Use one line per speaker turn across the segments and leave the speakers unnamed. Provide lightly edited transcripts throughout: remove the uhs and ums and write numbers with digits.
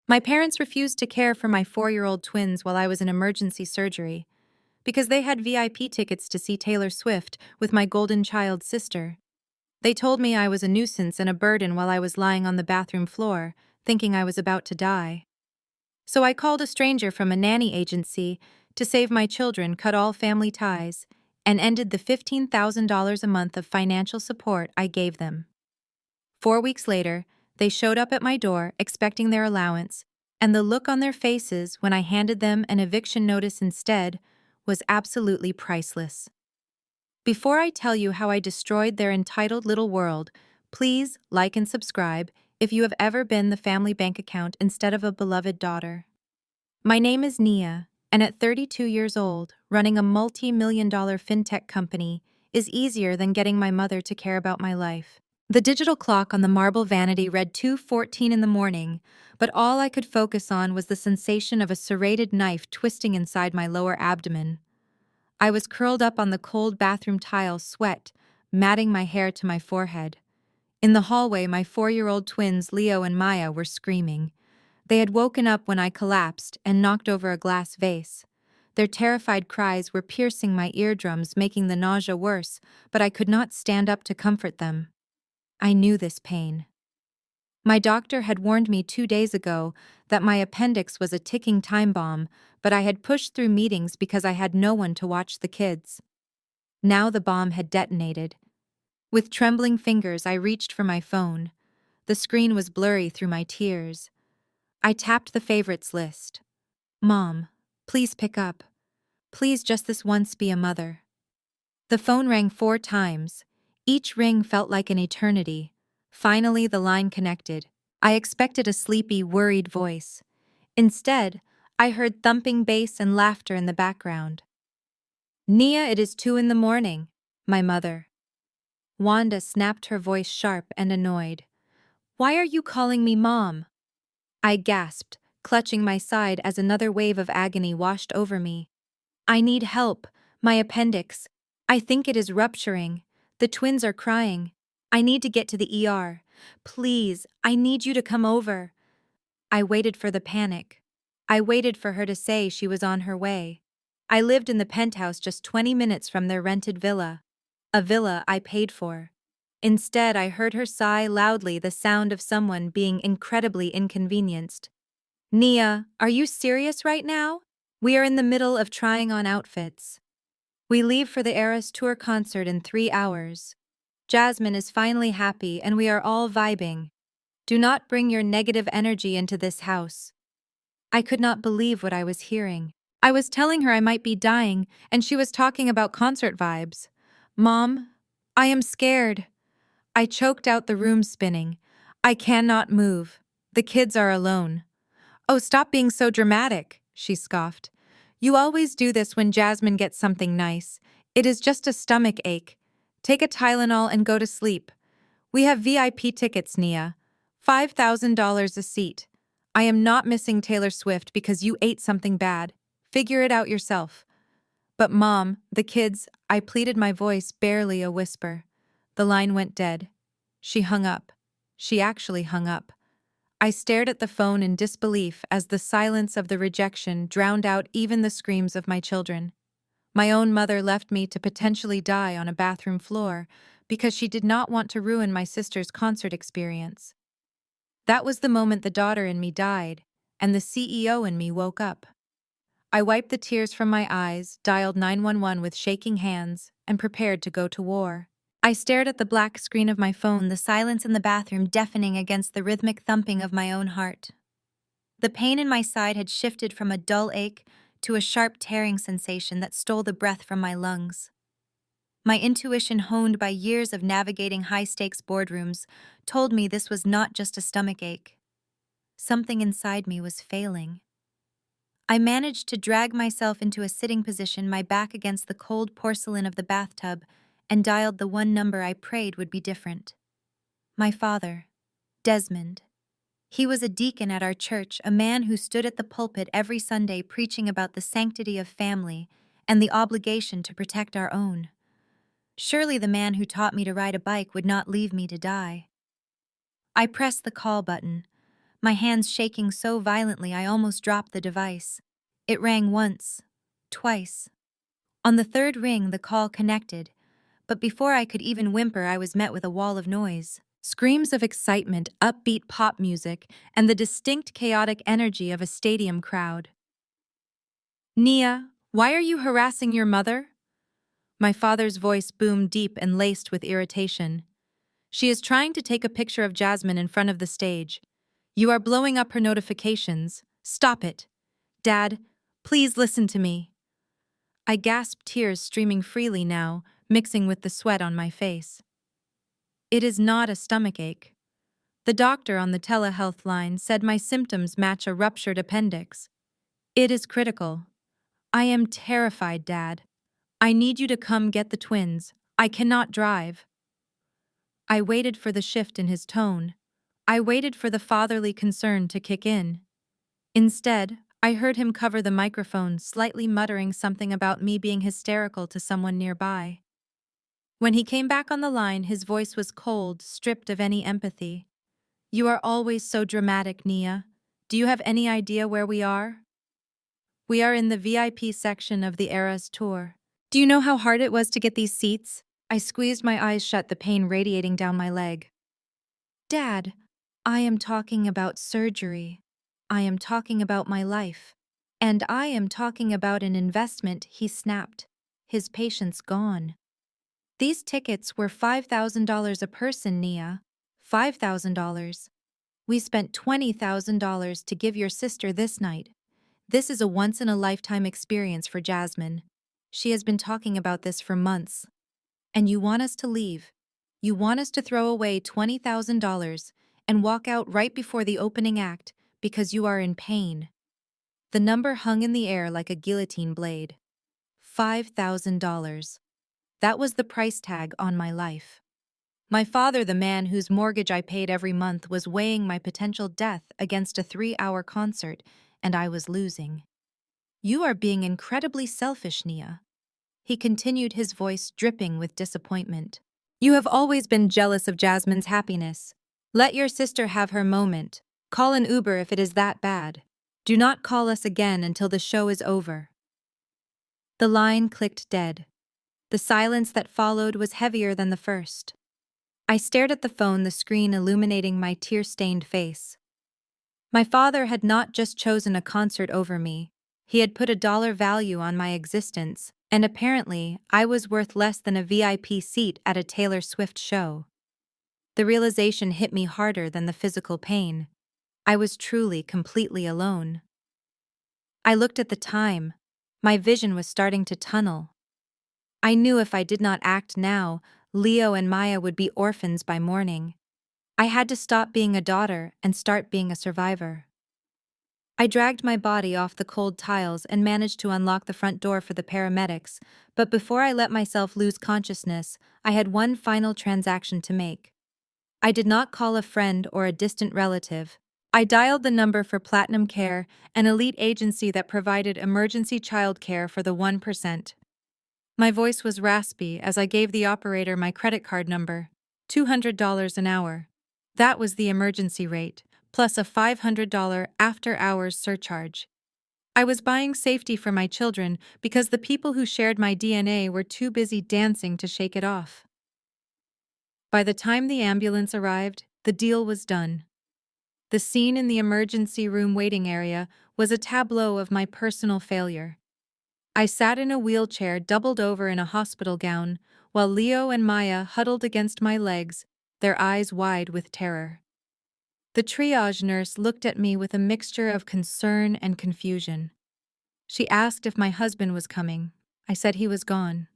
My parents refused to care for my 4-year-old twins while I was in emergency surgery because they had VIP tickets to see Taylor Swift with my golden child sister. They told me I was a nuisance and a burden while I was lying on the bathroom floor, thinking I was about to die. So I called a stranger from a nanny agency to save my children, cut all family ties, and ended the $15,000 a month of financial support I gave them. 4 weeks later, they showed up at my door expecting their allowance, and the look on their faces when I handed them an eviction notice instead was absolutely priceless. Before I tell you how I destroyed their entitled little world, please like and subscribe if you have ever been the family bank account instead of a beloved daughter. My name is Nia, and at 32 years old, running a multi-million-dollar fintech company is easier than getting my mother to care about my life. The digital clock on the marble vanity read 2:14 in the morning, but all I could focus on was the sensation of a serrated knife twisting inside my lower abdomen. I was curled up on the cold bathroom tile, sweat matting my hair to my forehead. In the hallway, my 4-year-old twins, Leo and Maya, were screaming. They had woken up when I collapsed and knocked over a glass vase. Their terrified cries were piercing my eardrums, making the nausea worse, but I could not stand up to comfort them. I knew this pain. My doctor had warned me 2 days ago that my appendix was a ticking time bomb, but I had pushed through meetings because I had no one to watch the kids. Now the bomb had detonated. With trembling fingers, I reached for my phone. The screen was blurry through my tears. I tapped the favorites list. Mom, please pick up. Please just this once be a mother. The phone rang 4 times. Each ring felt like an eternity. Finally, the line connected. I expected a sleepy, worried voice. Instead, I heard thumping bass and laughter in the background. Nia, it is 2 in the morning, my mother. Wanda snapped, her voice sharp and annoyed. Why are you calling me Mom? I gasped, clutching my side as another wave of agony washed over me. I need help. My appendix. I think it is rupturing. The twins are crying. I need to get to the ER. Please, I need you to come over. I waited for the panic. I waited for her to say she was on her way. I lived in the penthouse just 20 minutes from their rented villa. A villa I paid for. Instead, I heard her sigh loudly, the sound of someone being incredibly inconvenienced. Nia, are you serious right now? We are in the middle of trying on outfits. We leave for the Eras Tour concert in 3 hours. Jasmine is finally happy and we are all vibing. Do not bring your negative energy into this house. I could not believe what I was hearing. I was telling her I might be dying, and she was talking about concert vibes. Mom, I am scared. I choked out, the room spinning. I cannot move. The kids are alone. Oh, stop being so dramatic, she scoffed. You always do this when Jasmine gets something nice. It is just a stomach ache. Take a Tylenol and go to sleep. We have VIP tickets, Nia. $5,000 a seat. I am not missing Taylor Swift because you ate something bad. Figure it out yourself. But Mom, the kids, I pleaded, my voice barely a whisper. The line went dead. She hung up. She actually hung up. I stared at the phone in disbelief as the silence of the rejection drowned out even the screams of my children. My own mother left me to potentially die on a bathroom floor because she did not want to ruin my sister's concert experience. That was the moment the daughter in me died, and the CEO in me woke up. I wiped the tears from my eyes, dialed 911 with shaking hands, and prepared to go to war. I stared at the black screen of my phone, the silence in the bathroom deafening against the rhythmic thumping of my own heart. The pain in my side had shifted from a dull ache to a sharp tearing sensation that stole the breath from my lungs. My intuition, honed by years of navigating high-stakes boardrooms, told me this was not just a stomach ache. Something inside me was failing. I managed to drag myself into a sitting position, my back against the cold porcelain of the bathtub, and dialed the one number I prayed would be different. My father, Desmond. He was a deacon at our church, a man who stood at the pulpit every Sunday preaching about the sanctity of family and the obligation to protect our own. Surely the man who taught me to ride a bike would not leave me to die. I pressed the call button. my hands shaking so violently I almost dropped the device. It rang once, twice. On the third ring, the call connected, but before I could even whimper, I was met with a wall of noise. Screams of excitement, upbeat pop music, and the distinct chaotic energy of a stadium crowd. "Nia, why are you harassing your mother?" My father's voice boomed deep and laced with irritation. "She is trying to take a picture of Jasmine in front of the stage. You are blowing up her notifications. Stop it. Dad, please listen to me." I gasped, tears streaming freely now, mixing with the sweat on my face. "It is not a stomachache. The doctor on the telehealth line said my symptoms match a ruptured appendix. It is critical. I am terrified, Dad. I need you to come get the twins. I cannot drive." I waited for the shift in his tone. I waited for the fatherly concern to kick in. Instead, I heard him cover the microphone, slightly muttering something about me being hysterical to someone nearby. When he came back on the line, his voice was cold, stripped of any empathy. "You are always so dramatic, Nia. Do you have any idea where we are?" "We are in the VIP section of the Eras tour. Do you know how hard it was to get these seats?" I squeezed my eyes shut, the pain radiating down my leg. "Dad, I am talking about surgery. I am talking about my life. And I am talking about an investment," he snapped, his patience gone. "These tickets were $5,000 a person, Nia. $5,000. We spent $20,000 to give your sister this night. This is a once-in-a-lifetime experience for Jasmine. She has been talking about this for months. And you want us to leave. You want us to throw away $20,000 and walk out right before the opening act because you are in pain." The number hung in the air like a guillotine blade. $5,000. That was the price tag on my life. My father, the man whose mortgage I paid every month, was weighing my potential death against a 3-hour concert, and I was losing. "You are being incredibly selfish, Nia." He continued, his voice dripping with disappointment. "You have always been jealous of Jasmine's happiness. Let your sister have her moment. Call an Uber if it is that bad. Do not call us again until the show is over." The line clicked dead. The silence that followed was heavier than the first. I stared at the phone, the screen illuminating my tear-stained face. My father had not just chosen a concert over me. He had put a dollar value on my existence, and apparently I was worth less than a VIP seat at a Taylor Swift show. The realization hit me harder than the physical pain. I was truly, completely alone. I looked at the time. My vision was starting to tunnel. I knew if I did not act now, Leo and Maya would be orphans by morning. I had to stop being a daughter and start being a survivor. I dragged my body off the cold tiles and managed to unlock the front door for the paramedics, but before I let myself lose consciousness, I had one final transaction to make. I did not call a friend or a distant relative. I dialed the number for Platinum Care, an elite agency that provided emergency child care for the 1%. My voice was raspy as I gave the operator my credit card number. $200 an hour. That was the emergency rate, plus a $500 after-hours surcharge. I was buying safety for my children because the people who shared my DNA were too busy dancing to shake it off. By the time the ambulance arrived, the deal was done. The scene in the emergency room waiting area was a tableau of my personal failure. I sat in a wheelchair, doubled over in a hospital gown, while Leo and Maya huddled against my legs, their eyes wide with terror. The triage nurse looked at me with a mixture of concern and confusion. She asked if my husband was coming. I said he was gone.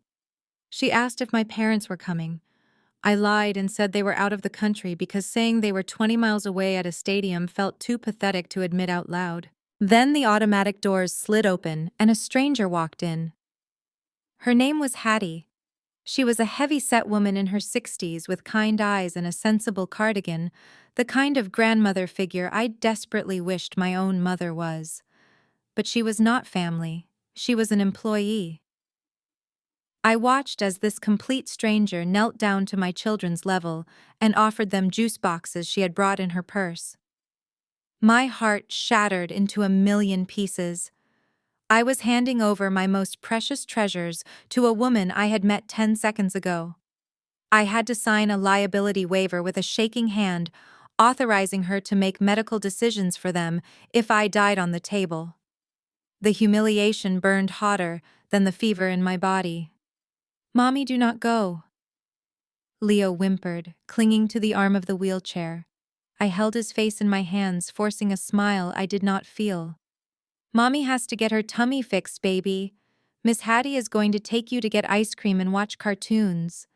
She asked if my parents were coming. I lied and said they were out of the country because saying they were 20 miles away at a stadium felt too pathetic to admit out loud. Then the automatic doors slid open and a stranger walked in. Her name was Hattie. She was a heavy-set woman in her 60s with kind eyes and a sensible cardigan, the kind of grandmother figure I desperately wished my own mother was. But she was not family. She was an employee. I watched as this complete stranger knelt down to my children's level and offered them juice boxes she had brought in her purse. My heart shattered into a million pieces. I was handing over my most precious treasures to a woman I had met 10 seconds ago. I had to sign a liability waiver with a shaking hand, authorizing her to make medical decisions for them if I died on the table. The humiliation burned hotter than the fever in my body. "Mommy, do not go," Leo whimpered, clinging to the arm of the wheelchair. I held his face in my hands, forcing a smile I did not feel. "Mommy has to get her tummy fixed, baby. Miss Hattie is going to take you to get ice cream and watch cartoons.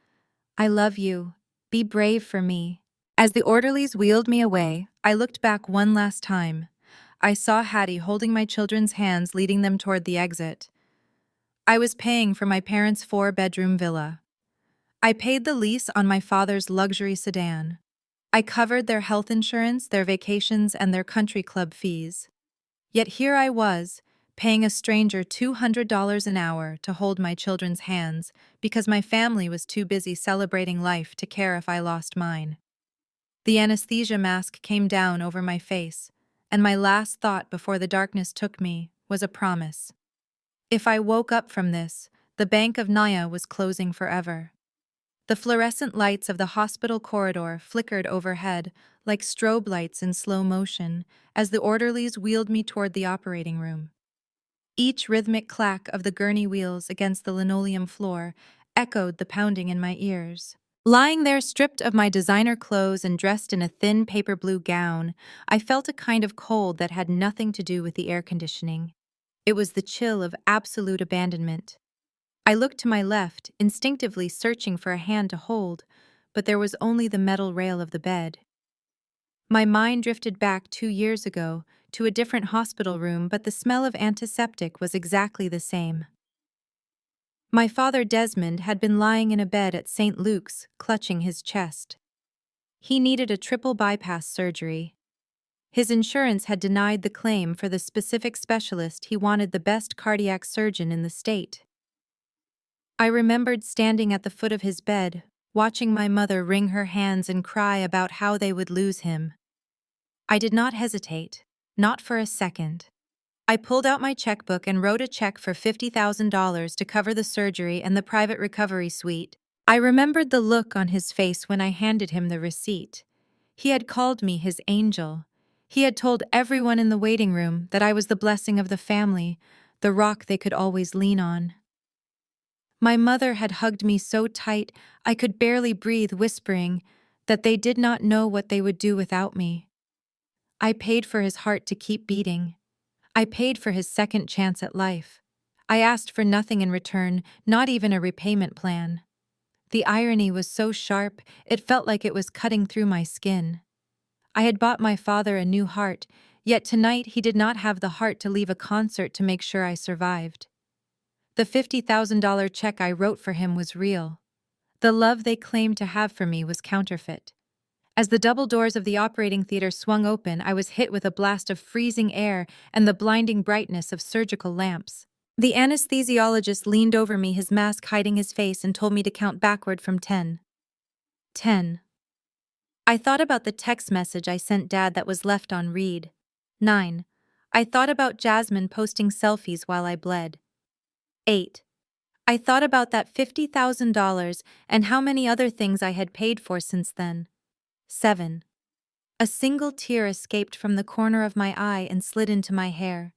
I love you. Be brave for me." As the orderlies wheeled me away, I looked back one last time. I saw Hattie holding my children's hands, leading them toward the exit. I was paying for my parents' 4-bedroom villa. I paid the lease on my father's luxury sedan. I covered their health insurance, their vacations, and their country club fees. Yet here I was, paying a stranger $200 an hour to hold my children's hands because my family was too busy celebrating life to care if I lost mine. The anesthesia mask came down over my face, and my last thought before the darkness took me was a promise. If I woke up from this, the Bank of Naya was closing forever. The fluorescent lights of the hospital corridor flickered overhead like strobe lights in slow motion as the orderlies wheeled me toward the operating room. Each rhythmic clack of the gurney wheels against the linoleum floor echoed the pounding in my ears. Lying there stripped of my designer clothes and dressed in a thin paper blue gown, I felt a kind of cold that had nothing to do with the air conditioning. It was the chill of absolute abandonment. I looked to my left, instinctively searching for a hand to hold, but there was only the metal rail of the bed. My mind drifted back 2 years ago to a different hospital room, but the smell of antiseptic was exactly the same. My father Desmond had been lying in a bed at St. Luke's, clutching his chest. He needed a triple bypass surgery. His insurance had denied the claim for the specific specialist he wanted, the best cardiac surgeon in the state. I remembered standing at the foot of his bed, watching my mother wring her hands and cry about how they would lose him. I did not hesitate, not for a second. I pulled out my checkbook and wrote a check for $50,000 to cover the surgery and the private recovery suite. I remembered the look on his face when I handed him the receipt. He had called me his angel. He had told everyone in the waiting room that I was the blessing of the family, the rock they could always lean on. My mother had hugged me so tight I could barely breathe, whispering that they did not know what they would do without me. I paid for his heart to keep beating. I paid for his second chance at life. I asked for nothing in return, not even a repayment plan. The irony was so sharp, it felt like it was cutting through my skin. I had bought my father a new heart, yet tonight he did not have the heart to leave a concert to make sure I survived. The $50,000 check I wrote for him was real. The love they claimed to have for me was counterfeit. As the double doors of the operating theater swung open, I was hit with a blast of freezing air and the blinding brightness of surgical lamps. The anesthesiologist leaned over me, his mask hiding his face, and told me to count backward from 10. 10. I thought about the text message I sent Dad that was left on read. 9. I thought about Jasmine posting selfies while I bled. 8. I thought about that $50,000 and how many other things I had paid for since then. 7. A single tear escaped from the corner of my eye and slid into my hair.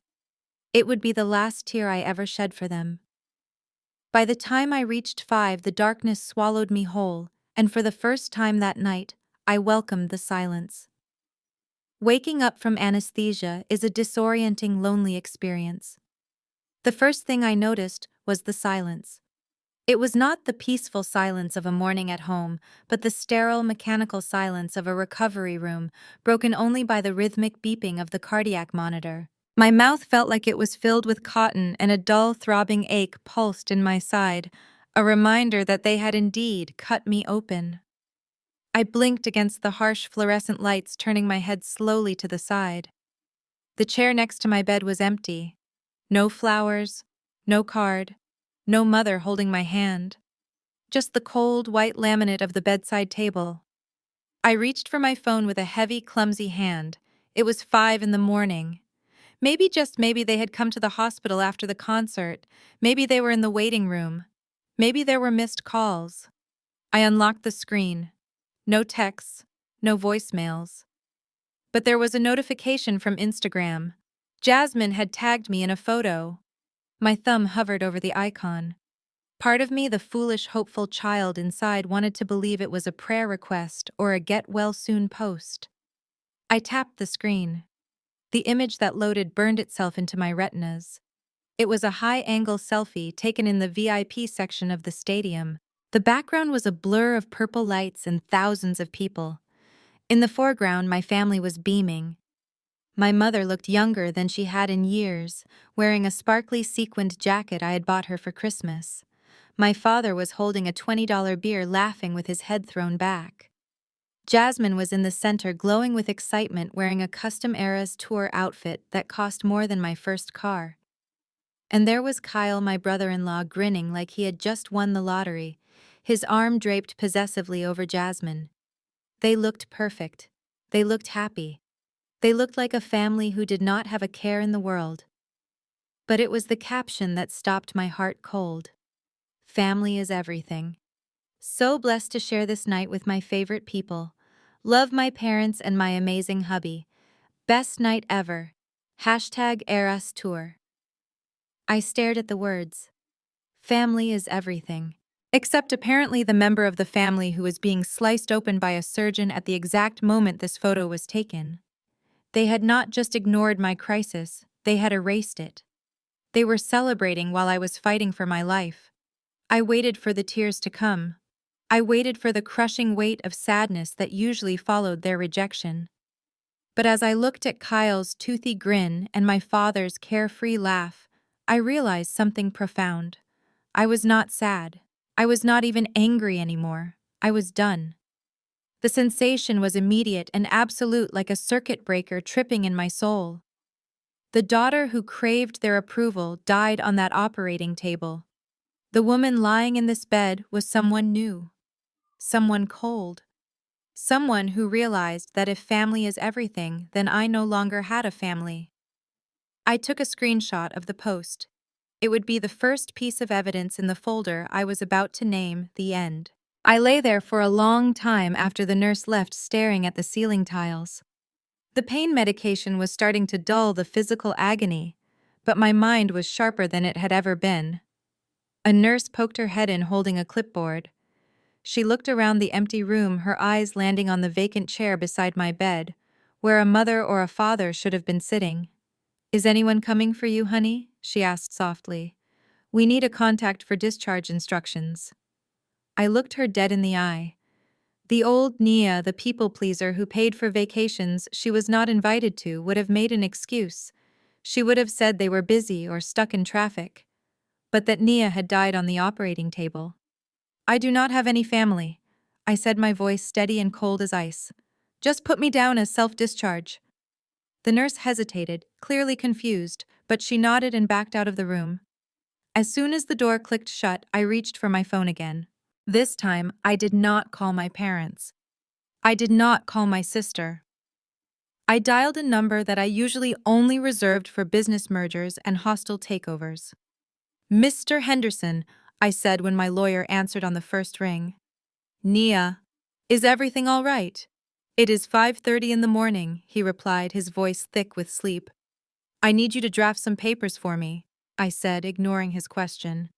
It would be the last tear I ever shed for them. By the time I reached 5, the darkness swallowed me whole, and for the first time that night, I welcomed the silence. Waking up from anesthesia is a disorienting, lonely experience. The first thing I noticed was the silence. It was not the peaceful silence of a morning at home, but the sterile, mechanical silence of a recovery room, broken only by the rhythmic beeping of the cardiac monitor. My mouth felt like it was filled with cotton, and a dull, throbbing ache pulsed in my side, a reminder that they had indeed cut me open. I blinked against the harsh fluorescent lights, turning my head slowly to the side. The chair next to my bed was empty. No flowers, no card, no mother holding my hand. Just the cold, white laminate of the bedside table. I reached for my phone with a heavy, clumsy hand. It was 5 in the morning. Maybe, just maybe, they had come to the hospital after the concert. Maybe they were in the waiting room. Maybe there were missed calls. I unlocked the screen. No texts, no voicemails. But there was a notification from Instagram. Jasmine had tagged me in a photo. My thumb hovered over the icon. Part of me, the foolish, hopeful child inside, wanted to believe it was a prayer request or a get-well-soon post. I tapped the screen. The image that loaded burned itself into my retinas. It was a high-angle selfie taken in the VIP section of the stadium. The background was a blur of purple lights and thousands of people. In the foreground, my family was beaming. My mother looked younger than she had in years, wearing a sparkly sequined jacket I had bought her for Christmas. My father was holding a $20 beer, laughing with his head thrown back. Jasmine was in the center, glowing with excitement, wearing a custom Eras Tour outfit that cost more than my first car. And there was Kyle, my brother-in-law, grinning like he had just won the lottery, his arm draped possessively over Jasmine. They looked perfect. They looked happy. They looked like a family who did not have a care in the world. But it was the caption that stopped my heart cold. Family is everything. So blessed to share this night with my favorite people. Love my parents and my amazing hubby. Best night ever. #Eras Tour. I stared at the words. Family is everything. Except apparently the member of the family who was being sliced open by a surgeon at the exact moment this photo was taken. They had not just ignored my crisis, they had erased it. They were celebrating while I was fighting for my life. I waited for the tears to come. I waited for the crushing weight of sadness that usually followed their rejection. But as I looked at Kyle's toothy grin and my father's carefree laugh, I realized something profound. I was not sad. I was not even angry anymore. I was done. The sensation was immediate and absolute, like a circuit breaker tripping in my soul. The daughter who craved their approval died on that operating table. The woman lying in this bed was someone new. Someone cold. Someone who realized that if family is everything, then I no longer had a family. I took a screenshot of the post. It would be the first piece of evidence in the folder I was about to name the end. I lay there for a long time after the nurse left, staring at the ceiling tiles. The pain medication was starting to dull the physical agony, but my mind was sharper than it had ever been. A nurse poked her head in, holding a clipboard. She looked around the empty room, her eyes landing on the vacant chair beside my bed, where a mother or a father should have been sitting. "Is anyone coming for you, honey?" she asked softly. "We need a contact for discharge instructions." I looked her dead in the eye. The old Nia, the people-pleaser who paid for vacations she was not invited to, would have made an excuse. She would have said they were busy or stuck in traffic. But that Nia had died on the operating table. "I do not have any family," I said, my voice steady and cold as ice. "Just put me down as self-discharge." The nurse hesitated, clearly confused, but she nodded and backed out of the room. As soon as the door clicked shut, I reached for my phone again. This time, I did not call my parents. I did not call my sister. I dialed a number that I usually only reserved for business mergers and hostile takeovers. "Mr. Henderson," I said when my lawyer answered on the first ring. "Nia, is everything all right?" "It is 5:30 in the morning," he replied, his voice thick with sleep. "I need you to draft some papers for me," I said, ignoring his question.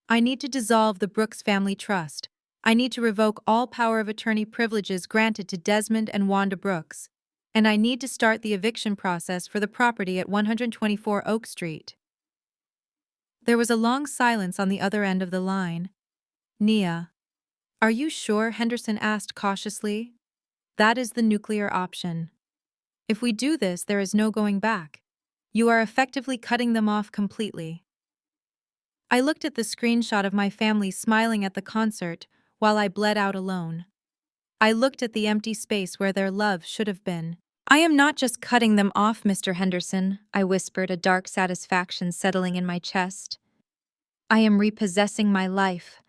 "I need to dissolve the Brooks Family Trust. I need to revoke all power of attorney privileges granted to Desmond and Wanda Brooks. And I need to start the eviction process for the property at 124 Oak Street." There was a long silence on the other end of the line. "Nia, are you sure?" Henderson asked cautiously. "That is the nuclear option. If we do this, there is no going back. You are effectively cutting them off completely." I looked at the screenshot of my family smiling at the concert while I bled out alone. I looked at the empty space where their love should have been. "I am not just cutting them off, Mr. Henderson," I whispered, a dark satisfaction settling in my chest. "I am repossessing my life.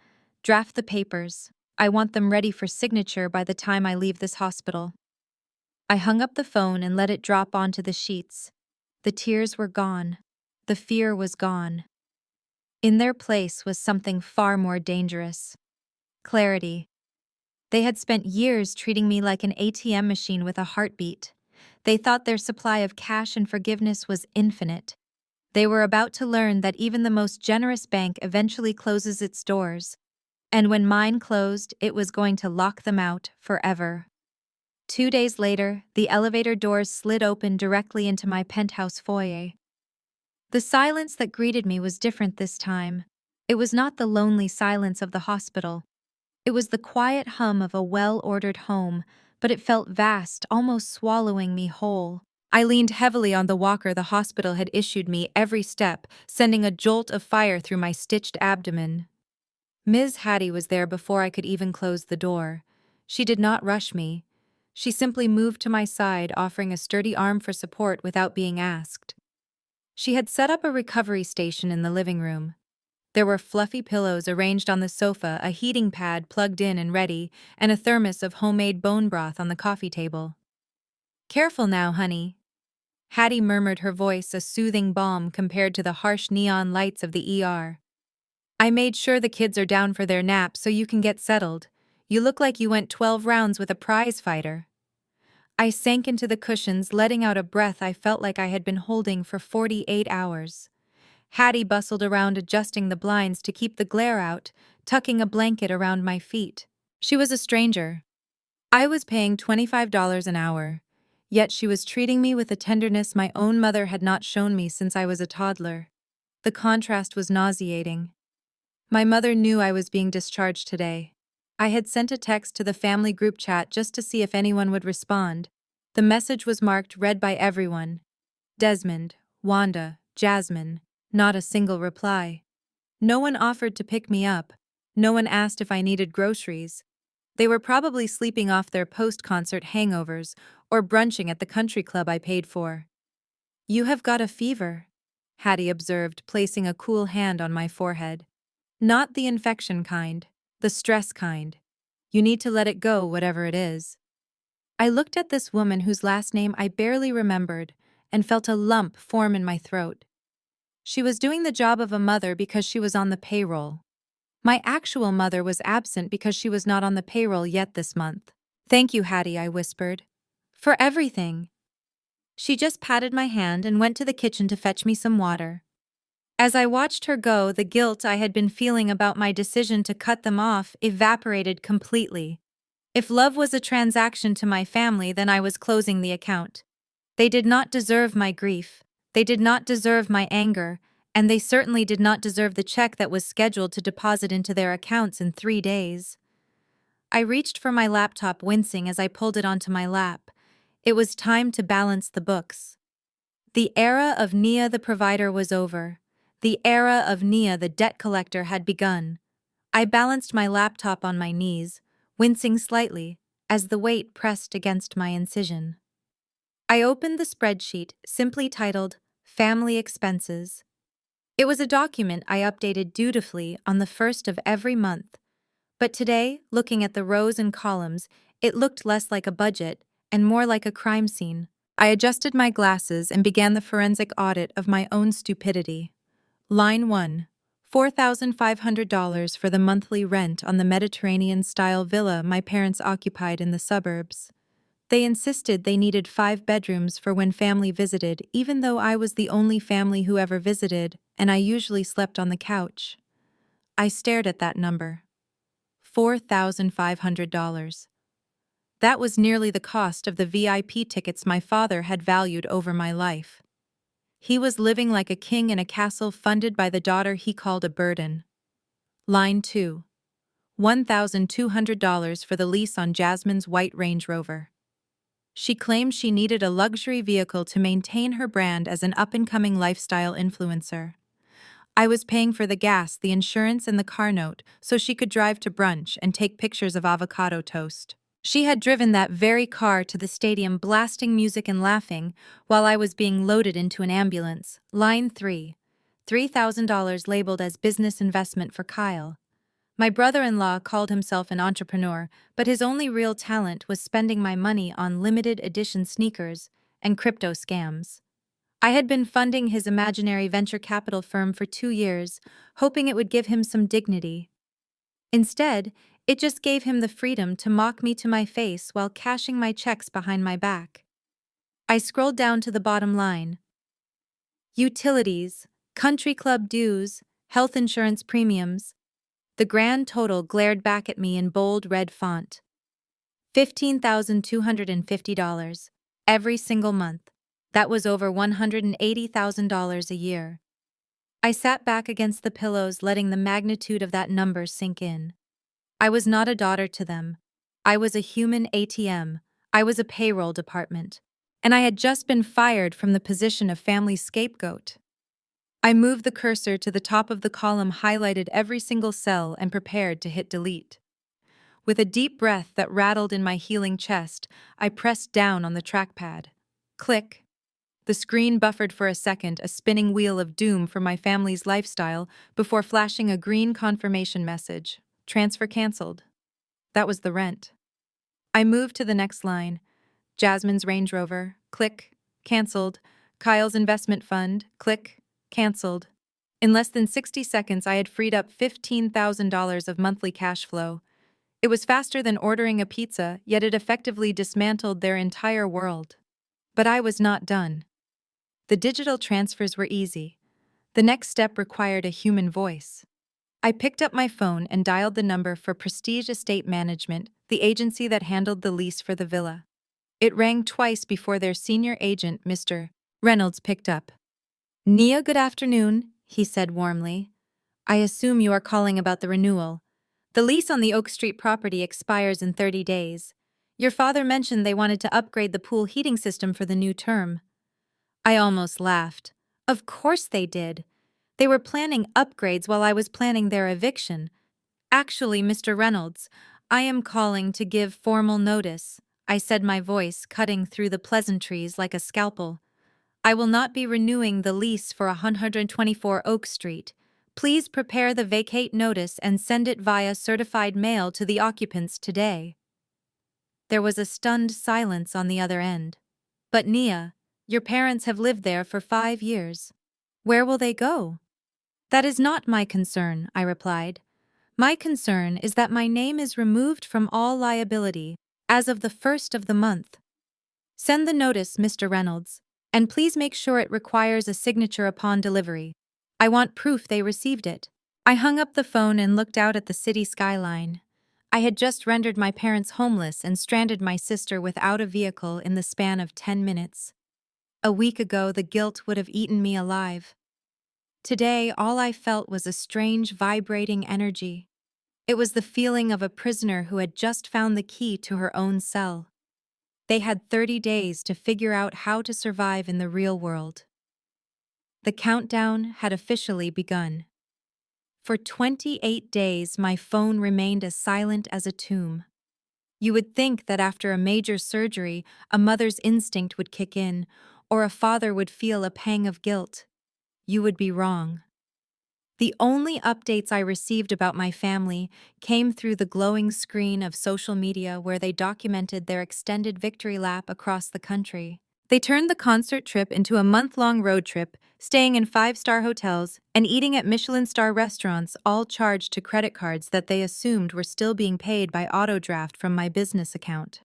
Draft the papers. I want them ready for signature by the time I leave this hospital." I hung up the phone and let it drop onto the sheets. The tears were gone. The fear was gone. In their place was something far more dangerous. Clarity. They had spent years treating me like an ATM machine with a heartbeat. They thought their supply of cash and forgiveness was infinite. They were about to learn that even the most generous bank eventually closes its doors. And when mine closed, it was going to lock them out forever. 2 days later, the elevator doors slid open directly into my penthouse foyer. The silence that greeted me was different this time. It was not the lonely silence of the hospital. It was the quiet hum of a well-ordered home, but it felt vast, almost swallowing me whole. I leaned heavily on the walker the hospital had issued me every step, sending a jolt of fire through my stitched abdomen. Ms. Hattie was there before I could even close the door. She did not rush me. She simply moved to my side, offering a sturdy arm for support without being asked. She had set up a recovery station in the living room. There were fluffy pillows arranged on the sofa, a heating pad plugged in and ready, and a thermos of homemade bone broth on the coffee table. "Careful now, honey." Hattie murmured, her voice a soothing balm compared to the harsh neon lights of the ER. "I made sure the kids are down for their nap so you can get settled. You look like you went 12 rounds with a prize fighter." I sank into the cushions, letting out a breath I felt like I had been holding for 48 hours. Hattie bustled around adjusting the blinds to keep the glare out, tucking a blanket around my feet. She was a stranger. I was paying $25 an hour, yet she was treating me with a tenderness my own mother had not shown me since I was a toddler. The contrast was nauseating. My mother knew I was being discharged today. I had sent a text to the family group chat just to see if anyone would respond. The message was marked read by everyone. Desmond, Wanda, Jasmine. Not a single reply. No one offered to pick me up. No one asked if I needed groceries. They were probably sleeping off their post-concert hangovers or brunching at the country club I paid for. "You have got a fever," Hattie observed, placing a cool hand on my forehead. "Not the infection kind, the stress kind. You need to let it go, whatever it is." I looked at this woman whose last name I barely remembered and felt a lump form in my throat. She was doing the job of a mother because she was on the payroll. My actual mother was absent because she was not on the payroll yet this month. "Thank you, Hattie," I whispered. "For everything." She just patted my hand and went to the kitchen to fetch me some water. As I watched her go, the guilt I had been feeling about my decision to cut them off evaporated completely. If love was a transaction to my family, then I was closing the account. They did not deserve my grief. They did not deserve my anger, and they certainly did not deserve the check that was scheduled to deposit into their accounts in 3 days. I reached for my laptop, wincing as I pulled it onto my lap. It was time to balance the books. The era of Nia the provider was over. The era of Nia the debt collector had begun. I balanced my laptop on my knees, wincing slightly as the weight pressed against my incision. I opened the spreadsheet, simply titled Family Expenses. It was a document I updated dutifully on the first of every month. But today, looking at the rows and columns, it looked less like a budget and more like a crime scene. I adjusted my glasses and began the forensic audit of my own stupidity. Line 1. $4,500 for the monthly rent on the Mediterranean-style villa my parents occupied in the suburbs. They insisted they needed 5 bedrooms for when family visited, even though I was the only family who ever visited, and I usually slept on the couch. I stared at that number. $4,500. That was nearly the cost of the VIP tickets my father had valued over my life. He was living like a king in a castle funded by the daughter he called a burden. Line 2. $1,200 for the lease on Jasmine's white Range Rover. She claimed she needed a luxury vehicle to maintain her brand as an up-and-coming lifestyle influencer. I was paying for the gas, the insurance, and the car note so she could drive to brunch and take pictures of avocado toast. She had driven that very car to the stadium, blasting music and laughing, while I was being loaded into an ambulance. Line 3. $3,000 labeled as business investment for Kyle. My brother-in-law called himself an entrepreneur, but his only real talent was spending my money on limited edition sneakers and crypto scams. I had been funding his imaginary venture capital firm for 2 years, hoping it would give him some dignity. Instead, it just gave him the freedom to mock me to my face while cashing my checks behind my back. I scrolled down to the bottom line. Utilities, country club dues, health insurance premiums. The grand total glared back at me in bold red font. $15,250. Every single month. That was over $180,000 a year. I sat back against the pillows, letting the magnitude of that number sink in. I was not a daughter to them. I was a human ATM. I was a payroll department. And I had just been fired from the position of family scapegoat. I moved the cursor to the top of the column, highlighted every single cell, and prepared to hit delete. With a deep breath that rattled in my healing chest, I pressed down on the trackpad. Click. The screen buffered for a second, a spinning wheel of doom for my family's lifestyle, before flashing a green confirmation message. Transfer canceled. That was the rent. I moved to the next line. Jasmine's Range Rover. Click. Canceled. Kyle's investment fund. Click. Canceled. In less than 60 seconds, I had freed up $15,000 of monthly cash flow. It was faster than ordering a pizza, yet it effectively dismantled their entire world. But I was not done. The digital transfers were easy. The next step required a human voice. I picked up my phone and dialed the number for Prestige Estate Management, the agency that handled the lease for the villa. It rang twice before their senior agent, Mr. Reynolds, picked up. "Nia, good afternoon," he said warmly. "I assume you are calling about the renewal. The lease on the Oak Street property expires in 30 days. Your father mentioned they wanted to upgrade the pool heating system for the new term." I almost laughed. Of course they did. They were planning upgrades while I was planning their eviction. "Actually, Mr. Reynolds, I am calling to give formal notice," I said, my voice cutting through the pleasantries like a scalpel. "I will not be renewing the lease for 124 Oak Street. Please prepare the vacate notice and send it via certified mail to the occupants today." There was a stunned silence on the other end. "But Nia, your parents have lived there for 5 years. Where will they go?" "That is not my concern," I replied. "My concern is that my name is removed from all liability as of the 1st of the month. Send the notice, Mr. Reynolds, and please make sure it requires a signature upon delivery. I want proof they received it." I hung up the phone and looked out at the city skyline. I had just rendered my parents homeless and stranded my sister without a vehicle in the span of 10 minutes. A week ago, the guilt would have eaten me alive. Today, all I felt was a strange, vibrating energy. It was the feeling of a prisoner who had just found the key to her own cell. They had 30 days to figure out how to survive in the real world. The countdown had officially begun. For 28 days, my phone remained as silent as a tomb. You would think that after a major surgery, a mother's instinct would kick in, or a father would feel a pang of guilt. You would be wrong. The only updates I received about my family came through the glowing screen of social media, where they documented their extended victory lap across the country. They turned the concert trip into a month-long road trip, staying in 5-star hotels and eating at Michelin-star restaurants, all charged to credit cards that they assumed were still being paid by autodraft from my business account.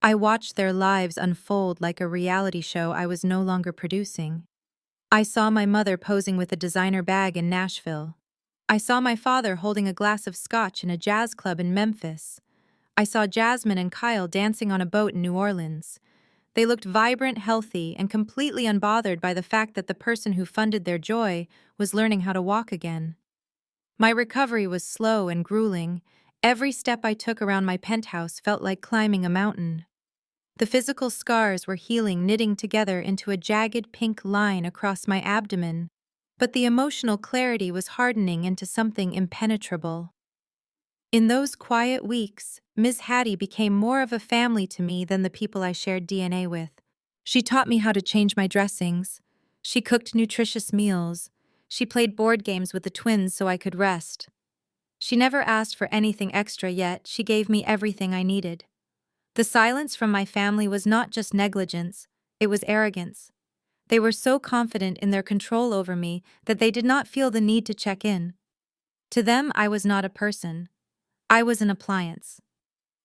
I watched their lives unfold like a reality show I was no longer producing. I saw my mother posing with a designer bag in Nashville. I saw my father holding a glass of scotch in a jazz club in Memphis. I saw Jasmine and Kyle dancing on a boat in New Orleans. They looked vibrant, healthy, and completely unbothered by the fact that the person who funded their joy was learning how to walk again. My recovery was slow and grueling. Every step I took around my penthouse felt like climbing a mountain. The physical scars were healing, knitting together into a jagged pink line across my abdomen, but the emotional clarity was hardening into something impenetrable. In those quiet weeks, Ms. Hattie became more of a family to me than the people I shared DNA with. She taught me how to change my dressings. She cooked nutritious meals. She played board games with the twins so I could rest. She never asked for anything extra, yet she gave me everything I needed. The silence from my family was not just negligence, it was arrogance. They were so confident in their control over me that they did not feel the need to check in. To them, I was not a person. I was an appliance.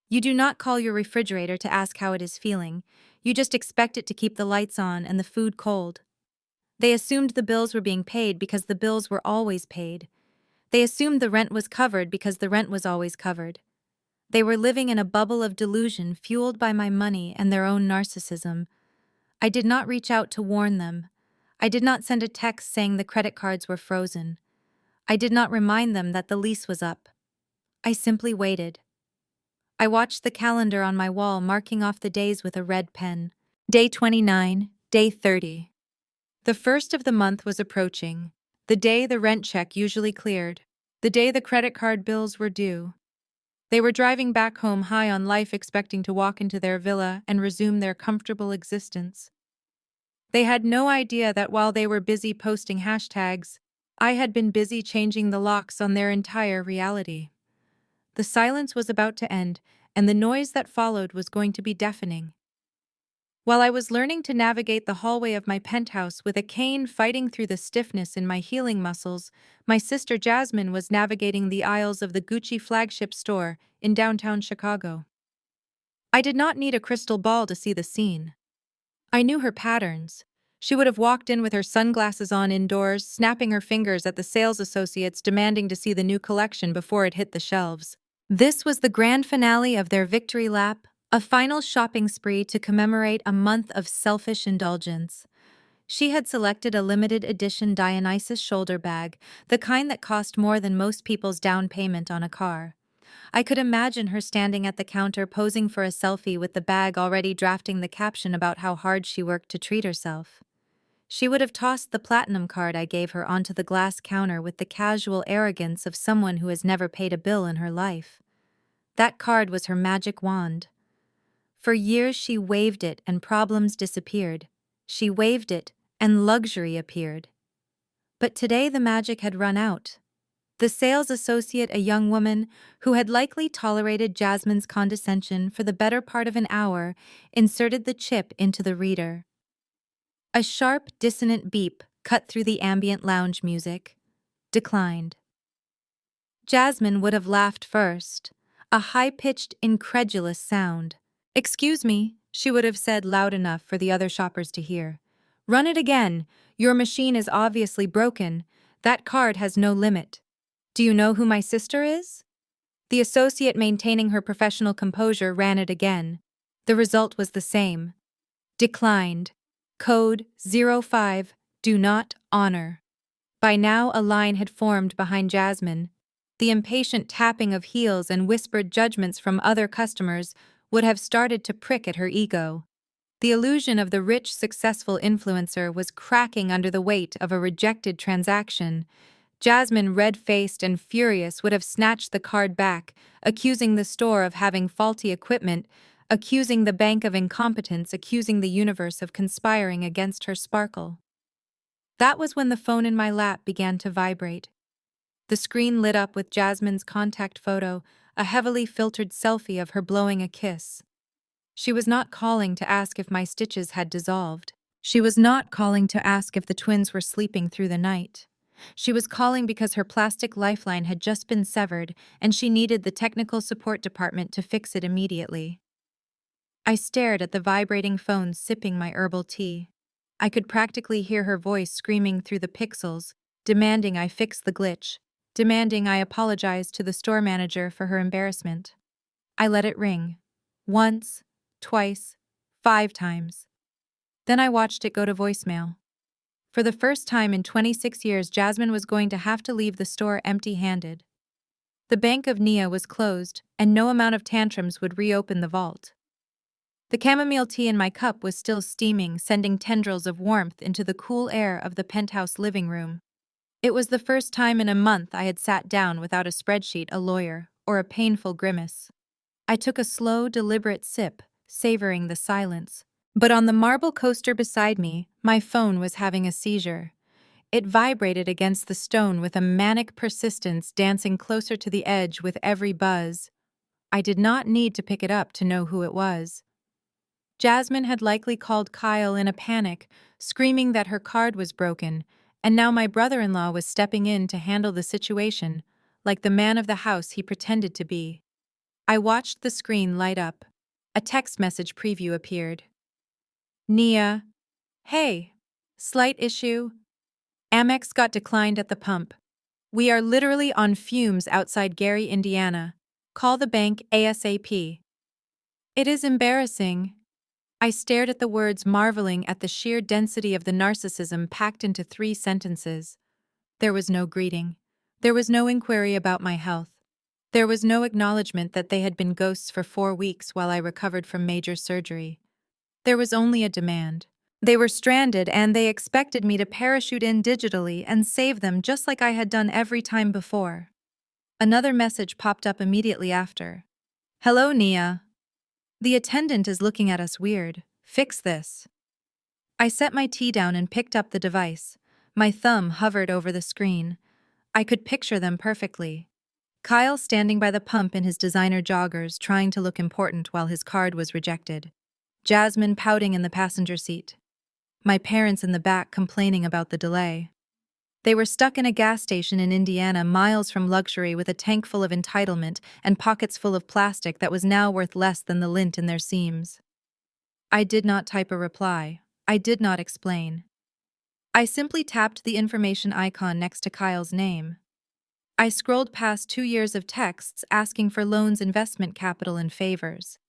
You do not call your refrigerator to ask how it is feeling. You just expect it to keep the lights on and the food cold. They assumed the bills were being paid because the bills were always paid. They assumed the rent was covered because the rent was always covered. They were living in a bubble of delusion fueled by my money and their own narcissism. I did not reach out to warn them. I did not send a text saying the credit cards were frozen. I did not remind them that the lease was up. I simply waited. I watched the calendar on my wall marking off the days with a red pen. Day 29, day 30. The first of the month was approaching, the day the rent check usually cleared, the day the credit card bills were due. They were driving back home high on life, expecting to walk into their villa and resume their comfortable existence. They had no idea that while they were busy posting hashtags, I had been busy changing the locks on their entire reality. The silence was about to end, and the noise that followed was going to be deafening. While I was learning to navigate the hallway of my penthouse with a cane fighting through the stiffness in my healing muscles, my sister Jasmine was navigating the aisles of the Gucci flagship store in downtown Chicago. I did not need a crystal ball to see the scene. I knew her patterns. She would have walked in with her sunglasses on indoors, snapping her fingers at the sales associates demanding to see the new collection before it hit the shelves. This was the grand finale of their victory lap, a final shopping spree to commemorate a month of selfish indulgence. She had selected a limited edition Dionysus shoulder bag, the kind that cost more than most people's down payment on a car. I could imagine her standing at the counter posing for a selfie with the bag already drafting the caption about how hard she worked to treat herself. She would have tossed the platinum card I gave her onto the glass counter with the casual arrogance of someone who has never paid a bill in her life. That card was her magic wand. For years she waved it and problems disappeared. She waved it and luxury appeared. But today the magic had run out. The sales associate, a young woman who had likely tolerated Jasmine's condescension for the better part of an hour, inserted the chip into the reader. A sharp, dissonant beep cut through the ambient lounge music. Declined. Jasmine would have laughed first, a high-pitched, incredulous sound. "Excuse me," she would have said loud enough for the other shoppers to hear. "Run it again. Your machine is obviously broken. That card has no limit. Do you know who my sister is?" The associate, maintaining her professional composure, ran it again. The result was the same. Declined. Code 05, do not honor. By now a line had formed behind Jasmine. The impatient tapping of heels and whispered judgments from other customers would have started to prick at her ego. The illusion of the rich, successful influencer was cracking under the weight of a rejected transaction. Jasmine, red-faced and furious, would have snatched the card back, accusing the store of having faulty equipment, accusing the bank of incompetence, accusing the universe of conspiring against her sparkle. That was when the phone in my lap began to vibrate. The screen lit up with Jasmine's contact photo, a heavily filtered selfie of her blowing a kiss. She was not calling to ask if my stitches had dissolved. She was not calling to ask if the twins were sleeping through the night. She was calling because her plastic lifeline had just been severed and she needed the technical support department to fix it immediately. I stared at the vibrating phone, sipping my herbal tea. I could practically hear her voice screaming through the pixels, demanding I fix the glitch, demanding I apologize to the store manager for her embarrassment. I let it ring. Once, twice, 5 times. Then I watched it go to voicemail. For the first time in 26 years, Jasmine was going to have to leave the store empty-handed. The Bank of Nia was closed, and no amount of tantrums would reopen the vault. The chamomile tea in my cup was still steaming, sending tendrils of warmth into the cool air of the penthouse living room. It was the first time in a month I had sat down without a spreadsheet, a lawyer, or a painful grimace. I took a slow, deliberate sip, savoring the silence. But on the marble coaster beside me, my phone was having a seizure. It vibrated against the stone with a manic persistence, dancing closer to the edge with every buzz. I did not need to pick it up to know who it was. Jasmine had likely called Kyle in a panic, screaming that her card was broken, and now my brother-in-law was stepping in to handle the situation, like the man of the house he pretended to be. I watched the screen light up. A text message preview appeared. Nia. Hey. Slight issue. Amex got declined at the pump. We are literally on fumes outside Gary, Indiana. Call the bank ASAP. It is embarrassing. I stared at the words, marveling at the sheer density of the narcissism packed into 3 sentences. There was no greeting. There was no inquiry about my health. There was no acknowledgement that they had been ghosts for 4 weeks while I recovered from major surgery. There was only a demand. They were stranded and they expected me to parachute in digitally and save them just like I had done every time before. Another message popped up immediately after. Hello, Nia. The attendant is looking at us weird. Fix this. I set my tea down and picked up the device. My thumb hovered over the screen. I could picture them perfectly. Kyle standing by the pump in his designer joggers, trying to look important while his card was rejected. Jasmine pouting in the passenger seat. My parents in the back complaining about the delay. They were stuck in a gas station in Indiana, miles from luxury, with a tank full of entitlement and pockets full of plastic that was now worth less than the lint in their seams. I did not type a reply. I did not explain. I simply tapped the information icon next to Kyle's name. I scrolled past 2 years of texts asking for loans, investment capital, and favors.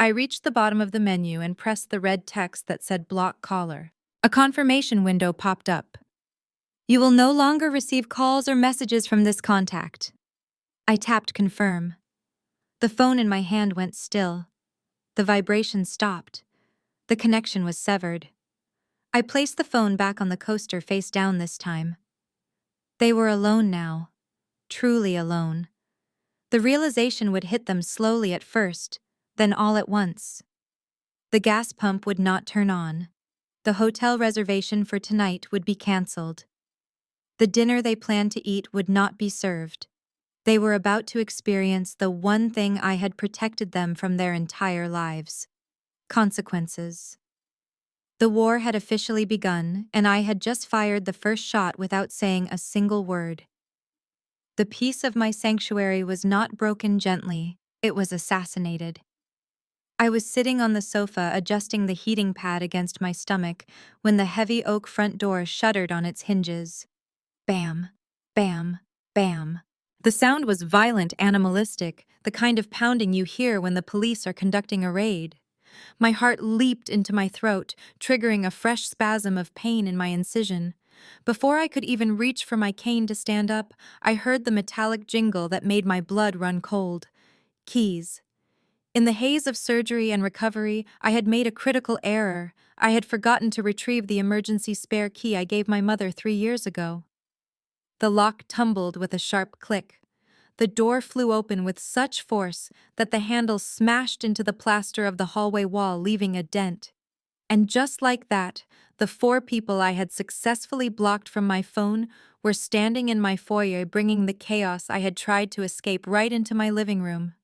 I reached the bottom of the menu and pressed the red text that said block caller. A confirmation window popped up. You will no longer receive calls or messages from this contact. I tapped confirm. The phone in my hand went still. The vibration stopped. The connection was severed. I placed the phone back on the coaster face down this time. They were alone now. Truly alone. The realization would hit them slowly at first, then all at once. The gas pump would not turn on. The hotel reservation for tonight would be canceled. The dinner they planned to eat would not be served. They were about to experience the one thing I had protected them from their entire lives. Consequences. The war had officially begun, and I had just fired the first shot without saying a single word. The peace of my sanctuary was not broken gently, it was assassinated. I was sitting on the sofa adjusting the heating pad against my stomach when the heavy oak front door shuddered on its hinges. Bam, bam, bam. The sound was violent, animalistic, the kind of pounding you hear when the police are conducting a raid. My heart leaped into my throat, triggering a fresh spasm of pain in my incision. Before I could even reach for my cane to stand up, I heard the metallic jingle that made my blood run cold. Keys. In the haze of surgery and recovery, I had made a critical error. I had forgotten to retrieve the emergency spare key I gave my mother 3 years ago. The lock tumbled with a sharp click. The door flew open with such force that the handle smashed into the plaster of the hallway wall, leaving a dent. And just like that, the 4 people I had successfully blocked from my phone were standing in my foyer, bringing the chaos I had tried to escape right into my living room.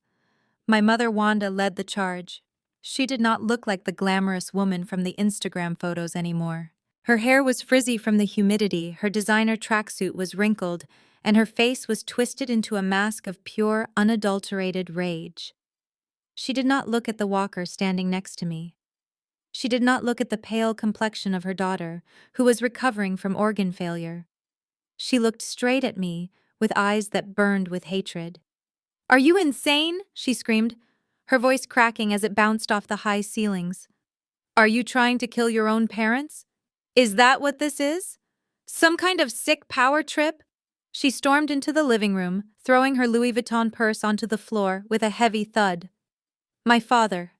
My mother Wanda led the charge. She did not look like the glamorous woman from the Instagram photos anymore. Her hair was frizzy from the humidity, her designer tracksuit was wrinkled, and her face was twisted into a mask of pure, unadulterated rage. She did not look at the walker standing next to me. She did not look at the pale complexion of her daughter, who was recovering from organ failure. She looked straight at me, with eyes that burned with hatred. "Are you insane?" she screamed, her voice cracking as it bounced off the high ceilings. "Are you trying to kill your own parents? Is that what this is? Some kind of sick power trip?" She stormed into the living room, throwing her Louis Vuitton purse onto the floor with a heavy thud. My father.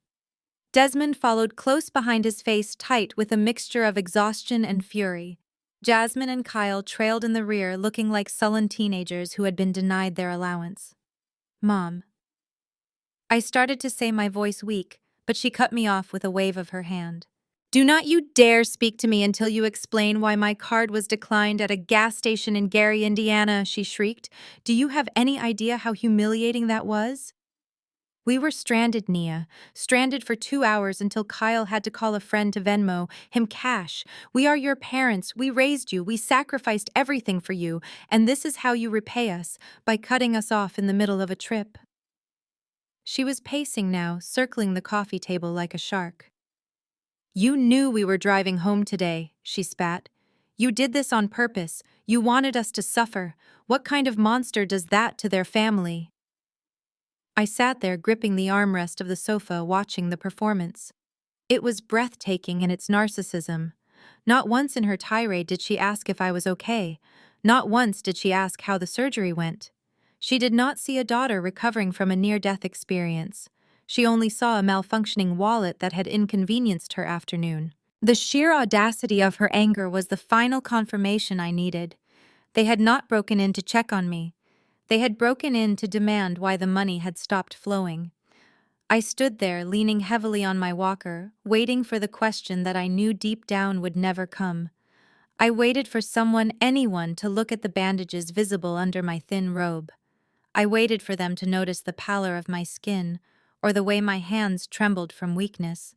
Desmond followed close behind, his face tight with a mixture of exhaustion and fury. Jasmine and Kyle trailed in the rear, looking like sullen teenagers who had been denied their allowance. "Mom." I started to say, my voice weak, but she cut me off with a wave of her hand. Do not you dare speak to me until you explain why my card was declined at a gas station in Gary, Indiana, she shrieked. Do you have any idea how humiliating that was? We were stranded, Nia. Stranded for 2 hours until Kyle had to call a friend to Venmo him cash. We are your parents. We raised you. We sacrificed everything for you. And this is how you repay us, by cutting us off in the middle of a trip. She was pacing now, circling the coffee table like a shark. You knew we were driving home today, she spat. You did this on purpose. You wanted us to suffer. What kind of monster does that to their family? I sat there gripping the armrest of the sofa watching the performance. It was breathtaking in its narcissism. Not once in her tirade did she ask if I was okay. Not once did she ask how the surgery went. She did not see a daughter recovering from a near-death experience. She only saw a malfunctioning wallet that had inconvenienced her afternoon. The sheer audacity of her anger was the final confirmation I needed. They had not broken in to check on me. They had broken in to demand why the money had stopped flowing. I stood there, leaning heavily on my walker, waiting for the question that I knew deep down would never come. I waited for someone, anyone, to look at the bandages visible under my thin robe. I waited for them to notice the pallor of my skin, or the way my hands trembled from weakness.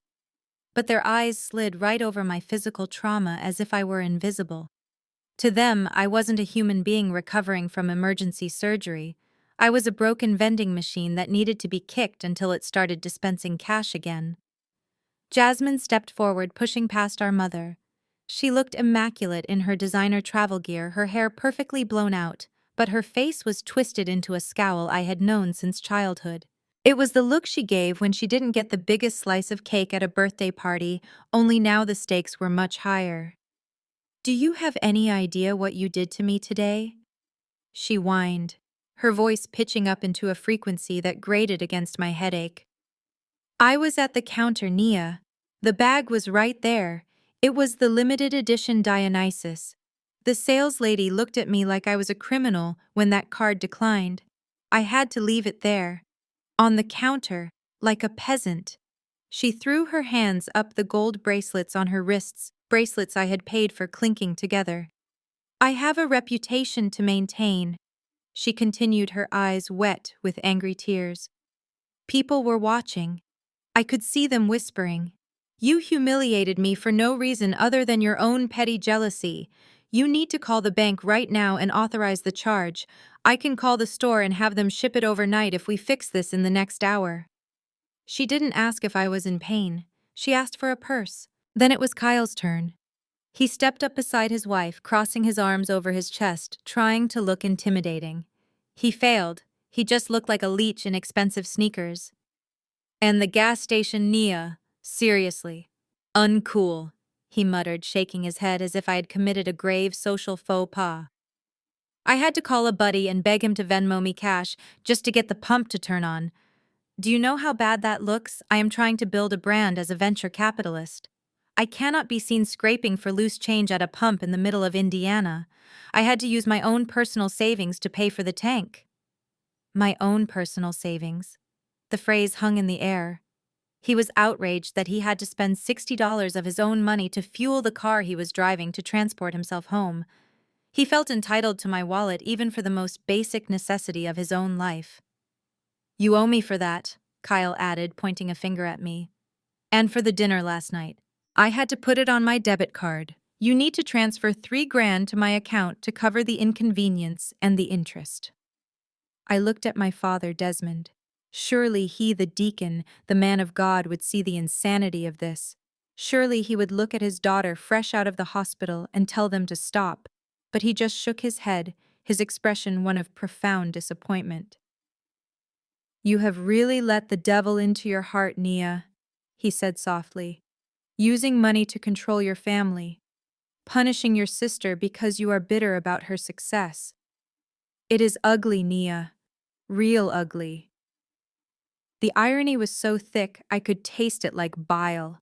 But their eyes slid right over my physical trauma as if I were invisible. To them, I wasn't a human being recovering from emergency surgery. I was a broken vending machine that needed to be kicked until it started dispensing cash again. Jasmine stepped forward, pushing past our mother. She looked immaculate in her designer travel gear, her hair perfectly blown out, but her face was twisted into a scowl I had known since childhood. It was the look she gave when she didn't get the biggest slice of cake at a birthday party, only now the stakes were much higher. Do you have any idea what you did to me today? She whined, her voice pitching up into a frequency that grated against my headache. I was at the counter, Nia. The bag was right there. It was the limited edition Dionysus. The sales lady looked at me like I was a criminal when that card declined. I had to leave it there, on the counter, like a peasant. She threw her hands up the gold bracelets on her wrists, bracelets I had paid for clinking together. I have a reputation to maintain, she continued, her eyes wet with angry tears. People were watching. I could see them whispering. You humiliated me for no reason other than your own petty jealousy. You need to call the bank right now and authorize the charge. I can call the store and have them ship it overnight if we fix this in the next hour. She didn't ask if I was in pain. She asked for a purse. Then it was Kyle's turn. He stepped up beside his wife, crossing his arms over his chest, trying to look intimidating. He failed. He just looked like a leech in expensive sneakers. And the gas station, Nia. Seriously. Uncool, he muttered, shaking his head as if I had committed a grave social faux pas. I had to call a buddy and beg him to Venmo me cash just to get the pump to turn on. Do you know how bad that looks? I am trying to build a brand as a venture capitalist. I cannot be seen scraping for loose change at a pump in the middle of Indiana. I had to use my own personal savings to pay for the tank. My own personal savings. The phrase hung in the air. He was outraged that he had to spend $60 of his own money to fuel the car he was driving to transport himself home. He felt entitled to my wallet even for the most basic necessity of his own life. You owe me for that, Kyle added, pointing a finger at me. And for the dinner last night. I had to put it on my debit card. You need to transfer $3,000 to my account to cover the inconvenience and the interest. I looked at my father, Desmond. Surely he, the deacon, the man of God, would see the insanity of this. Surely he would look at his daughter fresh out of the hospital and tell them to stop. But he just shook his head, his expression one of profound disappointment. You have really let the devil into your heart, Nia, he said softly. Using money to control your family. Punishing your sister because you are bitter about her success. It is ugly, Nia. Real ugly. The irony was so thick I could taste it like bile.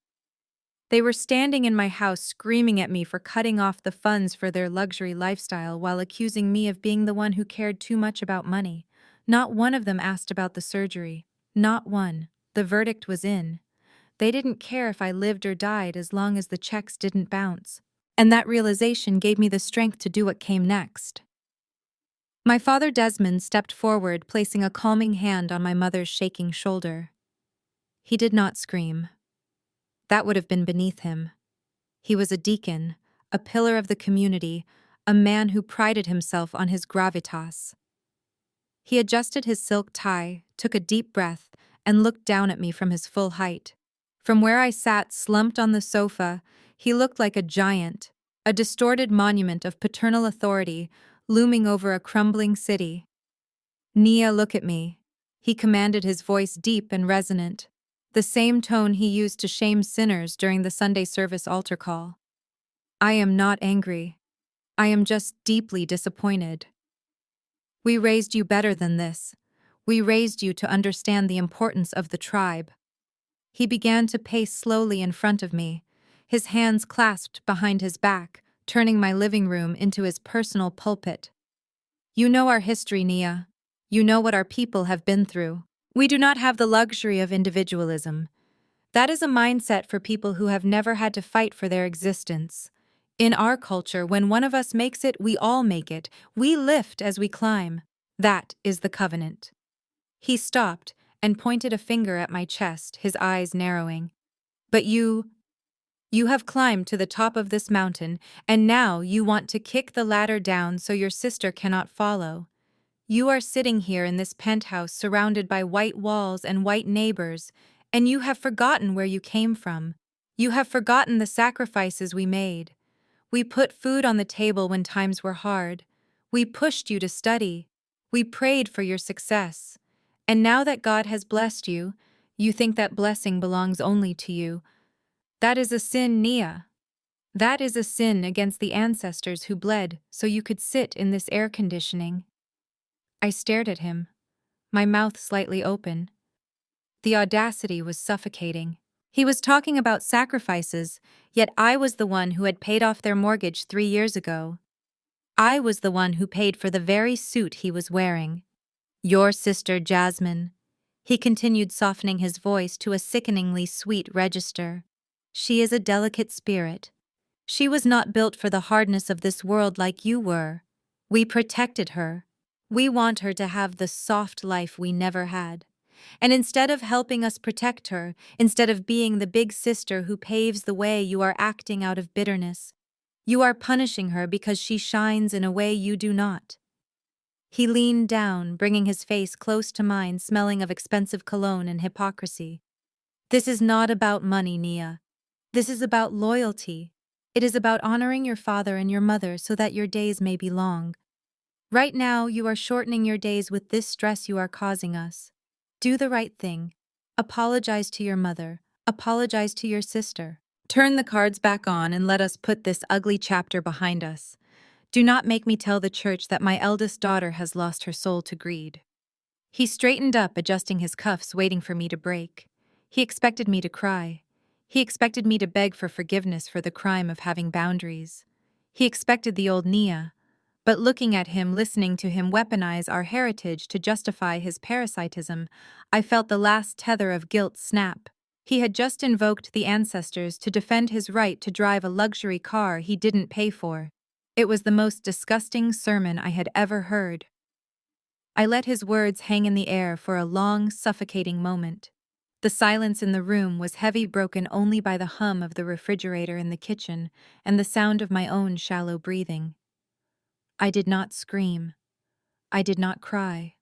They were standing in my house screaming at me for cutting off the funds for their luxury lifestyle while accusing me of being the one who cared too much about money. Not one of them asked about the surgery. Not one. The verdict was in. They didn't care if I lived or died as long as the checks didn't bounce. And that realization gave me the strength to do what came next. My father Desmond stepped forward, placing a calming hand on my mother's shaking shoulder. He did not scream. That would have been beneath him. He was a deacon, a pillar of the community, a man who prided himself on his gravitas. He adjusted his silk tie, took a deep breath, and looked down at me from his full height. From where I sat slumped on the sofa, he looked like a giant, a distorted monument of paternal authority looming over a crumbling city. "Nia, look at me," he commanded, his voice deep and resonant, the same tone he used to shame sinners during the Sunday service altar call. "I am not angry. I am just deeply disappointed. We raised you better than this. We raised you to understand the importance of the tribe." He began to pace slowly in front of me, his hands clasped behind his back, turning my living room into his personal pulpit. "You know our history, Nia. You know what our people have been through. We do not have the luxury of individualism. That is a mindset for people who have never had to fight for their existence. In our culture, when one of us makes it, we all make it. We lift as we climb. That is the covenant." He stopped and pointed a finger at my chest, his eyes narrowing. "But you have climbed to the top of this mountain, and now you want to kick the ladder down so your sister cannot follow. You are sitting here in this penthouse surrounded by white walls and white neighbors, and you have forgotten where you came from. You have forgotten the sacrifices we made. We put food on the table when times were hard. We pushed you to study. We prayed for your success. And now that God has blessed you, you think that blessing belongs only to you. That is a sin, Nia. That is a sin against the ancestors who bled so you could sit in this air conditioning." I stared at him, my mouth slightly open. The audacity was suffocating. He was talking about sacrifices, yet I was the one who had paid off their mortgage 3 years ago. I was the one who paid for the very suit he was wearing. "Your sister, Jasmine," he continued, softening his voice to a sickeningly sweet register. "She is a delicate spirit. She was not built for the hardness of this world like you were. We protected her. We want her to have the soft life we never had. And instead of helping us protect her, instead of being the big sister who paves the way, you are acting out of bitterness. You are punishing her because she shines in a way you do not." He leaned down, bringing his face close to mine, smelling of expensive cologne and hypocrisy. "This is not about money, Nia. This is about loyalty. It is about honoring your father and your mother so that your days may be long. Right now, you are shortening your days with this stress you are causing us. Do the right thing. Apologize to your mother. Apologize to your sister. Turn the cards back on and let us put this ugly chapter behind us. Do not make me tell the church that my eldest daughter has lost her soul to greed." He straightened up, adjusting his cuffs, waiting for me to break. He expected me to cry. He expected me to beg for forgiveness for the crime of having boundaries. He expected the old Nia. But looking at him, listening to him weaponize our heritage to justify his parasitism, I felt the last tether of guilt snap. He had just invoked the ancestors to defend his right to drive a luxury car he didn't pay for. It was the most disgusting sermon I had ever heard. I let his words hang in the air for a long, suffocating moment. The silence in the room was heavy, broken only by the hum of the refrigerator in the kitchen and the sound of my own shallow breathing. I did not scream. I did not cry.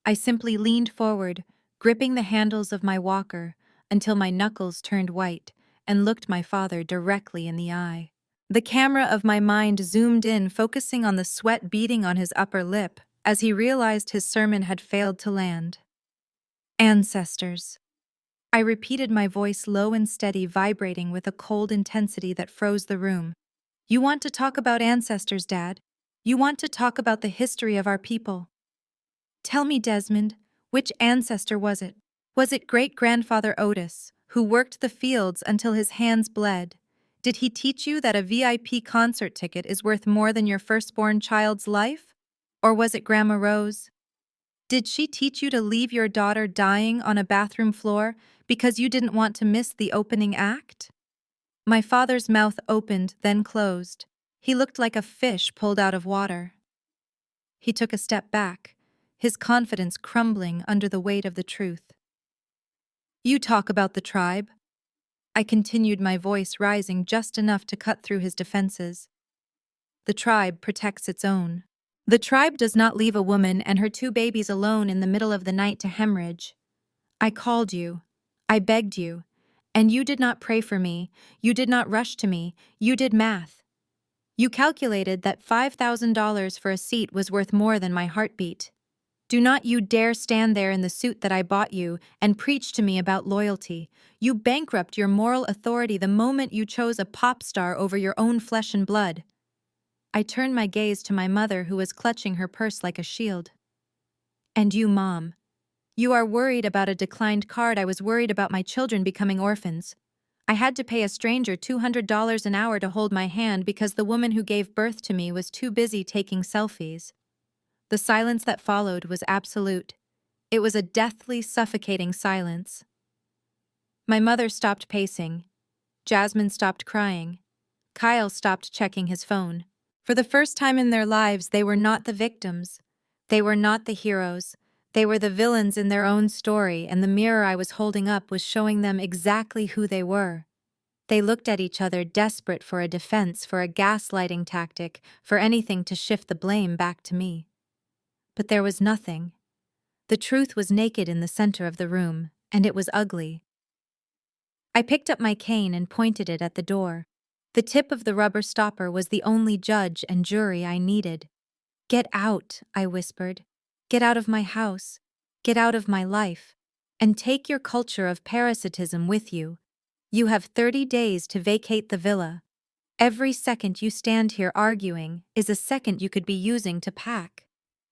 I simply leaned forward, gripping the handles of my walker until my knuckles turned white, and looked my father directly in the eye. The camera of my mind zoomed in, focusing on the sweat beading on his upper lip as he realized his sermon had failed to land. "Ancestors." I repeated, my voice low and steady, vibrating with a cold intensity that froze the room. "You want to talk about ancestors, Dad? You want to talk about the history of our people? Tell me, Desmond, which ancestor was it? Was it great-grandfather Otis, who worked the fields until his hands bled? Did he teach you that a VIP concert ticket is worth more than your firstborn child's life? Or was it Grandma Rose?" Did she teach you to leave your daughter dying on a bathroom floor because you didn't want to miss the opening act? My father's mouth opened, then closed. He looked like a fish pulled out of water. He took a step back, his confidence crumbling under the weight of the truth. You talk about the tribe. I continued, my voice rising just enough to cut through his defenses. The tribe protects its own. The tribe does not leave a woman and her 2 babies alone in the middle of the night to hemorrhage. I called you. I begged you. And you did not pray for me. You did not rush to me. You did math. You calculated that $5,000 for a seat was worth more than my heartbeat. Do not you dare stand there in the suit that I bought you and preach to me about loyalty. You bankrupt your moral authority the moment you chose a pop star over your own flesh and blood. I turned my gaze to my mother, who was clutching her purse like a shield. And you, Mom. You are worried about a declined card. I was worried about my children becoming orphans. I had to pay a stranger $200 an hour to hold my hand because the woman who gave birth to me was too busy taking selfies. The silence that followed was absolute. It was a deathly, suffocating silence. My mother stopped pacing. Jasmine stopped crying. Kyle stopped checking his phone. For the first time in their lives, they were not the victims. They were not the heroes. They were the villains in their own story, and the mirror I was holding up was showing them exactly who they were. They looked at each other, desperate for a defense, for a gaslighting tactic, for anything to shift the blame back to me. But there was nothing. The truth was naked in the center of the room, and it was ugly. I picked up my cane and pointed it at the door. The tip of the rubber stopper was the only judge and jury I needed. Get out, I whispered. Get out of my house. Get out of my life. And take your culture of parasitism with you. You have 30 days to vacate the villa. Every second you stand here arguing is a second you could be using to pack.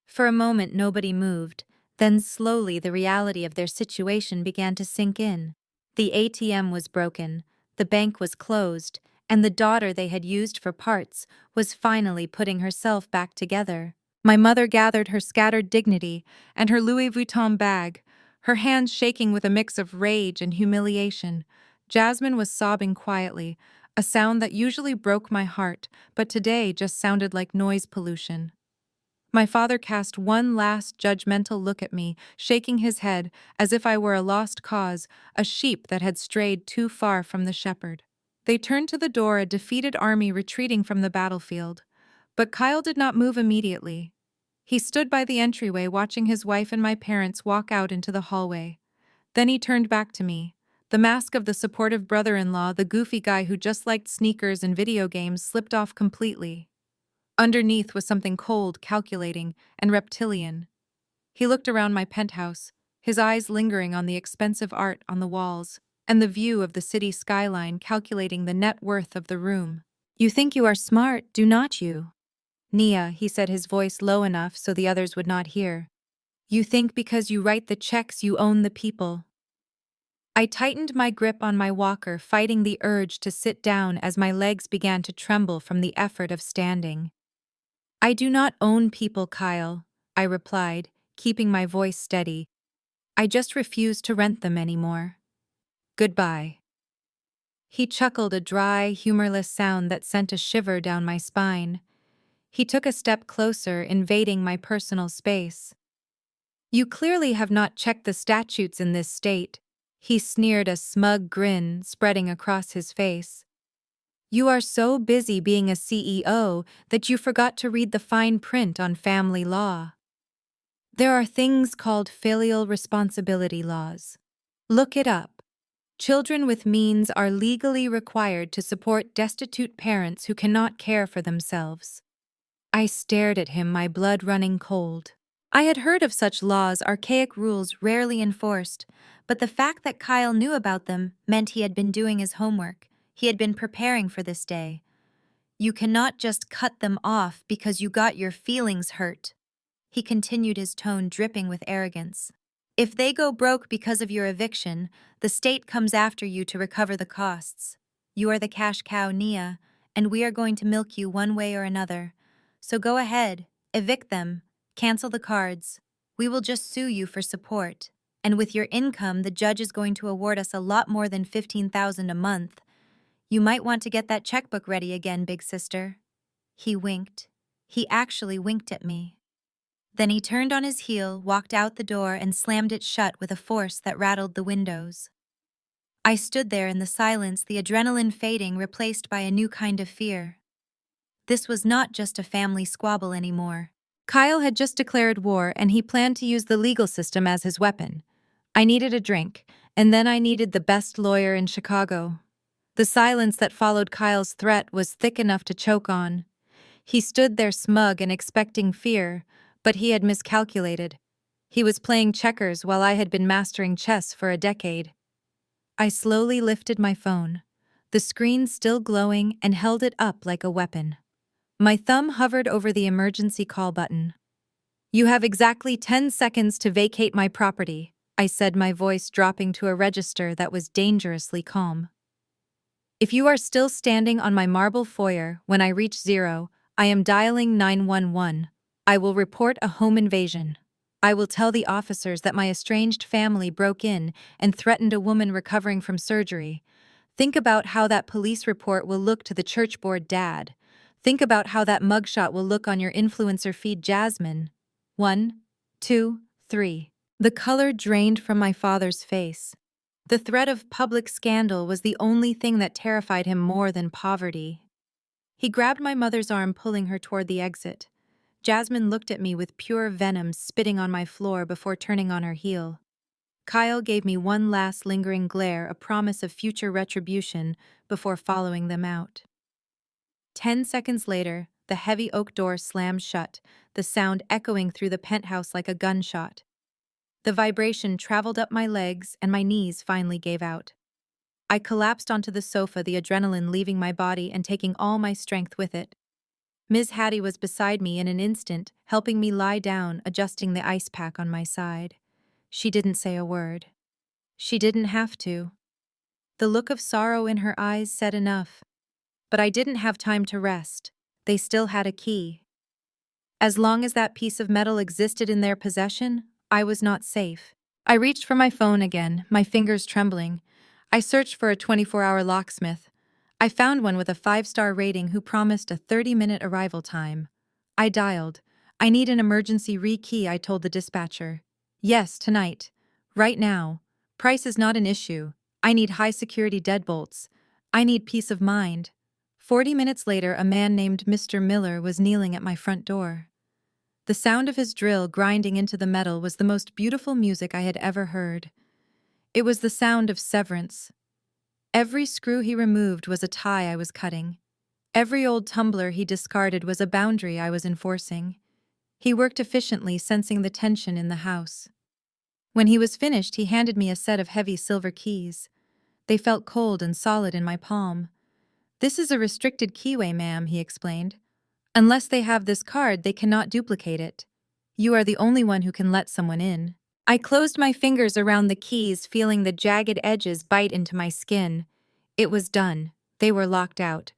For a moment nobody moved, then slowly the reality of their situation began to sink in. The ATM was broken, the bank was closed, and the daughter they had used for parts was finally putting herself back together. My mother gathered her scattered dignity and her Louis Vuitton bag, her hands shaking with a mix of rage and humiliation. Jasmine was sobbing quietly, a sound that usually broke my heart, but today just sounded like noise pollution. My father cast one last judgmental look at me, shaking his head as if I were a lost cause, a sheep that had strayed too far from the shepherd. They turned to the door, a defeated army retreating from the battlefield. But Kyle did not move immediately. He stood by the entryway watching his wife and my parents walk out into the hallway. Then he turned back to me. The mask of the supportive brother-in-law, the goofy guy who just liked sneakers and video games, slipped off completely. Underneath was something cold, calculating, and reptilian. He looked around my penthouse, his eyes lingering on the expensive art on the walls, and the view of the city skyline, calculating the net worth of the room. You think you are smart, do not you? Nia, he said, his voice low enough so the others would not hear. You think because you write the checks you own the people. I tightened my grip on my walker, fighting the urge to sit down as my legs began to tremble from the effort of standing. I do not own people, Kyle, I replied, keeping my voice steady. I just refuse to rent them anymore. Goodbye. He chuckled, a dry, humorless sound that sent a shiver down my spine. He took a step closer, invading my personal space. You clearly have not checked the statutes in this state. He sneered, a smug grin spreading across his face. You are so busy being a CEO that you forgot to read the fine print on family law. There are things called filial responsibility laws. Look it up. Children with means are legally required to support destitute parents who cannot care for themselves. I stared at him, my blood running cold. I had heard of such laws, archaic rules rarely enforced, but the fact that Kyle knew about them meant he had been doing his homework. He had been preparing for this day. You cannot just cut them off because you got your feelings hurt. He continued, his tone dripping with arrogance. If they go broke because of your eviction, the state comes after you to recover the costs. You are the cash cow, Nia, and we are going to milk you one way or another. So go ahead, evict them, cancel the cards. We will just sue you for support. And with your income, the judge is going to award us a lot more than $15,000 a month. You might want to get that checkbook ready again, big sister." He winked. He actually winked at me. Then he turned on his heel, walked out the door, and slammed it shut with a force that rattled the windows. I stood there in the silence, the adrenaline fading, replaced by a new kind of fear. This was not just a family squabble anymore. Kyle had just declared war, and he planned to use the legal system as his weapon. I needed a drink, and then I needed the best lawyer in Chicago. The silence that followed Kyle's threat was thick enough to choke on. He stood there smug and expecting fear, but he had miscalculated. He was playing checkers while I had been mastering chess for a decade. I slowly lifted my phone, the screen still glowing, and held it up like a weapon. My thumb hovered over the emergency call button. "You have exactly 10 seconds to vacate my property," I said, my voice dropping to a register that was dangerously calm. "If you are still standing on my marble foyer when I reach 0, I am dialing 911. I will report a home invasion. I will tell the officers that my estranged family broke in and threatened a woman recovering from surgery. Think about how that police report will look to the church board dad. Think about how that mugshot will look on your influencer feed, Jasmine." 1, 2, 3. The color drained from my father's face. The threat of public scandal was the only thing that terrified him more than poverty. He grabbed my mother's arm, pulling her toward the exit. Jasmine looked at me with pure venom spitting on my floor before turning on her heel. Kyle gave me one last lingering glare, a promise of future retribution, before following them out. 10 seconds later, the heavy oak door slammed shut, the sound echoing through the penthouse like a gunshot. The vibration traveled up my legs, and my knees finally gave out. I collapsed onto the sofa, the adrenaline leaving my body and taking all my strength with it. Ms. Hattie was beside me in an instant, helping me lie down, adjusting the ice pack on my side. She didn't say a word. She didn't have to. The look of sorrow in her eyes said enough. But I didn't have time to rest. They still had a key. As long as that piece of metal existed in their possession, I was not safe. I reached for my phone again, my fingers trembling. I searched for a 24-hour locksmith. I found one with a 5-star rating who promised a 30-minute arrival time. I dialed. "I need an emergency rekey," I told the dispatcher. "Yes, tonight. Right now. Price is not an issue. I need high-security deadbolts. I need peace of mind." 40 minutes later, a man named Mr. Miller was kneeling at my front door. The sound of his drill grinding into the metal was the most beautiful music I had ever heard. It was the sound of severance. Every screw he removed was a tie I was cutting. Every old tumbler he discarded was a boundary I was enforcing. He worked efficiently, sensing the tension in the house. When he was finished, he handed me a set of heavy silver keys. They felt cold and solid in my palm. "This is a restricted keyway, ma'am," he explained. "Unless they have this card, they cannot duplicate it. You are the only one who can let someone in." I closed my fingers around the keys, feeling the jagged edges bite into my skin. It was done. They were locked out.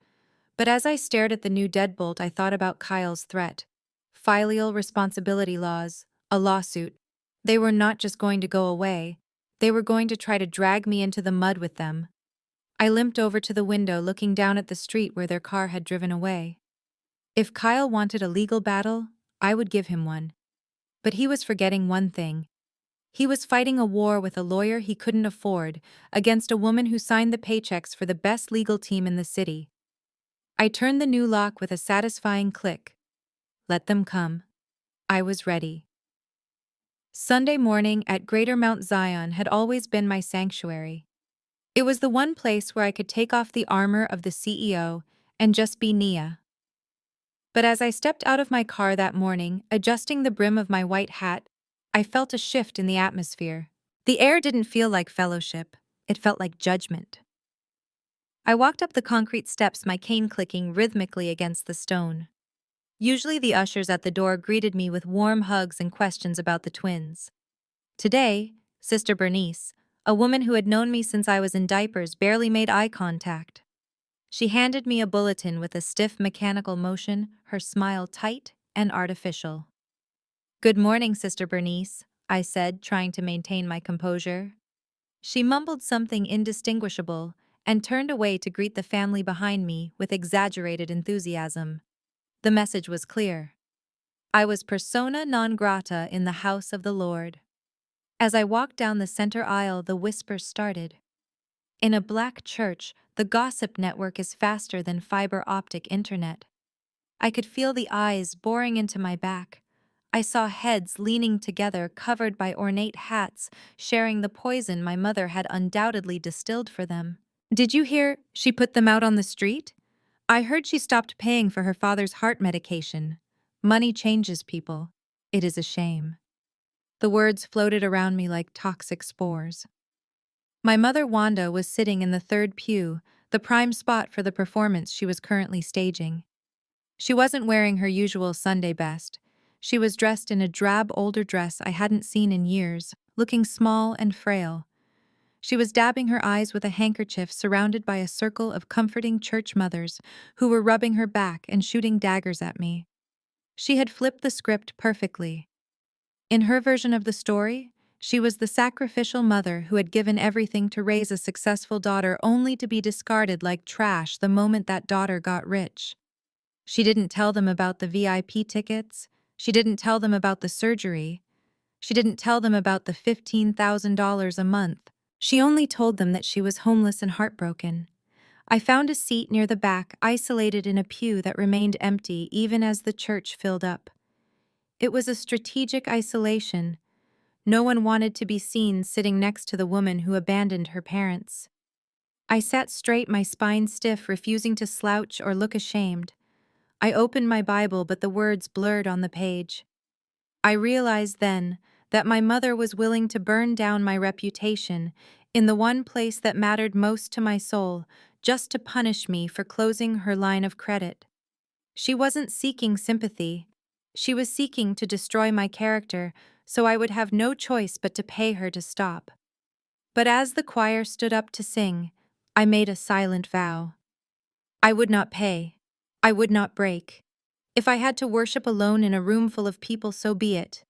But as I stared at the new deadbolt, I thought about Kyle's threat. Filial responsibility laws, a lawsuit. They were not just going to go away. They were going to try to drag me into the mud with them. I limped over to the window, looking down at the street where their car had driven away. If Kyle wanted a legal battle, I would give him one. But he was forgetting one thing. He was fighting a war with a lawyer he couldn't afford, against a woman who signed the paychecks for the best legal team in the city. I turned the new lock with a satisfying click. Let them come. I was ready. Sunday morning at Greater Mount Zion had always been my sanctuary. It was the one place where I could take off the armor of the CEO and just be Nia. But as I stepped out of my car that morning, adjusting the brim of my white hat, I felt a shift in the atmosphere. The air didn't feel like fellowship. It felt like judgment. I walked up the concrete steps, my cane clicking rhythmically against the stone. Usually the ushers at the door greeted me with warm hugs and questions about the twins. Today, Sister Bernice, a woman who had known me since I was in diapers, barely made eye contact. She handed me a bulletin with a stiff mechanical motion, her smile tight and artificial. Good morning, Sister Bernice, I said, trying to maintain my composure. She mumbled something indistinguishable and turned away to greet the family behind me with exaggerated enthusiasm. The message was clear. I was persona non grata in the house of the Lord. As I walked down the center aisle, the whispers started. In a black church, the gossip network is faster than fiber optic internet. I could feel the eyes boring into my back. I saw heads leaning together, covered by ornate hats, sharing the poison my mother had undoubtedly distilled for them. Did you hear she put them out on the street? I heard she stopped paying for her father's heart medication. Money changes people. It is a shame. The words floated around me like toxic spores. My mother Wanda was sitting in the third pew, the prime spot for the performance she was currently staging. She wasn't wearing her usual Sunday best. She was dressed in a drab older dress I hadn't seen in years, looking small and frail. She was dabbing her eyes with a handkerchief, surrounded by a circle of comforting church mothers who were rubbing her back and shooting daggers at me. She had flipped the script perfectly. In her version of the story, she was the sacrificial mother who had given everything to raise a successful daughter only to be discarded like trash the moment that daughter got rich. She didn't tell them about the VIP tickets. She didn't tell them about the surgery. She didn't tell them about the $15,000 a month. She only told them that she was homeless and heartbroken. I found a seat near the back, isolated in a pew that remained empty even as the church filled up. It was a strategic isolation. No one wanted to be seen sitting next to the woman who abandoned her parents. I sat straight, my spine stiff, refusing to slouch or look ashamed. I opened my Bible, but the words blurred on the page. I realized then that my mother was willing to burn down my reputation in the one place that mattered most to my soul, just to punish me for closing her line of credit. She wasn't seeking sympathy. She was seeking to destroy my character, so I would have no choice but to pay her to stop. But as the choir stood up to sing, I made a silent vow. I would not pay. I would not break. If I had to worship alone in a room full of people, so be it.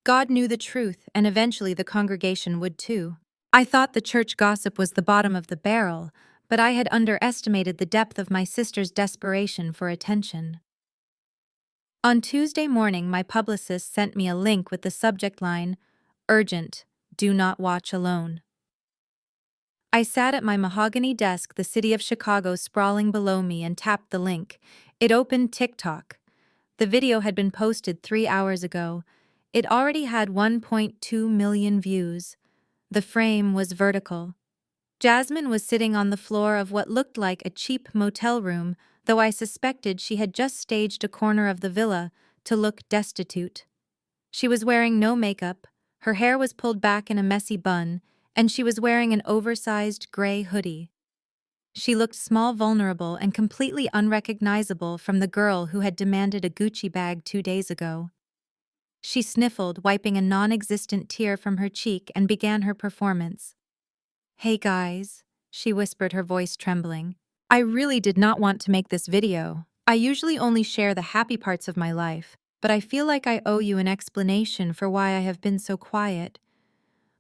God knew the truth, and eventually the congregation would too. I thought the church gossip was the bottom of the barrel, but I had underestimated the depth of my sister's desperation for attention. On Tuesday morning, my publicist sent me a link with the subject line, "Urgent, do not watch alone." I sat at my mahogany desk, the city of Chicago sprawling below me, and tapped the link. It opened TikTok. The video had been posted 3 hours ago. It already had 1.2 million views. The frame was vertical. Jasmine was sitting on the floor of what looked like a cheap motel room, though I suspected she had just staged a corner of the villa to look destitute. She was wearing no makeup, her hair was pulled back in a messy bun, and she was wearing an oversized gray hoodie. She looked small, vulnerable, and completely unrecognizable from the girl who had demanded a Gucci bag 2 days ago. She sniffled, wiping a non-existent tear from her cheek, and began her performance. "Hey guys," she whispered, her voice trembling. "I really did not want to make this video. I usually only share the happy parts of my life, but I feel like I owe you an explanation for why I have been so quiet.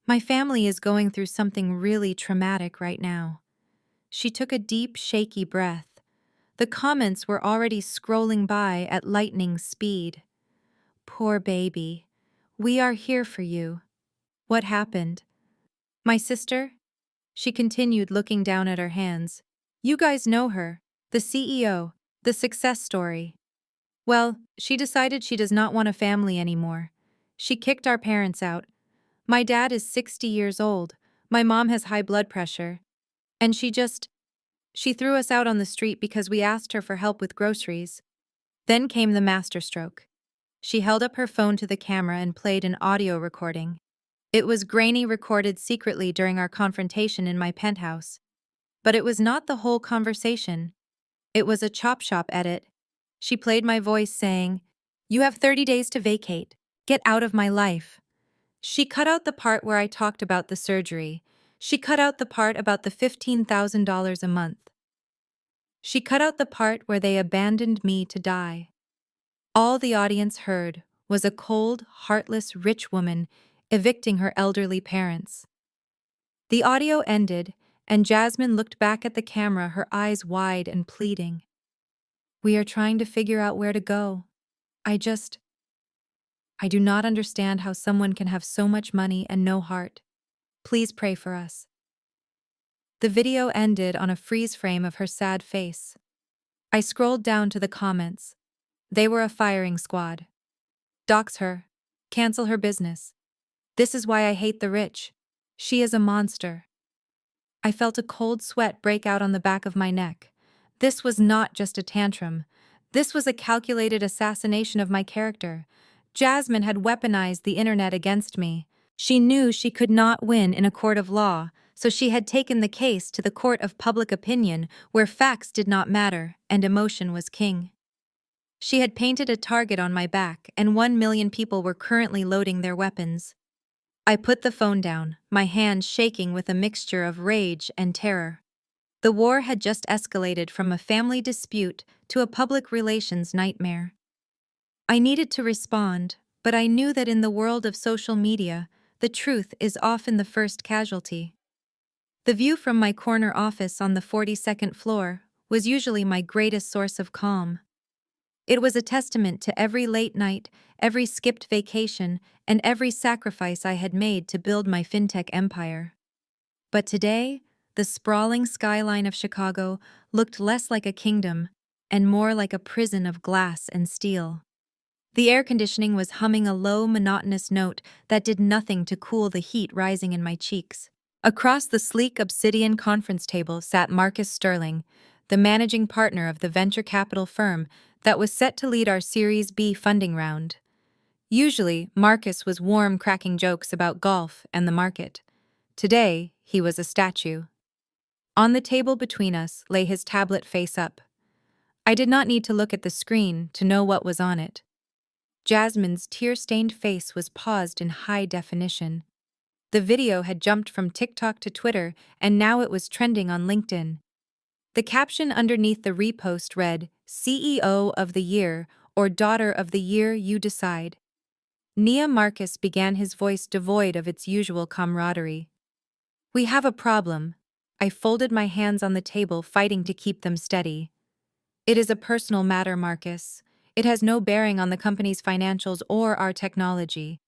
My family is going through something really traumatic right now." She took a deep, shaky breath. The comments were already scrolling by at lightning speed. "Poor baby. We are here for you." "What happened?" "My sister?" She continued, looking down at her hands. "You guys know her. The CEO. The success story. Well, she decided she does not want a family anymore. She kicked our parents out. My dad is 60 years old. My mom has high blood pressure. And she threw us out on the street because we asked her for help with groceries." Then came the masterstroke. She held up her phone to the camera and played an audio recording. It was grainy, recorded secretly during our confrontation in my penthouse. But it was not the whole conversation. It was a chop shop edit. She played my voice saying, "You have 30 days to vacate. Get out of my life." She cut out the part where I talked about the surgery. She cut out the part about the $15,000 a month. She cut out the part where they abandoned me to die. All the audience heard was a cold, heartless, rich woman evicting her elderly parents. The audio ended, and Jasmine looked back at the camera, her eyes wide and pleading. "We are trying to figure out where to go. I just, I do not understand how someone can have so much money and no heart. Please pray for us." The video ended on a freeze frame of her sad face. I scrolled down to the comments. They were a firing squad. Dox her. Cancel her business. This is why I hate the rich. She is a monster. I felt a cold sweat break out on the back of my neck. This was not just a tantrum. This was a calculated assassination of my character. Jasmine had weaponized the internet against me. She knew she could not win in a court of law, so she had taken the case to the court of public opinion, where facts did not matter and emotion was king. She had painted a target on my back, and 1 million people were currently loading their weapons. I put the phone down, my hands shaking with a mixture of rage and terror. The war had just escalated from a family dispute to a public relations nightmare. I needed to respond, but I knew that in the world of social media, the truth is often the first casualty. The view from my corner office on the 42nd floor was usually my greatest source of calm. It was a testament to every late night, every skipped vacation, and every sacrifice I had made to build my fintech empire. But today, the sprawling skyline of Chicago looked less like a kingdom and more like a prison of glass and steel. The air conditioning was humming a low, monotonous note that did nothing to cool the heat rising in my cheeks. Across the sleek obsidian conference table sat Marcus Sterling, the managing partner of the venture capital firm that was set to lead our Series B funding round. Usually, Marcus was warm, cracking jokes about golf and the market. Today, he was a statue. On the table between us lay his tablet face up. I did not need to look at the screen to know what was on it. Jasmine's tear-stained face was paused in high definition. The video had jumped from TikTok to Twitter, and now it was trending on LinkedIn. The caption underneath the repost read, "CEO of the Year" or "Daughter of the Year, you decide." Nia Marcus began, his voice devoid of its usual camaraderie. "We have a problem." I folded my hands on the table, fighting to keep them steady. "It is a personal matter, Marcus. It has no bearing on the company's financials or our technology.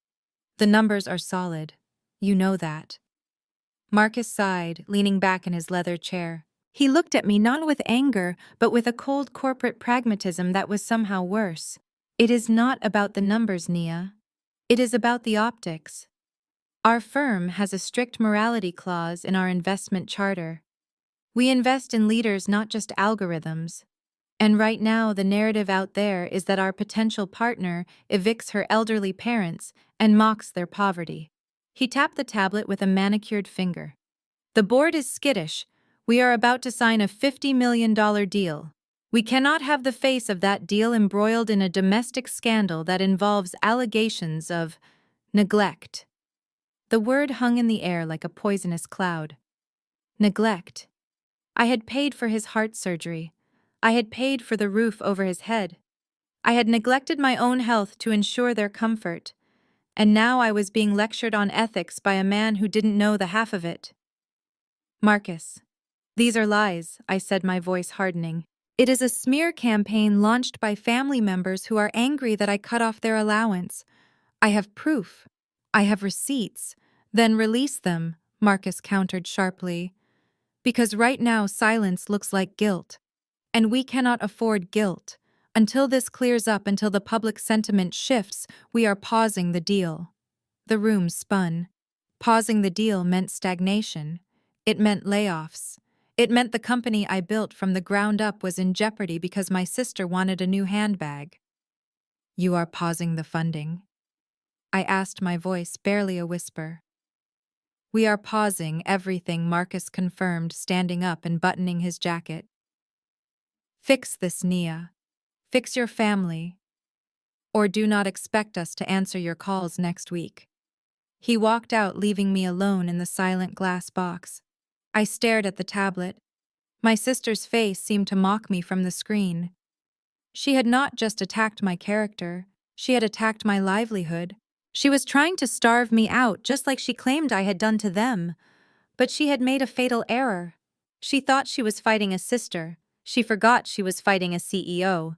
The numbers are solid. You know that." Marcus sighed, leaning back in his leather chair. He looked at me not with anger, but with a cold corporate pragmatism that was somehow worse. "It is not about the numbers, Nia. It is about the optics. Our firm has a strict morality clause in our investment charter. We invest in leaders, not just algorithms. And right now, the narrative out there is that our potential partner evicts her elderly parents and mocks their poverty." He tapped the tablet with a manicured finger. "The board is skittish. We are about to sign a $50 million deal. We cannot have the face of that deal embroiled in a domestic scandal that involves allegations of neglect." The word hung in the air like a poisonous cloud. Neglect. I had paid for his heart surgery. I had paid for the roof over his head. I had neglected my own health to ensure their comfort. And now I was being lectured on ethics by a man who didn't know the half of it. "Marcus, these are lies," I said, my voice hardening. "It is a smear campaign launched by family members who are angry that I cut off their allowance. I have proof. I have receipts." "Then release them," Marcus countered sharply. "Because right now silence looks like guilt. And we cannot afford guilt. Until this clears up, until the public sentiment shifts, we are pausing the deal." The room spun. Pausing the deal meant stagnation. It meant layoffs. It meant the company I built from the ground up was in jeopardy because my sister wanted a new handbag. "You are pausing the funding?" I asked, my voice barely a whisper. "We are pausing everything," Marcus confirmed, standing up and buttoning his jacket. "Fix this, Nia. Fix your family. Or do not expect us to answer your calls next week." He walked out, leaving me alone in the silent glass box. I stared at the tablet. My sister's face seemed to mock me from the screen. She had not just attacked my character, She had attacked my livelihood. She was trying to starve me out just like she claimed I had done to them. But she had made a fatal error. She thought she was fighting a sister. She forgot she was fighting a CEO.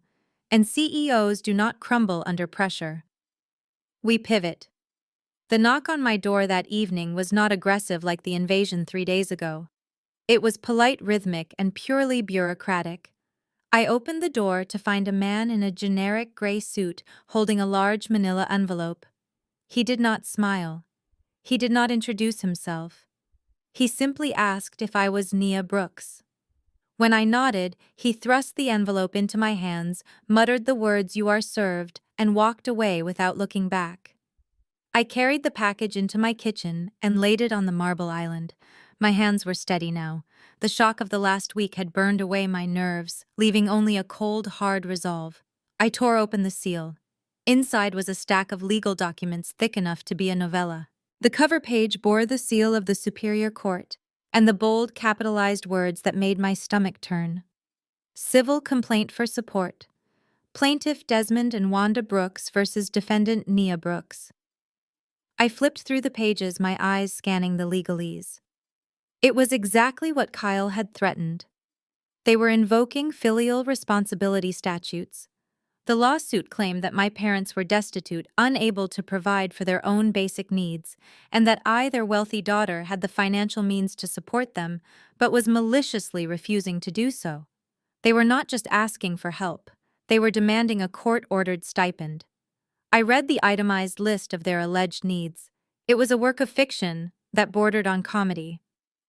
And CEOs do not crumble under pressure. We pivot. The knock on my door that evening was not aggressive like the invasion 3 days ago. It was polite, rhythmic, and purely bureaucratic. I opened the door to find a man in a generic gray suit holding a large manila envelope. He did not smile. He did not introduce himself. He simply asked if I was Nia Brooks. When I nodded, he thrust the envelope into my hands, muttered the words "You are served," and walked away without looking back. I carried the package into my kitchen and laid it on the marble island. My hands were steady now. The shock of the last week had burned away my nerves, leaving only a cold, hard resolve. I tore open the seal. Inside was a stack of legal documents thick enough to be a novella. The cover page bore the seal of the Superior Court, and the bold, capitalized words that made my stomach turn. Civil complaint for support. Plaintiff Desmond and Wanda Brooks versus defendant Nia Brooks. I flipped through the pages, my eyes scanning the legalese. It was exactly what Kyle had threatened. They were invoking filial responsibility statutes. The lawsuit claimed that my parents were destitute, unable to provide for their own basic needs, and that I, their wealthy daughter, had the financial means to support them, but was maliciously refusing to do so. They were not just asking for help, they were demanding a court-ordered stipend. I read the itemized list of their alleged needs. It was a work of fiction that bordered on comedy.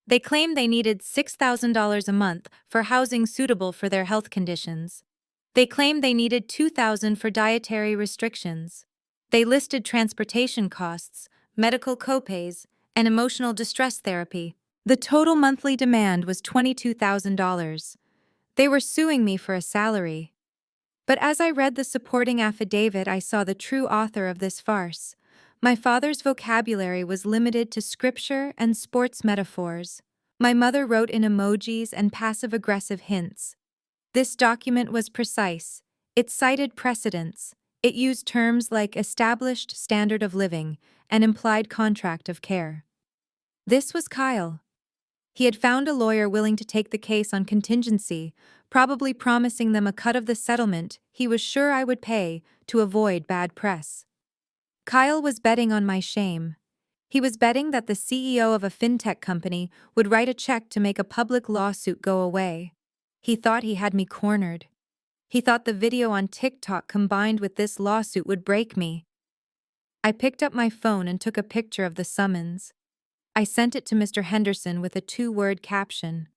They claimed they needed $6,000 a month for housing suitable for their health conditions. They claimed they needed $2,000 for dietary restrictions. They listed transportation costs, medical copays, and emotional distress therapy. The total monthly demand was $22,000. They were suing me for a salary. But as I read the supporting affidavit, I saw the true author of this farce. My father's vocabulary was limited to scripture and sports metaphors. My mother wrote in emojis and passive-aggressive hints. This document was precise. It cited precedents. It used terms like established standard of living and implied contract of care. This was Kyle. He had found a lawyer willing to take the case on contingency, probably promising them a cut of the settlement he was sure I would pay to avoid bad press. Kyle was betting on my shame. He was betting that the CEO of a fintech company would write a check to make a public lawsuit go away. He thought he had me cornered. He thought the video on TikTok combined with this lawsuit would break me. I picked up my phone and took a picture of the summons. I sent it to Mr. Henderson with a 2-word caption.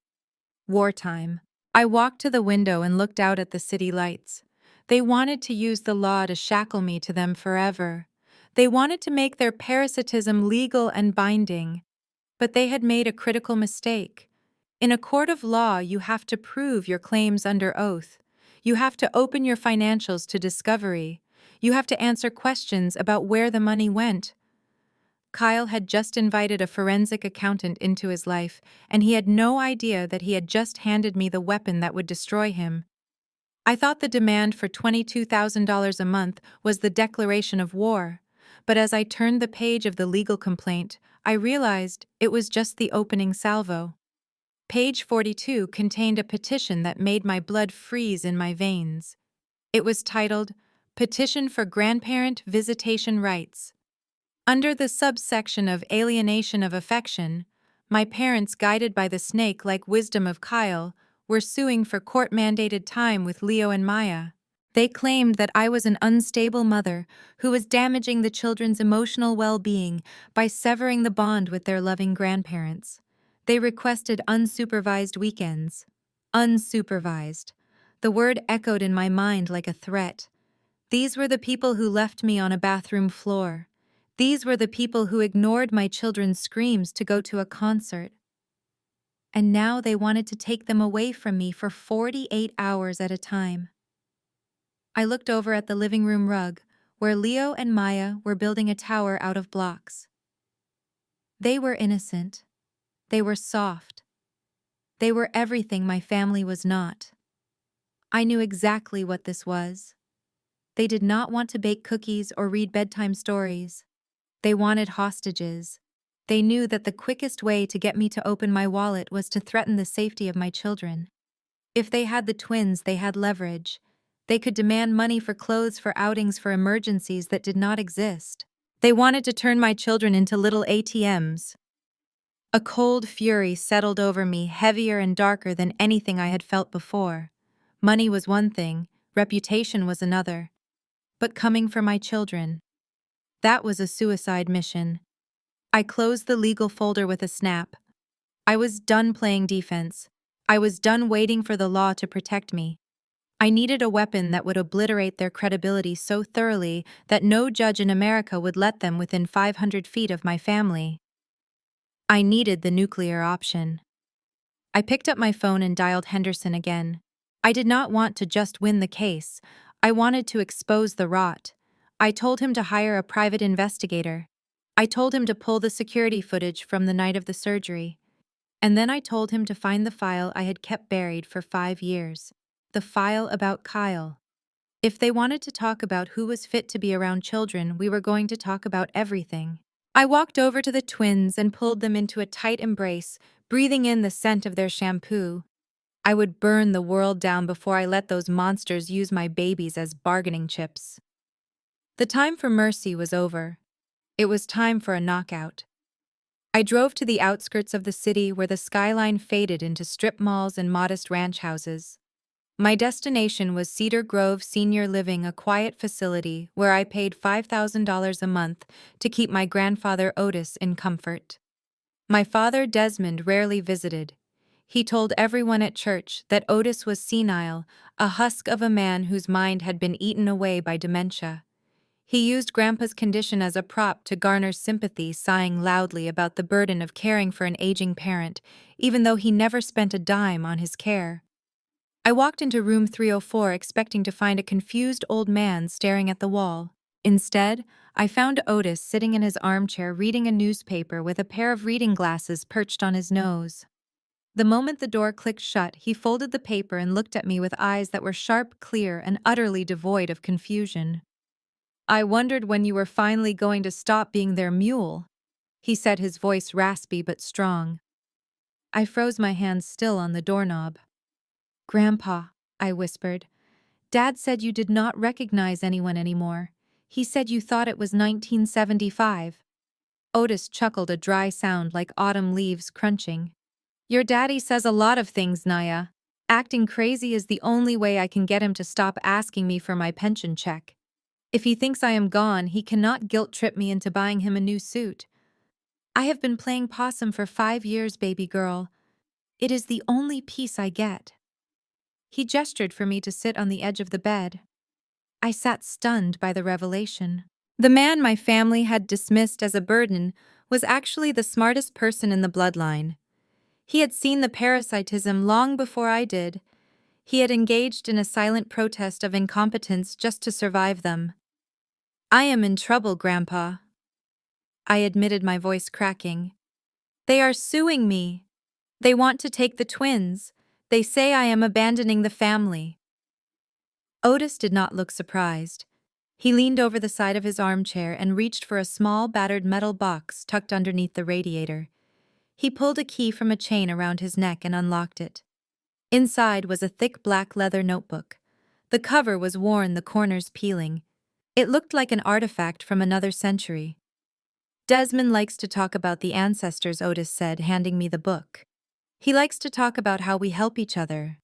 Wartime. I walked to the window and looked out at the city lights. They wanted to use the law to shackle me to them forever. They wanted to make their parasitism legal and binding. But they had made a critical mistake. In a court of law, you have to prove your claims under oath. You have to open your financials to discovery. You have to answer questions about where the money went. Kyle had just invited a forensic accountant into his life, and he had no idea that he had just handed me the weapon that would destroy him. I thought the demand for $22,000 a month was the declaration of war, but as I turned the page of the legal complaint, I realized it was just the opening salvo. Page 42 contained a petition that made my blood freeze in my veins. It was titled, Petition for Grandparent Visitation Rights. Under the subsection of alienation of affection, my parents, guided by the snake-like wisdom of Kyle, were suing for court-mandated time with Leo and Maya. They claimed that I was an unstable mother who was damaging the children's emotional well-being by severing the bond with their loving grandparents. They requested unsupervised weekends. Unsupervised. The word echoed in my mind like a threat. These were the people who left me on a bathroom floor. These were the people who ignored my children's screams to go to a concert. And now they wanted to take them away from me for 48 hours at a time. I looked over at the living room rug, where Leo and Maya were building a tower out of blocks. They were innocent. They were soft. They were everything my family was not. I knew exactly what this was. They did not want to bake cookies or read bedtime stories. They wanted hostages. They knew that the quickest way to get me to open my wallet was to threaten the safety of my children. If they had the twins, they had leverage. They could demand money for clothes, for outings, for emergencies that did not exist. They wanted to turn my children into little ATMs. A cold fury settled over me, heavier and darker than anything I had felt before. Money was one thing, reputation was another. But coming for my children, that was a suicide mission. I closed the legal folder with a snap. I was done playing defense. I was done waiting for the law to protect me. I needed a weapon that would obliterate their credibility so thoroughly that no judge in America would let them within 500 feet of my family. I needed the nuclear option. I picked up my phone and dialed Henderson again. I did not want to just win the case. I wanted to expose the rot. I told him to hire a private investigator. I told him to pull the security footage from the night of the surgery. And then I told him to find the file I had kept buried for 5 years. The file about Kyle. If they wanted to talk about who was fit to be around children, we were going to talk about everything. I walked over to the twins and pulled them into a tight embrace, breathing in the scent of their shampoo. I would burn the world down before I let those monsters use my babies as bargaining chips. The time for mercy was over. It was time for a knockout. I drove to the outskirts of the city where the skyline faded into strip malls and modest ranch houses. My destination was Cedar Grove Senior Living, a quiet facility where I paid $5,000 a month to keep my grandfather Otis in comfort. My father Desmond rarely visited. He told everyone at church that Otis was senile, a husk of a man whose mind had been eaten away by dementia. He used Grandpa's condition as a prop to garner sympathy, sighing loudly about the burden of caring for an aging parent, even though he never spent a dime on his care. I walked into room 304 expecting to find a confused old man staring at the wall. Instead, I found Otis sitting in his armchair reading a newspaper with a pair of reading glasses perched on his nose. The moment the door clicked shut, he folded the paper and looked at me with eyes that were sharp, clear, and utterly devoid of confusion. "I wondered when you were finally going to stop being their mule," he said, his voice raspy but strong. I froze, my hands still on the doorknob. "Grandpa," I whispered, "Dad said you did not recognize anyone anymore. He said you thought it was 1975. Otis chuckled, a dry sound like autumn leaves crunching. "Your daddy says a lot of things, Naya. Acting crazy is the only way I can get him to stop asking me for my pension check. If he thinks I am gone, he cannot guilt-trip me into buying him a new suit. I have been playing possum for 5 years, baby girl. It is the only peace I get." He gestured for me to sit on the edge of the bed. I sat stunned by the revelation. The man my family had dismissed as a burden was actually the smartest person in the bloodline. He had seen the parasitism long before I did. He had engaged in a silent protest of incompetence just to survive them. "I am in trouble, Grandpa," I admitted, my voice cracking. "They are suing me. They want to take the twins. They say I am abandoning the family." Otis did not look surprised. He leaned over the side of his armchair and reached for a small, battered metal box tucked underneath the radiator. He pulled a key from a chain around his neck and unlocked it. Inside was a thick black leather notebook. The cover was worn, the corners peeling. It looked like an artifact from another century. "Desmond likes to talk about the ancestors," Otis said, handing me the book. "He likes to talk about how we help each other.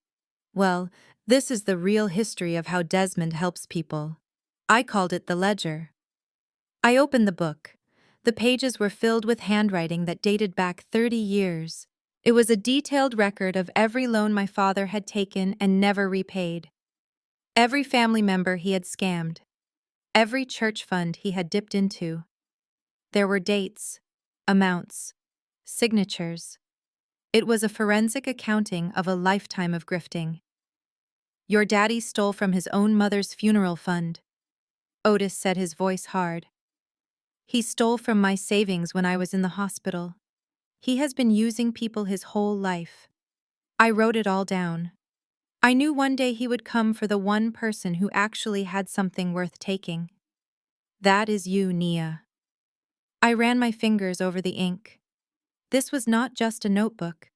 Well, this is the real history of how Desmond helps people." I called it the ledger. I opened the book. The pages were filled with handwriting that dated back 30 years. It was a detailed record of every loan my father had taken and never repaid. Every family member he had scammed. Every church fund he had dipped into. There were dates, amounts, signatures. It was a forensic accounting of a lifetime of grifting. "Your daddy stole from his own mother's funeral fund," Otis said, his voice hard. "He stole from my savings when I was in the hospital. He has been using people his whole life." I wrote it all down. I knew one day he would come for the one person who actually had something worth taking. That is you, Nia. I ran my fingers over the ink. This was not just a notebook.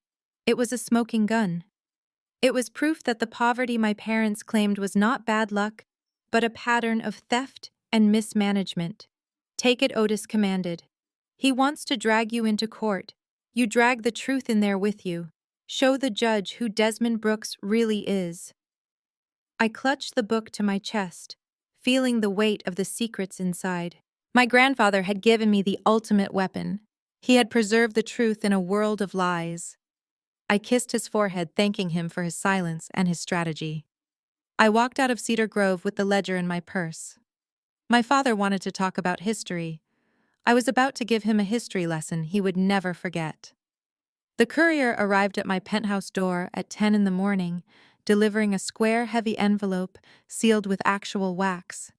It was a smoking gun. It was proof that the poverty my parents claimed was not bad luck, but a pattern of theft and mismanagement. Take it, Otis commanded. He wants to drag you into court. You drag the truth in there with you. Show the judge who Desmond Brooks really is. I clutched the book to my chest, feeling the weight of the secrets inside. My grandfather had given me the ultimate weapon. He had preserved the truth in a world of lies. I kissed his forehead, thanking him for his silence and his strategy. I walked out of Cedar Grove with the ledger in my purse. My father wanted to talk about history. I was about to give him a history lesson he would never forget. The courier arrived at my penthouse door at 10 in the morning, delivering a square, heavy envelope sealed with actual wax.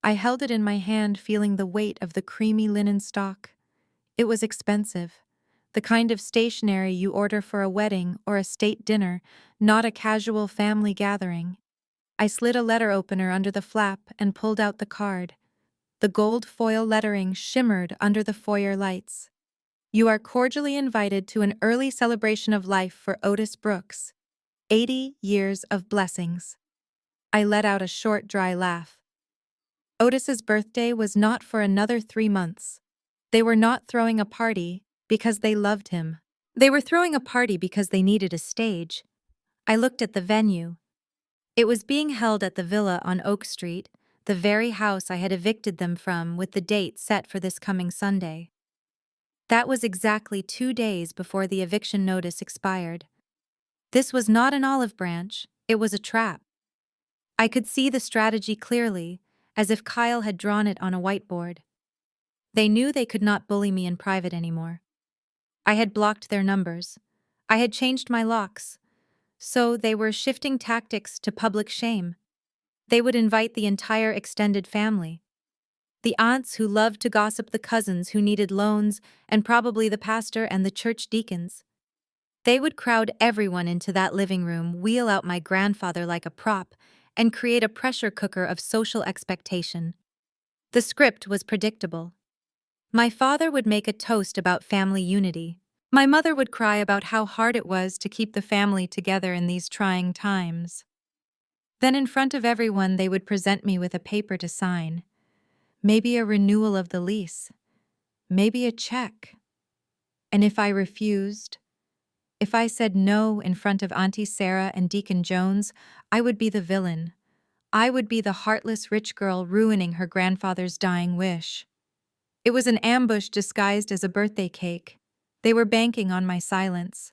I held it in my hand, feeling the weight of the creamy linen stock. It was expensive, the kind of stationery you order for a wedding or a state dinner, not a casual family gathering. I slid a letter opener under the flap and pulled out the card. The gold foil lettering shimmered under the foyer lights. You are cordially invited to an early celebration of life for Otis Brooks. 80 years of blessings. I let out a short, dry laugh. Otis's birthday was not for another 3 months. They were not throwing a party because they loved him. They were throwing a party because they needed a stage. I looked at the venue. It was being held at the villa on Oak Street, the very house I had evicted them from, with the date set for this coming Sunday. That was exactly 2 days before the eviction notice expired. This was not an olive branch, it was a trap. I could see the strategy clearly, as if Kyle had drawn it on a whiteboard. They knew they could not bully me in private anymore. I had blocked their numbers. I had changed my locks. So they were shifting tactics to public shame. They would invite the entire extended family. The aunts who loved to gossip, the cousins who needed loans, and probably the pastor and the church deacons. They would crowd everyone into that living room, wheel out my grandfather like a prop, and create a pressure cooker of social expectation. The script was predictable. My father would make a toast about family unity. My mother would cry about how hard it was to keep the family together in these trying times. Then in front of everyone they would present me with a paper to sign. Maybe a renewal of the lease. Maybe a check. And if I refused, if I said no in front of Auntie Sarah and Deacon Jones, I would be the villain. I would be the heartless rich girl ruining her grandfather's dying wish. It was an ambush disguised as a birthday cake. They were banking on my silence.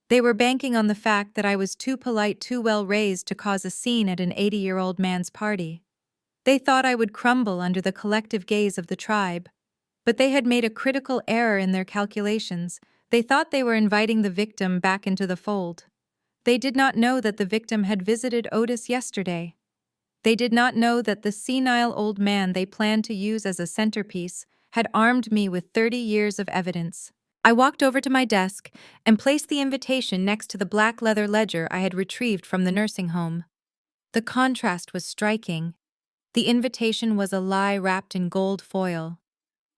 They were banking on the fact that I was too polite, too well raised to cause a scene at an 80-year-old man's party. They thought I would crumble under the collective gaze of the tribe. But they had made a critical error in their calculations. They thought they were inviting the victim back into the fold. They did not know that the victim had visited Otis yesterday. They did not know that the senile old man they planned to use as a centerpiece had armed me with 30 years of evidence. I walked over to my desk and placed the invitation next to the black leather ledger I had retrieved from the nursing home. The contrast was striking. The invitation was a lie wrapped in gold foil.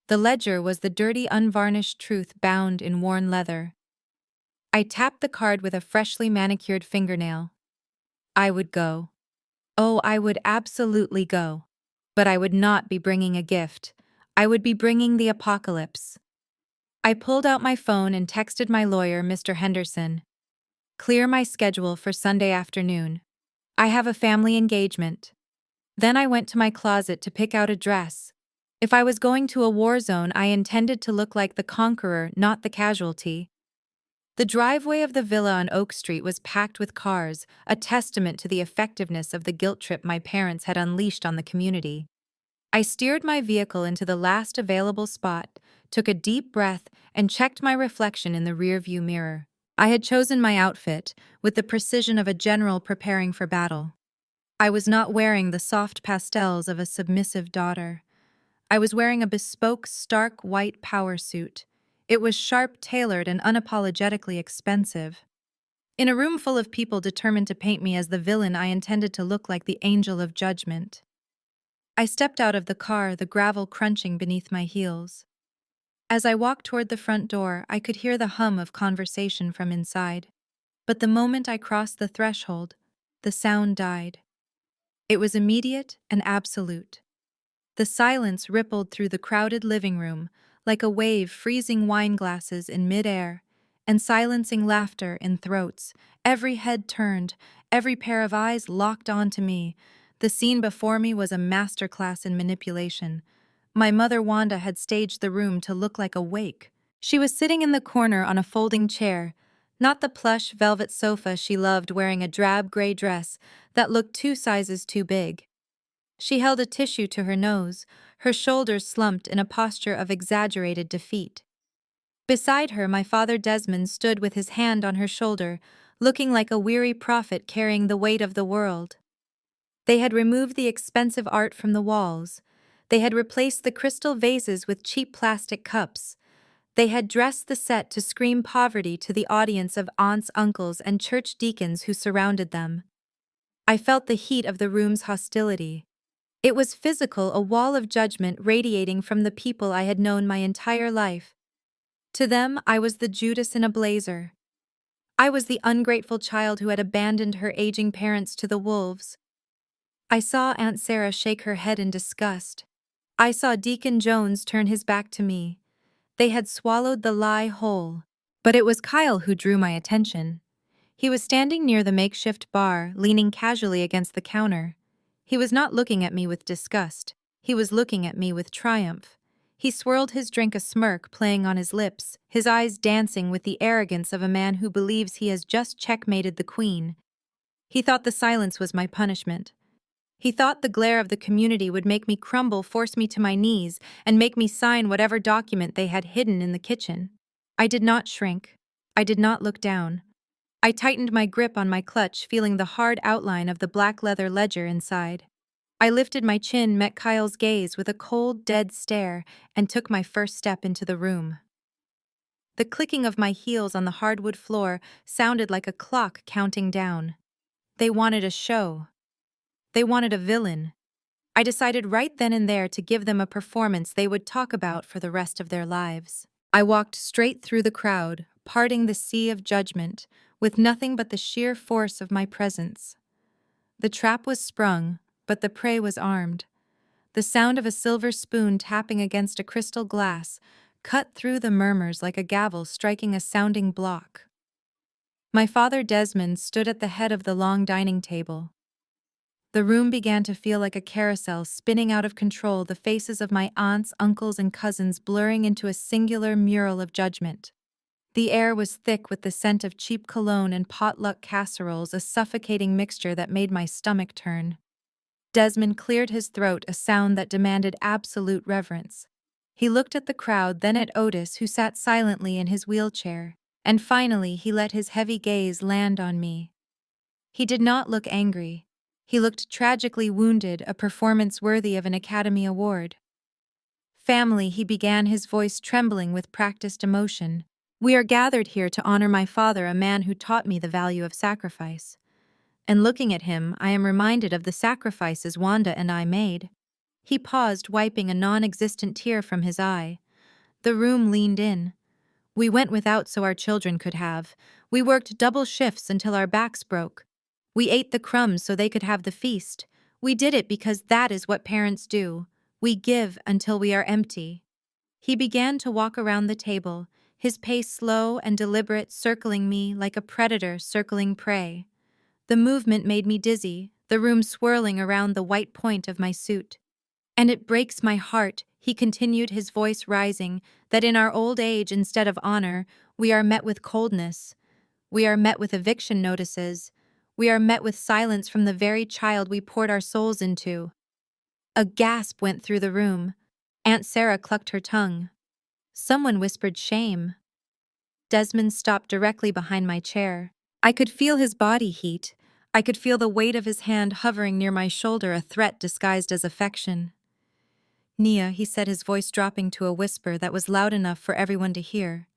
The ledger was the dirty, unvarnished truth bound in worn leather. I tapped the card with a freshly manicured fingernail. I would go. Oh, I would absolutely go. But I would not be bringing a gift. I would be bringing the apocalypse. I pulled out my phone and texted my lawyer, Mr. Henderson. Clear my schedule for Sunday afternoon. I have a family engagement. Then I went to my closet to pick out a dress. If I was going to a war zone, I intended to look like the conqueror, not the casualty. The driveway of the villa on Oak Street was packed with cars, a testament to the effectiveness of the guilt trip my parents had unleashed on the community. I steered my vehicle into the last available spot, took a deep breath, and checked my reflection in the rearview mirror. I had chosen my outfit with the precision of a general preparing for battle. I was not wearing the soft pastels of a submissive daughter. I was wearing a bespoke, stark white power suit. It was sharp, tailored, and unapologetically expensive. In a room full of people determined to paint me as the villain, I intended to look like the angel of judgment. I stepped out of the car, the gravel crunching beneath my heels. As I walked toward the front door, I could hear the hum of conversation from inside. But the moment I crossed the threshold, the sound died. It was immediate and absolute. The silence rippled through the crowded living room, like a wave freezing wine glasses in midair and silencing laughter in throats. Every head turned, every pair of eyes locked onto me. The scene before me was a masterclass in manipulation. My mother Wanda had staged the room to look like a wake. She was sitting in the corner on a folding chair, not the plush velvet sofa she loved, wearing a drab gray dress that looked 2 sizes too big. She held a tissue to her nose, her shoulders slumped in a posture of exaggerated defeat. Beside her, my father Desmond stood with his hand on her shoulder, looking like a weary prophet carrying the weight of the world. They had removed the expensive art from the walls. They had replaced the crystal vases with cheap plastic cups. They had dressed the set to scream poverty to the audience of aunts, uncles, and church deacons who surrounded them. I felt the heat of the room's hostility. It was physical, a wall of judgment radiating from the people I had known my entire life. To them, I was the Judas in a blazer. I was the ungrateful child who had abandoned her aging parents to the wolves. I saw Aunt Sarah shake her head in disgust. I saw Deacon Jones turn his back to me. They had swallowed the lie whole. But it was Kyle who drew my attention. He was standing near the makeshift bar, leaning casually against the counter. He was not looking at me with disgust. He was looking at me with triumph. He swirled his drink, a smirk playing on his lips, his eyes dancing with the arrogance of a man who believes he has just checkmated the queen. He thought the silence was my punishment. He thought the glare of the community would make me crumble, force me to my knees, and make me sign whatever document they had hidden in the kitchen. I did not shrink. I did not look down. I tightened my grip on my clutch, feeling the hard outline of the black leather ledger inside. I lifted my chin, met Kyle's gaze with a cold, dead stare, and took my first step into the room. The clicking of my heels on the hardwood floor sounded like a clock counting down. They wanted a show. They wanted a villain. I decided right then and there to give them a performance they would talk about for the rest of their lives. I walked straight through the crowd, parting the sea of judgment, with nothing but the sheer force of my presence. The trap was sprung, but the prey was armed. The sound of a silver spoon tapping against a crystal glass cut through the murmurs like a gavel striking a sounding block. My father Desmond stood at the head of the long dining table. The room began to feel like a carousel spinning out of control, the faces of my aunts, uncles, and cousins blurring into a singular mural of judgment. The air was thick with the scent of cheap cologne and potluck casseroles, a suffocating mixture that made my stomach turn. Desmond cleared his throat, a sound that demanded absolute reverence. He looked at the crowd, then at Otis, who sat silently in his wheelchair, and finally he let his heavy gaze land on me. He did not look angry. He looked tragically wounded, a performance worthy of an Academy Award. "Family," he began, his voice trembling with practiced emotion. "We are gathered here to honor my father, a man who taught me the value of sacrifice. And looking at him, I am reminded of the sacrifices Wanda and I made." He paused, wiping a non-existent tear from his eye. The room leaned in. "We went without so our children could have. We worked double shifts until our backs broke. We ate the crumbs so they could have the feast. We did it because that is what parents do. We give until we are empty." He began to walk around the table, his pace slow and deliberate, circling me like a predator circling prey. The movement made me dizzy, the room swirling around the white point of my suit. "And it breaks my heart," he continued, his voice rising, "that in our old age, instead of honor, we are met with coldness. We are met with eviction notices. We are met with silence from the very child we poured our souls into." A gasp went through the room. Aunt Sarah clucked her tongue. Someone whispered shame. Desmond stopped directly behind my chair. I could feel his body heat. I could feel the weight of his hand hovering near my shoulder, a threat disguised as affection. "Nia," he said, his voice dropping to a whisper that was loud enough for everyone to hear,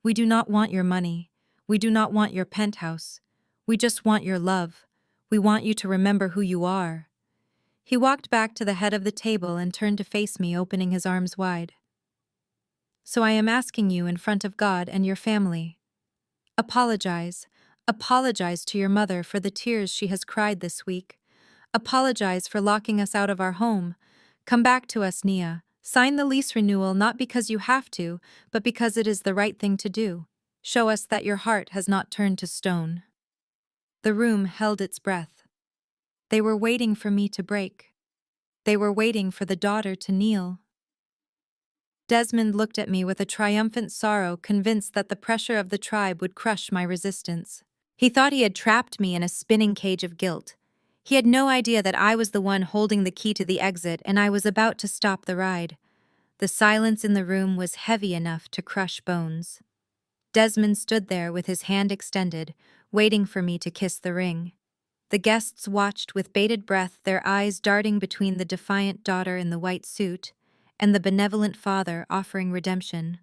"we do not want your money. We do not want your penthouse. We just want your love. We want you to remember who you are." He walked back to the head of the table and turned to face me, opening his arms wide. "So I am asking you in front of God and your family. Apologize. Apologize to your mother for the tears she has cried this week. Apologize for locking us out of our home. Come back to us, Nia. Sign the lease renewal not because you have to, but because it is the right thing to do. Show us that your heart has not turned to stone." The room held its breath. They were waiting for me to break. They were waiting for the daughter to kneel. Desmond looked at me with a triumphant sorrow, convinced that the pressure of the tribe would crush my resistance. He thought he had trapped me in a spinning cage of guilt. He had no idea that I was the one holding the key to the exit and I was about to stop the ride. The silence in the room was heavy enough to crush bones. Desmond stood there with his hand extended, waiting for me to kiss the ring. The guests watched with bated breath, their eyes darting between the defiant daughter in the white suit and the benevolent father offering redemption.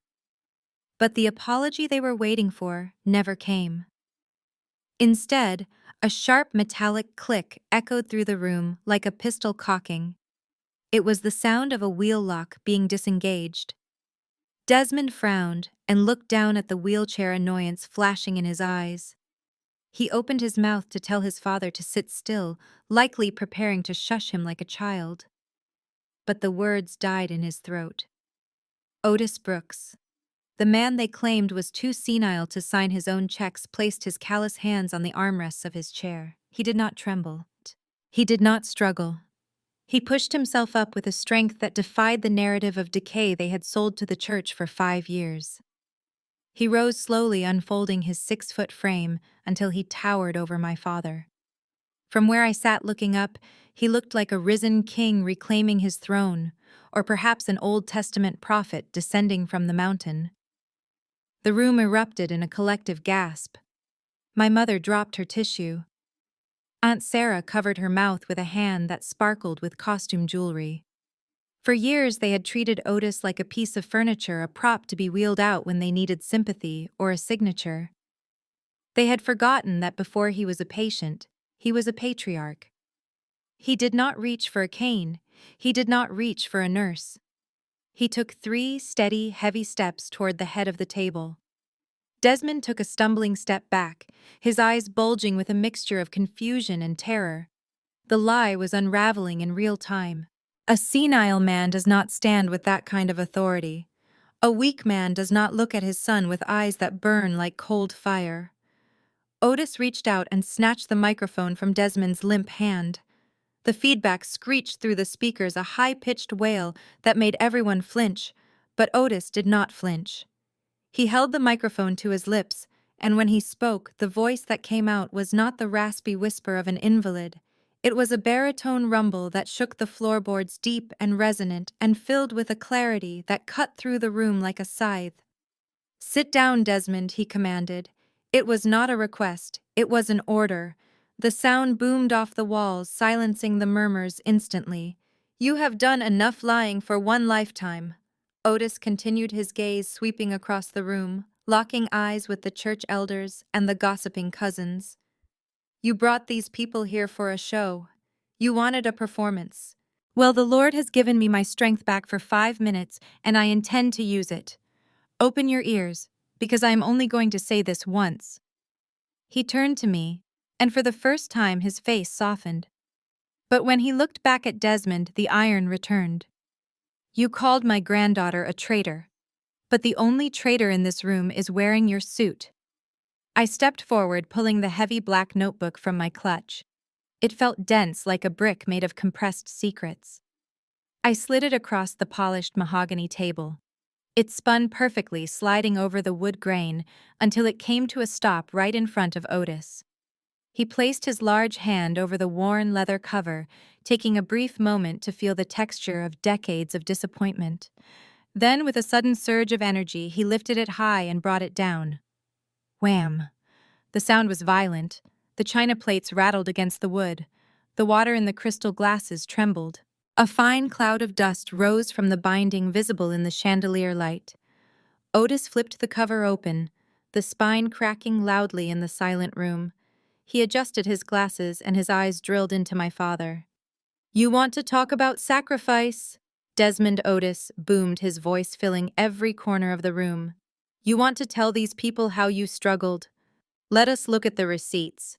But the apology they were waiting for never came. Instead, a sharp metallic click echoed through the room like a pistol cocking. It was the sound of a wheel lock being disengaged. Desmond frowned and looked down at the wheelchair, annoyance flashing in his eyes. He opened his mouth to tell his father to sit still, likely preparing to shush him like a child. But the words died in his throat. Otis Brooks, the man they claimed was too senile to sign his own checks, placed his callous hands on the armrests of his chair. He did not tremble. He did not struggle. He pushed himself up with a strength that defied the narrative of decay they had sold to the church for 5 years. He rose slowly, unfolding his 6-foot frame until he towered over my father. From where I sat looking up, he looked like a risen king reclaiming his throne, or perhaps an Old Testament prophet descending from the mountain. The room erupted in a collective gasp. My mother dropped her tissue. Aunt Sarah covered her mouth with a hand that sparkled with costume jewelry. For years they had treated Otis like a piece of furniture, a prop to be wheeled out when they needed sympathy or a signature. They had forgotten that before he was a patient, he was a patriarch. He did not reach for a cane. He did not reach for a nurse. He took 3 steady, heavy steps toward the head of the table. Desmond took a stumbling step back, his eyes bulging with a mixture of confusion and terror. The lie was unraveling in real time. A senile man does not stand with that kind of authority. A weak man does not look at his son with eyes that burn like cold fire. Otis reached out and snatched the microphone from Desmond's limp hand. The feedback screeched through the speakers, a high-pitched wail that made everyone flinch, but Otis did not flinch. He held the microphone to his lips, and when he spoke, the voice that came out was not the raspy whisper of an invalid. It was a baritone rumble that shook the floorboards, deep and resonant, and filled with a clarity that cut through the room like a scythe. "Sit down, Desmond," he commanded. It was not a request, it was an order. The sound boomed off the walls, silencing the murmurs instantly. "You have done enough lying for one lifetime." Otis continued, his gaze sweeping across the room, locking eyes with the church elders and the gossiping cousins. "You brought these people here for a show. You wanted a performance. Well, the Lord has given me my strength back for 5 minutes, and I intend to use it. Open your ears, because I am only going to say this once." He turned to me, and for the first time his face softened. But when he looked back at Desmond, the iron returned. "You called my granddaughter a traitor, but the only traitor in this room is wearing your suit." I stepped forward, pulling the heavy black notebook from my clutch. It felt dense, like a brick made of compressed secrets. I slid it across the polished mahogany table. It spun perfectly, sliding over the wood grain until it came to a stop right in front of Otis. He placed his large hand over the worn leather cover, taking a brief moment to feel the texture of decades of disappointment. Then, with a sudden surge of energy, he lifted it high and brought it down. Wham! The sound was violent. The china plates rattled against the wood. The water in the crystal glasses trembled. A fine cloud of dust rose from the binding, visible in the chandelier light. Otis flipped the cover open. the spine cracking loudly in the silent room. He adjusted his glasses and his eyes drilled into my father. "You want to talk about sacrifice?" Desmond Otis boomed, his voice filling every corner of the room. "You want to tell these people how you struggled? Let us look at the receipts."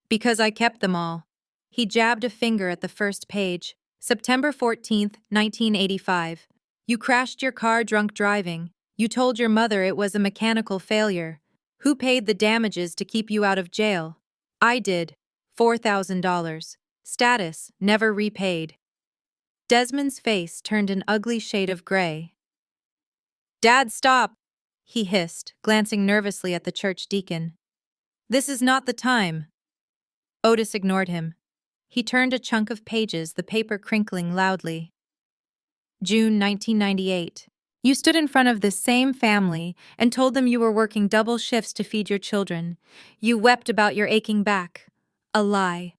"Because I kept them all." He jabbed a finger at the first page. September 14th, 1985. "You crashed your car drunk driving. You told your mother it was a mechanical failure. Who paid the damages to keep you out of jail?" "I did. $4,000. Status, never repaid." Desmond's face turned an ugly shade of gray. "Dad, stop!" he hissed, glancing nervously at the church deacon. "This is not the time." Otis ignored him. He turned a chunk of pages, the paper crinkling loudly. June 1998. "You stood in front of this same family and told them you were working double shifts to feed your children. You wept about your aching back. A lie."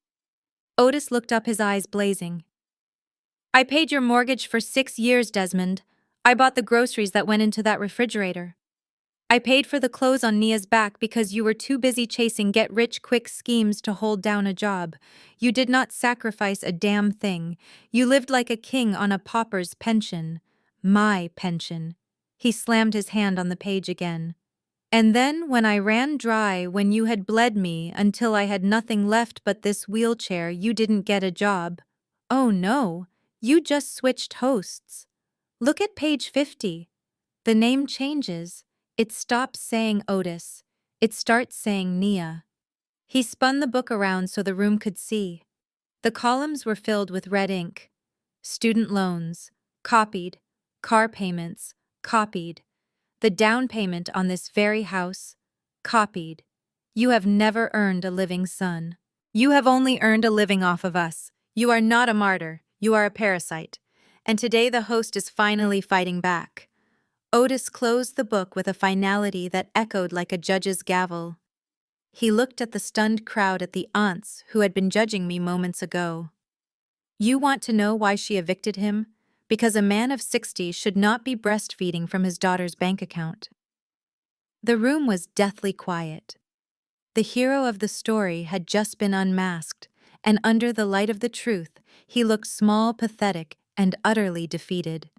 Otis looked up, his eyes blazing. "I paid your mortgage for 6 years, Desmond. I bought the groceries that went into that refrigerator. I paid for the clothes on Nia's back because you were too busy chasing get-rich-quick schemes to hold down a job. You did not sacrifice a damn thing. You lived like a king on a pauper's pension. My pension." He slammed his hand on the page again. "And then, when I ran dry, when you had bled me until I had nothing left but this wheelchair, you didn't get a job. Oh no, you just switched hosts. Look at page 50. The name changes. It stops saying Otis. It starts saying Nia." He spun the book around so the room could see. The columns were filled with red ink. Student loans, copied. Car payments, copied. The down payment on this very house, copied. You have never earned a living, son. You have only earned a living off of us. You are not a martyr. You are a parasite. And today the host is finally fighting back." Otis closed the book with a finality that echoed like a judge's gavel. He looked at the stunned crowd, at the aunts who had been judging me moments ago. "You want to know why she evicted him? Because a man of 60 should not be breastfeeding from his daughter's bank account." The room was deathly quiet. The hero of the story had just been unmasked, and under the light of the truth, he looked small, pathetic, and utterly defeated.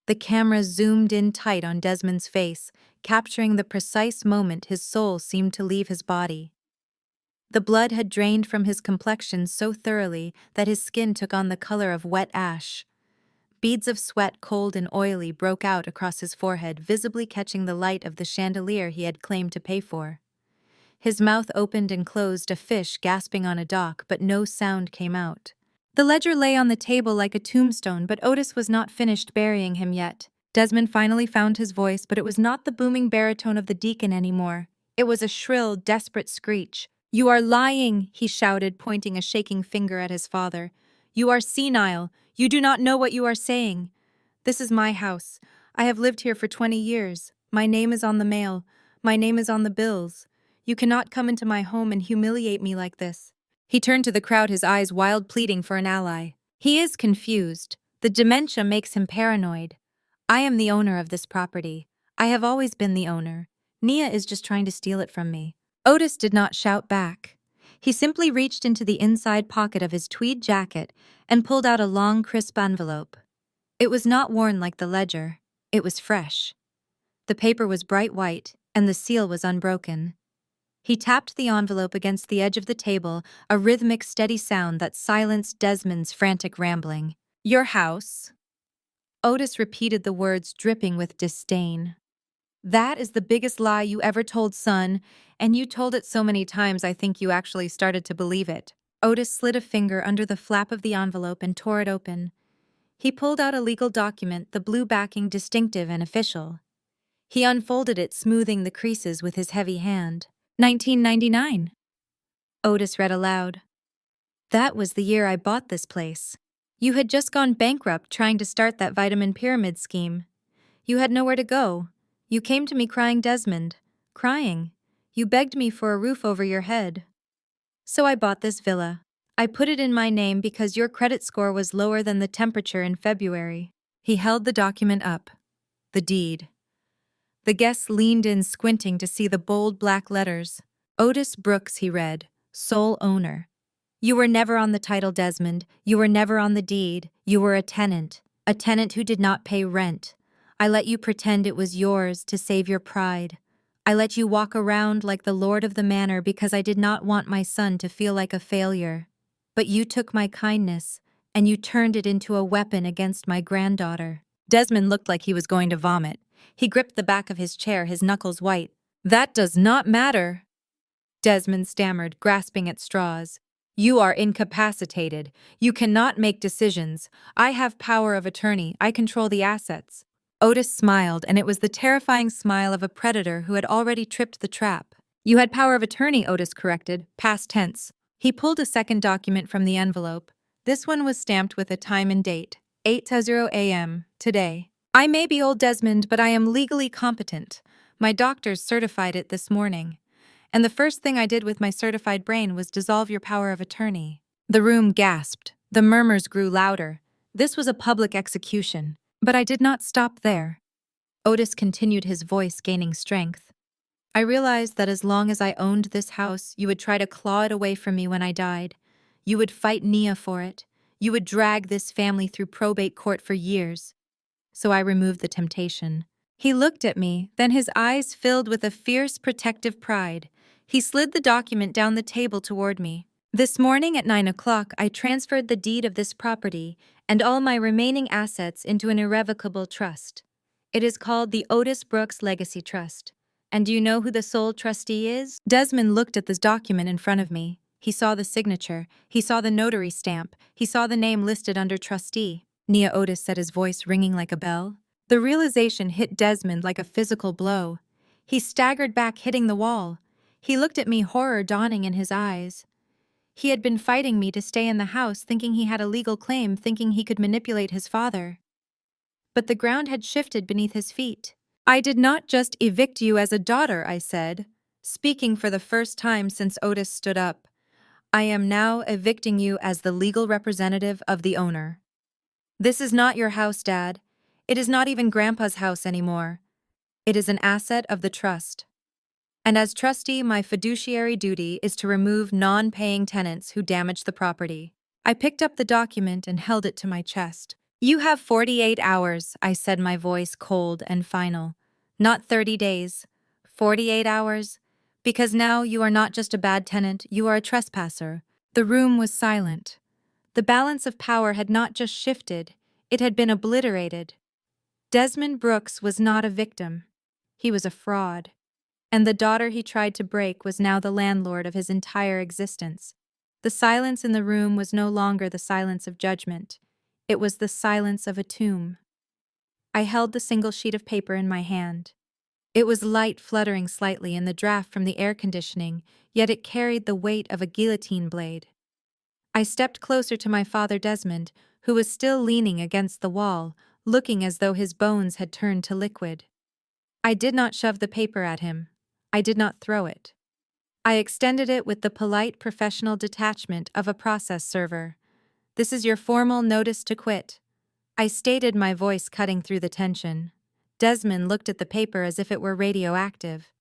The camera zoomed in tight on Desmond's face, capturing the precise moment his soul seemed to leave his body. The blood had drained from his complexion so thoroughly that his skin took on the color of wet ash. Beads of sweat, cold and oily, broke out across his forehead, visibly catching the light of the chandelier he had claimed to pay for. His mouth opened and closed, a fish gasping on a dock, but no sound came out. The ledger lay on the table like a tombstone, but Otis was not finished burying him yet. Desmond finally found his voice, but it was not the booming baritone of the deacon anymore. It was a shrill, desperate screech. "You are lying," he shouted, pointing a shaking finger at his father. "You are senile. You do not know what you are saying. This is my house. I have lived here for 20 years. My name is on the mail. My name is on the bills. You cannot come into my home and humiliate me like this." He turned to the crowd, his eyes wild, pleading for an ally. "He is confused. The dementia makes him paranoid. I am the owner of this property. I have always been the owner. Nia is just trying to steal it from me." Otis did not shout back. He simply reached into the inside pocket of his tweed jacket and pulled out a long, crisp envelope. It was not worn like the ledger. It was fresh. The paper was bright white, and the seal was unbroken. He tapped the envelope against the edge of the table, a rhythmic, steady sound that silenced Desmond's frantic rambling. "Your house." Otis repeated the words, dripping with disdain. "That is the biggest lie you ever told, son, and you told it so many times I think you actually started to believe it." Otis slid a finger under the flap of the envelope and tore it open. He pulled out a legal document, the blue backing distinctive and official. He unfolded it, smoothing the creases with his heavy hand. 1999. Otis read aloud. "That was the year I bought this place. You had just gone bankrupt trying to start that vitamin pyramid scheme. You had nowhere to go. You came to me crying, Desmond. Crying. You begged me for a roof over your head. So I bought this villa. I put it in my name because your credit score was lower than the temperature in February." He held the document up. The deed. The guest leaned in, squinting to see the bold black letters. Otis Brooks, he read, sole owner. You were never on the title, Desmond. You were never on the deed. You were a tenant who did not pay rent. I let you pretend it was yours to save your pride. I let you walk around like the lord of the manor because I did not want my son to feel like a failure. But you took my kindness, and you turned it into a weapon against my granddaughter. Desmond looked like he was going to vomit. He gripped the back of his chair, his knuckles white. That does not matter, Desmond stammered, grasping at straws. You are incapacitated. You cannot make decisions. I have power of attorney. I control the assets. Otis smiled, and it was the terrifying smile of a predator who had already tripped the trap. You had power of attorney, Otis corrected, past tense. He pulled a second document from the envelope. This one was stamped with a time and date, 8:00 a.m., today. I may be old, Desmond, but I am legally competent. My doctors certified it this morning. And the first thing I did with my certified brain was dissolve your power of attorney. The room gasped. The murmurs grew louder. This was a public execution. But I did not stop there. Otis continued, his voice gaining strength. I realized that as long as I owned this house, you would try to claw it away from me when I died. You would fight Nia for it. You would drag this family through probate court for years. So I removed the temptation. He looked at me, then his eyes filled with a fierce, protective pride. He slid the document down the table toward me. This morning at 9 o'clock, I transferred the deed of this property and all my remaining assets into an irrevocable trust. It is called the Otis Brooks Legacy Trust. And do you know who the sole trustee is? Desmond looked at this document in front of me. He saw the signature. He saw the notary stamp. He saw the name listed under trustee. Nia, Otis said, his voice ringing like a bell. The realization hit Desmond like a physical blow. He staggered back, hitting the wall. He looked at me, horror dawning in his eyes. He had been fighting me to stay in the house, thinking he had a legal claim, thinking he could manipulate his father. But the ground had shifted beneath his feet. I did not just evict you as a daughter, I said, speaking for the first time since Otis stood up. I am now evicting you as the legal representative of the owner. This is not your house, Dad. It is not even Grandpa's house anymore. It is an asset of the trust. And as trustee, my fiduciary duty is to remove non-paying tenants who damage the property. I picked up the document and held it to my chest. You have 48 hours, I said, my voice cold and final. Not 30 days. 48 hours. Because now you are not just a bad tenant, you are a trespasser. The room was silent. The balance of power had not just shifted, it had been obliterated. Desmond Brooks was not a victim. He was a fraud. And the daughter he tried to break was now the landlord of his entire existence. The silence in the room was no longer the silence of judgment. It was the silence of a tomb. I held the single sheet of paper in my hand. It was light, fluttering slightly in the draft from the air conditioning, yet it carried the weight of a guillotine blade. I stepped closer to my father, Desmond, who was still leaning against the wall, looking as though his bones had turned to liquid. I did not shove the paper at him. I did not throw it. I extended it with the polite professional detachment of a process server. This is your formal notice to quit. I stated, my voice cutting through the tension. Desmond looked at the paper as if it were radioactive.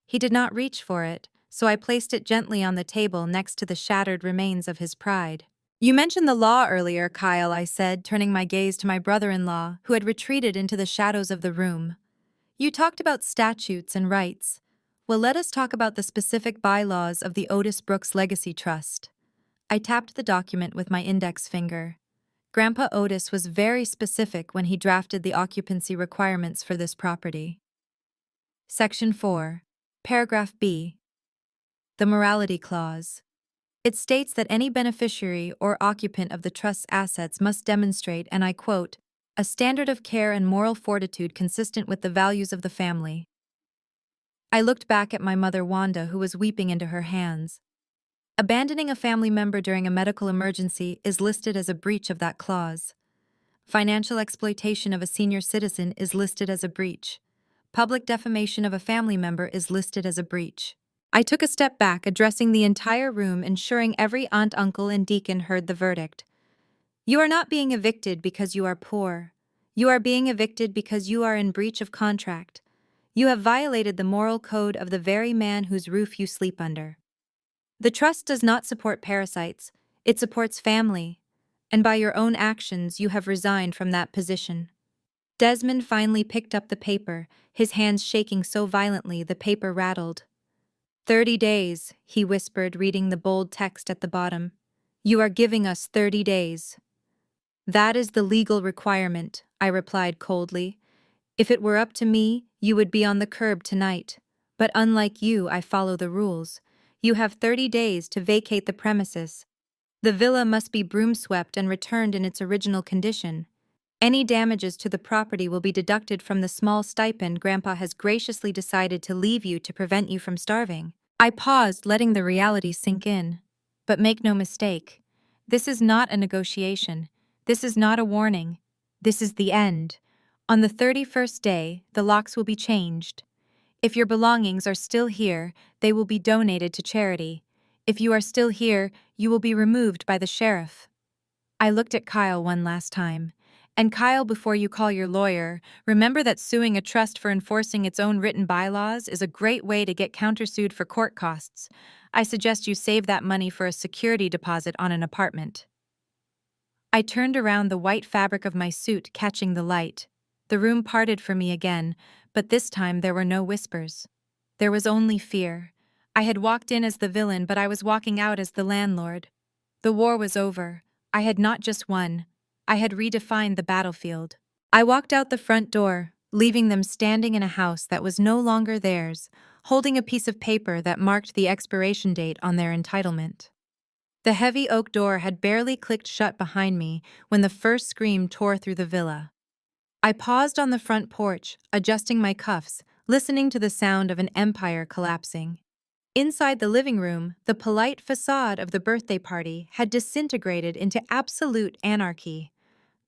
He did not reach for it, so I placed it gently on the table next to the shattered remains of his pride. You mentioned the law earlier, Kyle, I said, turning my gaze to my brother-in-law, who had retreated into the shadows of the room. You talked about statutes and rights. Well, let us talk about the specific bylaws of the Otis Brooks Legacy Trust. I tapped the document with my index finger. Grandpa Otis was very specific when he drafted the occupancy requirements for this property. Section 4, Paragraph B. The Morality Clause. It states that any beneficiary or occupant of the trust's assets must demonstrate, and I quote, a standard of care and moral fortitude consistent with the values of the family. I looked back at my mother, Wanda, who was weeping into her hands. Abandoning a family member during a medical emergency is listed as a breach of that clause. Financial exploitation of a senior citizen is listed as a breach. Public defamation of a family member is listed as a breach. I took a step back, addressing the entire room, ensuring every aunt, uncle, and deacon heard the verdict. You are not being evicted because you are poor. You are being evicted because you are in breach of contract. You have violated the moral code of the very man whose roof you sleep under. The trust does not support parasites, it supports family, and by your own actions you have resigned from that position. Desmond finally picked up the paper, his hands shaking so violently the paper rattled. 30 days, he whispered, reading the bold text at the bottom. You are giving us 30 days. That is the legal requirement, I replied coldly. If it were up to me, you would be on the curb tonight. But unlike you, I follow the rules. You have 30 days to vacate the premises. The villa must be broom swept and returned in its original condition. Any damages to the property will be deducted from the small stipend Grandpa has graciously decided to leave you to prevent you from starving. I paused, letting the reality sink in. But make no mistake, this is not a negotiation. This is not a warning. This is the end. On the 31st day, the locks will be changed. If your belongings are still here, they will be donated to charity. If you are still here, you will be removed by the sheriff. I looked at Kyle one last time. And Kyle, before you call your lawyer, remember that suing a trust for enforcing its own written bylaws is a great way to get countersued for court costs. I suggest you save that money for a security deposit on an apartment. I turned around, the white fabric of my suit catching the light. The room parted for me again, but this time there were no whispers. There was only fear. I had walked in as the villain, but I was walking out as the landlord. The war was over. I had not just won. I had redefined the battlefield. I walked out the front door, leaving them standing in a house that was no longer theirs, holding a piece of paper that marked the expiration date on their entitlement. The heavy oak door had barely clicked shut behind me when the first scream tore through the villa. I paused on the front porch, adjusting my cuffs, listening to the sound of an empire collapsing. Inside the living room, the polite facade of the birthday party had disintegrated into absolute anarchy.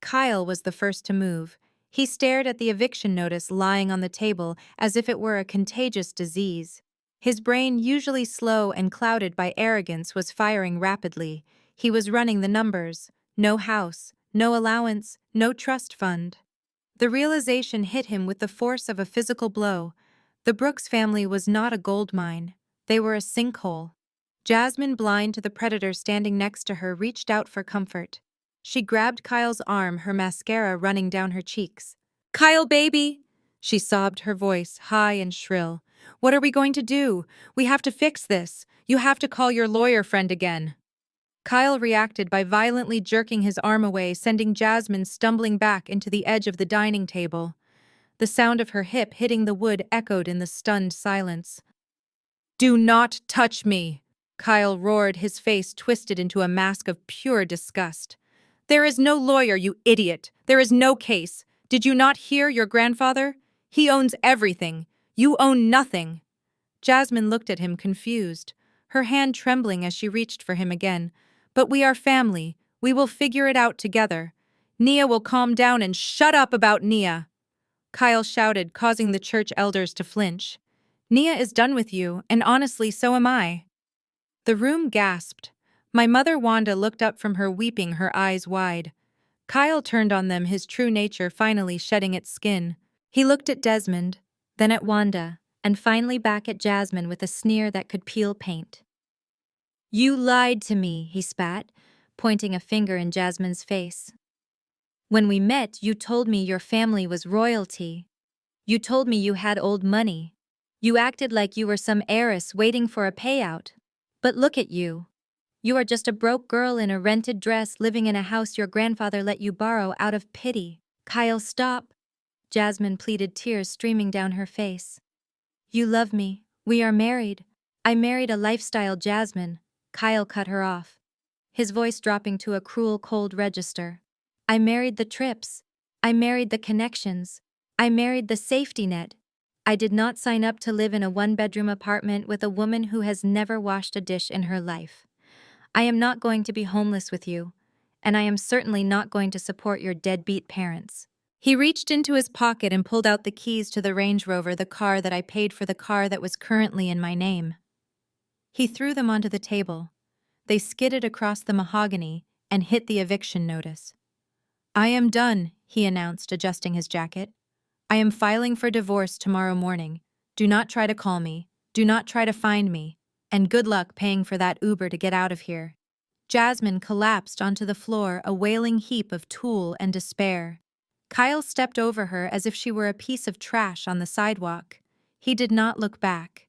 Kyle was the first to move. He stared at the eviction notice lying on the table as if it were a contagious disease. His brain, usually slow and clouded by arrogance, was firing rapidly. He was running the numbers. No house, no allowance, no trust fund. The realization hit him with the force of a physical blow. The Brooks family was not a gold mine. They were a sinkhole. Jasmine, blind to the predator standing next to her, reached out for comfort. She grabbed Kyle's arm, her mascara running down her cheeks. "Kyle, baby!" She sobbed, her voice high and shrill. "What are we going to do? We have to fix this. You have to call your lawyer friend again." Kyle reacted by violently jerking his arm away, sending Jasmine stumbling back into the edge of the dining table. The sound of her hip hitting the wood echoed in the stunned silence. "Do not touch me!" Kyle roared, his face twisted into a mask of pure disgust. "There is no lawyer, you idiot! There is no case! Did you not hear your grandfather? He owns everything. You own nothing." Jasmine looked at him, confused, her hand trembling as she reached for him again. "But we are family. We will figure it out together. Nia will calm down and shut up about Nia!" Kyle shouted, causing the church elders to flinch. "Nia is done with you, and honestly, so am I." The room gasped. My mother Wanda looked up from her, weeping, her eyes wide. Kyle turned on them, his true nature finally shedding its skin. He looked at Desmond, then at Wanda, and finally back at Jasmine with a sneer that could peel paint. "You lied to me," he spat, pointing a finger in Jasmine's face. "When we met, you told me your family was royalty. You told me you had old money. You acted like you were some heiress waiting for a payout. But look at you. You are just a broke girl in a rented dress living in a house your grandfather let you borrow out of pity." "Kyle, stop!" Jasmine pleaded, tears streaming down her face. "You love me. We are married. I married a lifestyle." "Jasmine," Kyle cut her off, his voice dropping to a cruel, cold register. "I married the trips. I married the connections. I married the safety net. I did not sign up to live in a one-bedroom apartment with a woman who has never washed a dish in her life. I am not going to be homeless with you, and I am certainly not going to support your deadbeat parents." He reached into his pocket and pulled out the keys to the Range Rover, the car that I paid for, the car that was currently in my name. He threw them onto the table. They skidded across the mahogany and hit the eviction notice. "I am done," he announced, adjusting his jacket. I am filing for divorce tomorrow morning. Do not try to call me. Do not try to find me. And good luck paying for that Uber to get out of here." Jasmine collapsed onto the floor, a wailing heap of tulle and despair. Kyle stepped over her as if she were a piece of trash on the sidewalk. He did not look back.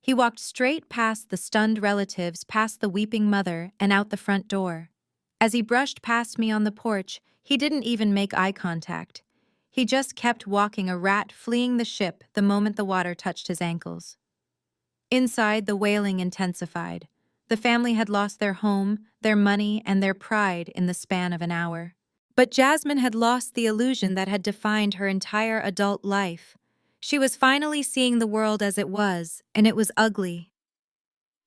He walked straight past the stunned relatives, past the weeping mother, and out the front door. As he brushed past me on the porch, he didn't even make eye contact. He just kept walking, a rat fleeing the ship the moment the water touched his ankles. Inside, the wailing intensified. The family had lost their home, their money, and their pride in the span of an hour. But Jasmine had lost the illusion that had defined her entire adult life. She was finally seeing the world as it was, and it was ugly.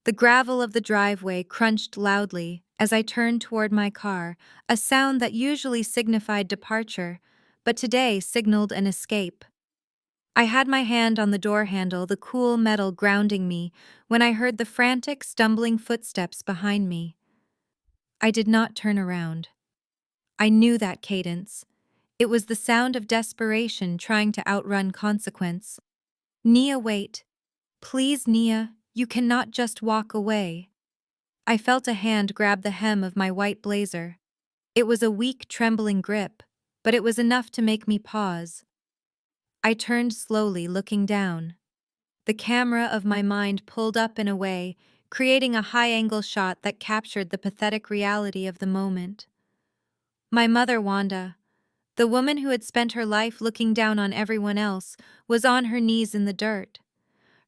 The gravel of the driveway crunched loudly as I turned toward my car, a sound that usually signified departure, but today signaled an escape. I had my hand on the door handle, the cool metal grounding me, when I heard the frantic, stumbling footsteps behind me. I did not turn around. I knew that cadence. It was the sound of desperation trying to outrun consequence. "Nia, wait. Please, Nia, you cannot just walk away." I felt a hand grab the hem of my white blazer. It was a weak, trembling grip, but it was enough to make me pause. I turned slowly, looking down. The camera of my mind pulled up and away, creating a high-angle shot that captured the pathetic reality of the moment. My mother, Wanda, the woman who had spent her life looking down on everyone else, was on her knees in the dirt.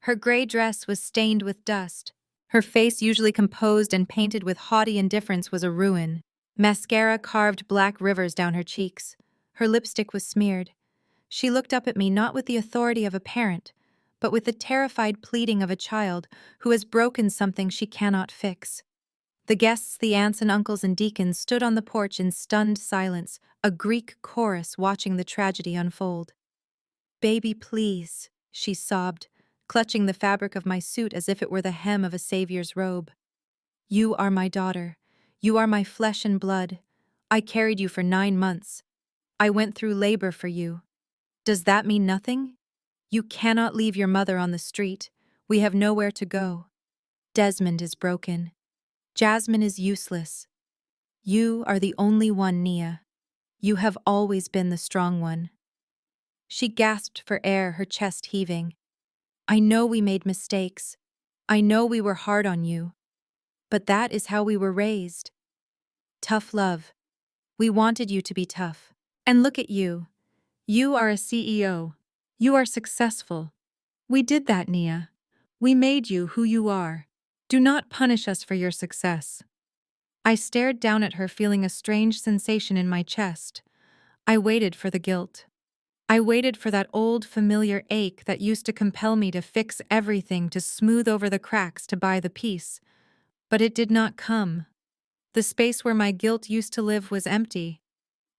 Her gray dress was stained with dust. Her face, usually composed and painted with haughty indifference, was a ruin. Mascara carved black rivers down her cheeks. Her lipstick was smeared. She looked up at me not with the authority of a parent, but with the terrified pleading of a child who has broken something she cannot fix. The guests, the aunts and uncles and deacons, stood on the porch in stunned silence, a Greek chorus watching the tragedy unfold. "Baby, please," she sobbed, clutching the fabric of my suit as if it were the hem of a savior's robe. "You are my daughter. You are my flesh and blood. I carried you for 9 months. I went through labor for you. Does that mean nothing? You cannot leave your mother on the street. We have nowhere to go. Desmond is broken. Jasmine is useless. You are the only one, Nia. You have always been the strong one." She gasped for air, her chest heaving. "I know we made mistakes. I know we were hard on you. But that is how we were raised. Tough love. We wanted you to be tough. And look at you. You are a CEO. You are successful. We did that, Nia. We made you who you are. Do not punish us for your success." I stared down at her, feeling a strange sensation in my chest. I waited for the guilt. I waited for that old familiar ache that used to compel me to fix everything, to smooth over the cracks, to buy the peace. But it did not come. The space where my guilt used to live was empty.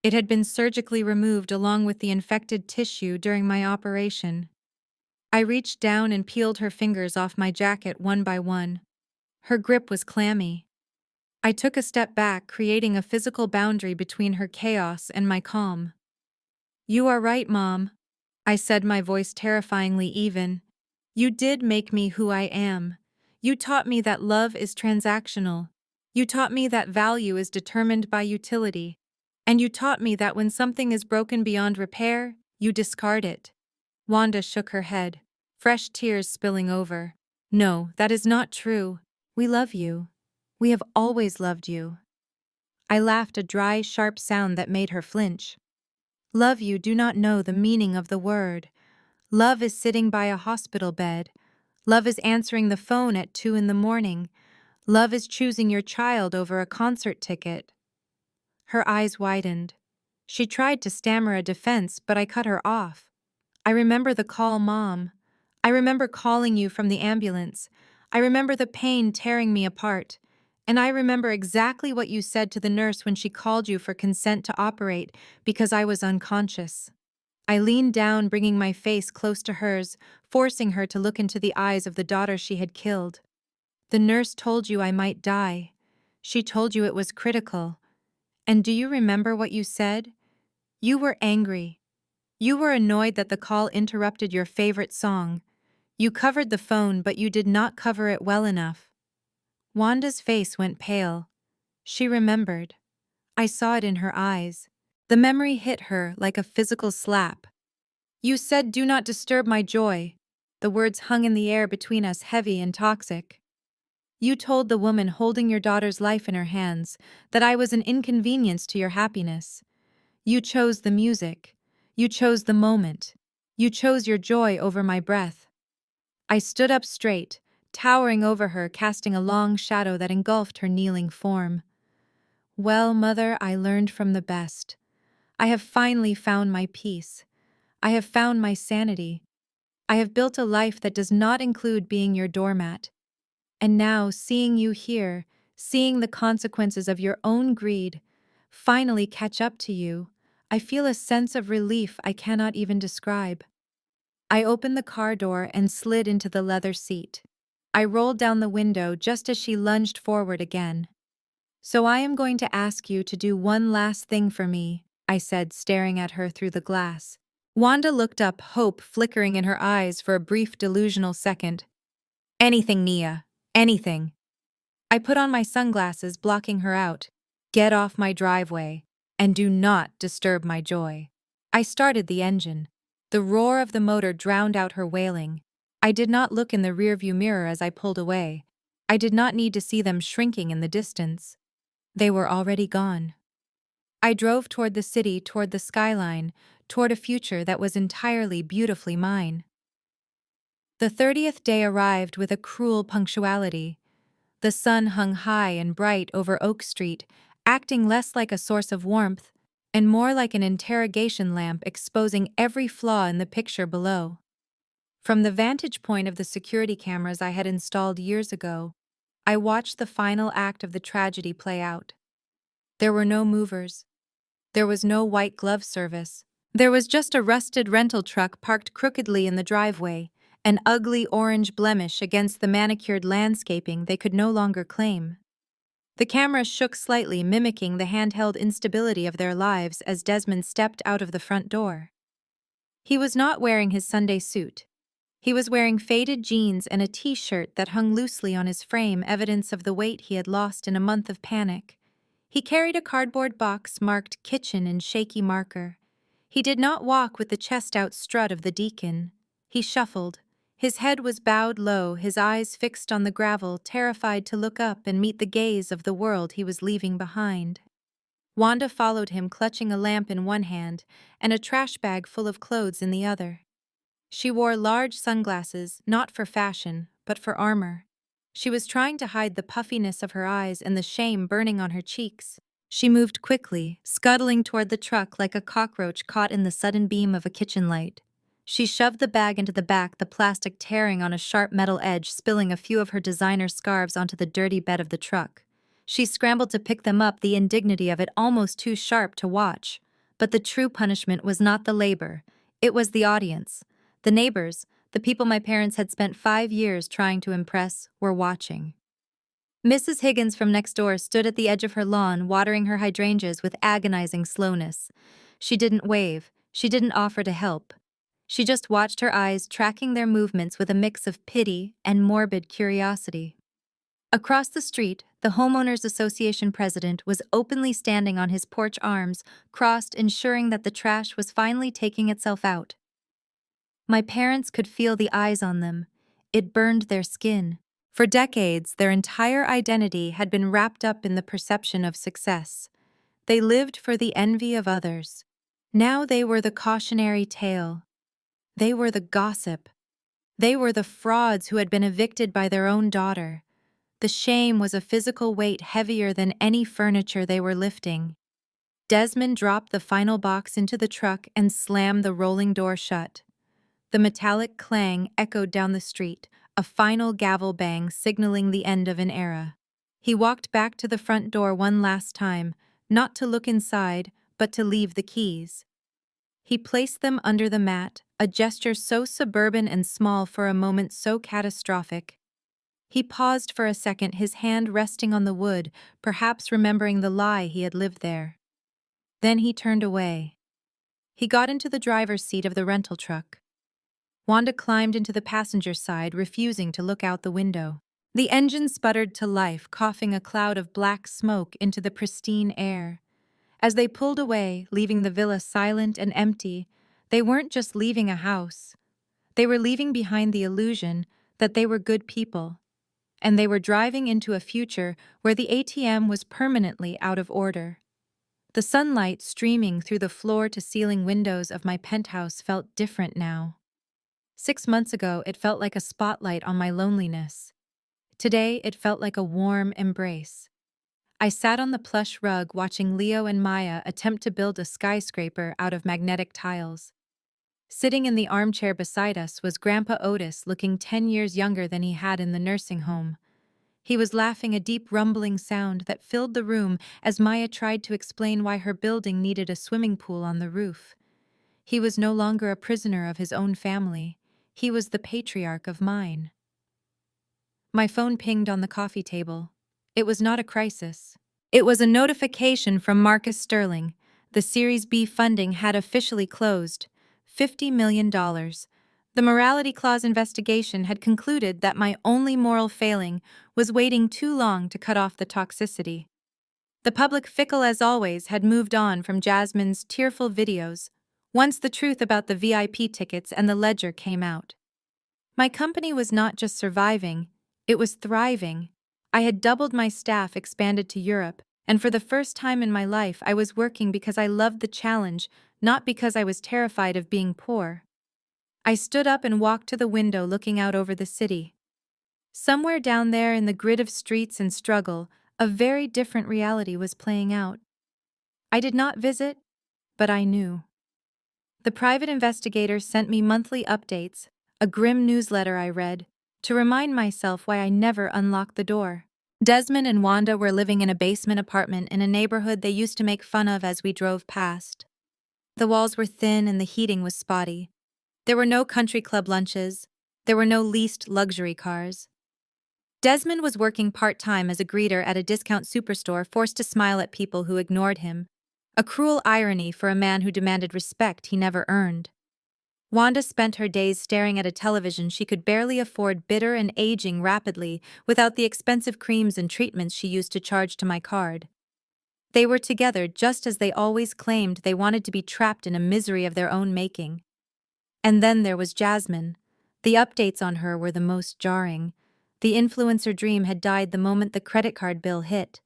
It had been surgically removed along with the infected tissue during my operation. I reached down and peeled her fingers off my jacket one by one. Her grip was clammy. I took a step back, creating a physical boundary between her chaos and my calm. "You are right, Mom," I said, my voice terrifyingly even. "You did make me who I am. You taught me that love is transactional. You taught me that value is determined by utility. And you taught me that when something is broken beyond repair, you discard it." Wanda shook her head, fresh tears spilling over. "No, that is not true. We love you. We have always loved you." I laughed, a dry, sharp sound that made her flinch. "Love you do not know the meaning of the word. Love is sitting by a hospital bed. Love is answering the phone at 2 in the morning. Love is choosing your child over a concert ticket." Her eyes widened. She tried to stammer a defense, but I cut her off. "I remember the call, Mom. I remember calling you from the ambulance. I remember the pain tearing me apart. And I remember exactly what you said to the nurse when she called you for consent to operate because I was unconscious." I leaned down, bringing my face close to hers, forcing her to look into the eyes of the daughter she had killed. "The nurse told you I might die. She told you it was critical. And do you remember what you said? You were angry. You were annoyed that the call interrupted your favorite song. You covered the phone, but you did not cover it well enough. Wanda's face went pale. She remembered. I saw it in her eyes. The memory hit her like a physical slap. You said, "Do not disturb my joy." The words hung in the air between us, heavy and toxic. You told the woman holding your daughter's life in her hands that I was an inconvenience to your happiness. You chose the music. You chose the moment. You chose your joy over my breath. I stood up straight, towering over her, casting a long shadow that engulfed her kneeling form. Well, Mother, I learned from the best. I have finally found my peace. I have found my sanity. I have built a life that does not include being your doormat. And now, seeing you here, seeing the consequences of your own greed, finally catch up to you, I feel a sense of relief I cannot even describe. I opened the car door and slid into the leather seat. I rolled down the window just as she lunged forward again. "So I am going to ask you to do one last thing for me," I said, staring at her through the glass. Wanda looked up, hope flickering in her eyes for a brief delusional second. "Anything, Nia. Anything." I put on my sunglasses, blocking her out. "Get off my driveway, and do not disturb my joy." I started the engine. The roar of the motor drowned out her wailing. I did not look in the rearview mirror as I pulled away. I did not need to see them shrinking in the distance. They were already gone. I drove toward the city, toward the skyline, toward a future that was entirely beautifully mine. The 30th day arrived with a cruel punctuality. The sun hung high and bright over Oak Street, acting less like a source of warmth and more like an interrogation lamp exposing every flaw in the picture below. From the vantage point of the security cameras I had installed years ago, I watched the final act of the tragedy play out. There were no movers. There was no white glove service. There was just a rusted rental truck parked crookedly in the driveway, an ugly orange blemish against the manicured landscaping they could no longer claim. The camera shook slightly, mimicking the handheld instability of their lives as Desmond stepped out of the front door. He was not wearing his Sunday suit. He was wearing faded jeans and a t-shirt that hung loosely on his frame, evidence of the weight he had lost in a month of panic. He carried a cardboard box marked "Kitchen" in shaky marker. He did not walk with the chest-out strut of the deacon. He shuffled. His head was bowed low, his eyes fixed on the gravel, terrified to look up and meet the gaze of the world he was leaving behind. Wanda followed him, clutching a lamp in one hand and a trash bag full of clothes in the other. She wore large sunglasses, not for fashion, but for armor. She was trying to hide the puffiness of her eyes and the shame burning on her cheeks. She moved quickly, scuttling toward the truck like a cockroach caught in the sudden beam of a kitchen light. She shoved the bag into the back, the plastic tearing on a sharp metal edge, spilling a few of her designer scarves onto the dirty bed of the truck. She scrambled to pick them up, the indignity of it almost too sharp to watch. But the true punishment was not the labor. It was the audience. The neighbors, the people my parents had spent 5 years trying to impress, were watching. Mrs. Higgins from next door stood at the edge of her lawn, watering her hydrangeas with agonizing slowness. She didn't wave. She didn't offer to help. She just watched, her eyes tracking their movements with a mix of pity and morbid curiosity. Across the street, the Homeowners Association president was openly standing on his porch, arms crossed, ensuring that the trash was finally taking itself out. My parents could feel the eyes on them. It burned their skin. For decades, their entire identity had been wrapped up in the perception of success. They lived for the envy of others. Now they were the cautionary tale. They were the gossip. They were the frauds who had been evicted by their own daughter. The shame was a physical weight heavier than any furniture they were lifting. Desmond dropped the final box into the truck and slammed the rolling door shut. The metallic clang echoed down the street, a final gavel bang signaling the end of an era. He walked back to the front door one last time, not to look inside, but to leave the keys. He placed them under the mat, a gesture so suburban and small for a moment so catastrophic. He paused for a second, his hand resting on the wood, perhaps remembering the lie he had lived there. Then he turned away. He got into the driver's seat of the rental truck. Wanda climbed into the passenger side, refusing to look out the window. The engine sputtered to life, coughing a cloud of black smoke into the pristine air. As they pulled away, leaving the villa silent and empty, they weren't just leaving a house. They were leaving behind the illusion that they were good people. And they were driving into a future where the ATM was permanently out of order. The sunlight streaming through the floor-to-ceiling windows of my penthouse felt different now. 6 months ago, it felt like a spotlight on my loneliness. Today, it felt like a warm embrace. I sat on the plush rug watching Leo and Maya attempt to build a skyscraper out of magnetic tiles. Sitting in the armchair beside us was Grandpa Otis, looking 10 years younger than he had in the nursing home. He was laughing, a deep rumbling sound that filled the room as Maya tried to explain why her building needed a swimming pool on the roof. He was no longer a prisoner of his own family. He was the patriarch of mine. My phone pinged on the coffee table. It was not a crisis. It was a notification from Marcus Sterling. The Series B funding had officially closed. $50 million. The morality clause investigation had concluded that my only moral failing was waiting too long to cut off the toxicity. The public, fickle as always, had moved on from Jasmine's tearful videos once the truth about the VIP tickets and the ledger came out. My company was not just surviving, it was thriving. I had doubled my staff, expanded to Europe, and for the first time in my life I was working because I loved the challenge, not because I was terrified of being poor. I stood up and walked to the window, looking out over the city. Somewhere down there in the grid of streets and struggle, a very different reality was playing out. I did not visit, but I knew. The private investigators sent me monthly updates, a grim newsletter I read, to remind myself why I never unlocked the door. Desmond and Wanda were living in a basement apartment in a neighborhood they used to make fun of as we drove past. The walls were thin and the heating was spotty. There were no country club lunches. There were no leased luxury cars. Desmond was working part-time as a greeter at a discount superstore, forced to smile at people who ignored him. A cruel irony for a man who demanded respect he never earned. Wanda spent her days staring at a television she could barely afford, bitter and aging rapidly without the expensive creams and treatments she used to charge to my card. They were together just as they always claimed. They wanted to be trapped in a misery of their own making. And then there was Jasmine. The updates on her were the most jarring. The influencer dream had died the moment the credit card bill hit.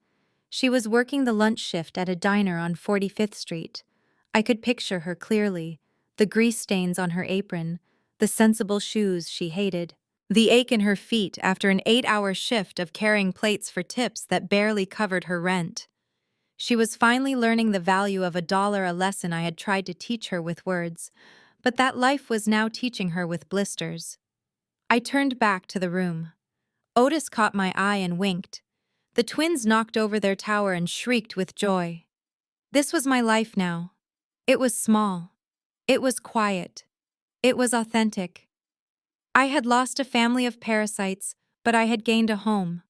She was working the lunch shift at a diner on 45th Street. I could picture her clearly. The grease stains on her apron, the sensible shoes she hated, the ache in her feet after an 8-hour shift of carrying plates for tips that barely covered her rent. She was finally learning the value of $1, a lesson I had tried to teach her with words, but that life was now teaching her with blisters. I turned back to the room. Otis caught my eye and winked. The twins knocked over their tower and shrieked with joy. This was my life now. It was small. It was quiet. It was authentic. I had lost a family of parasites, but I had gained a home.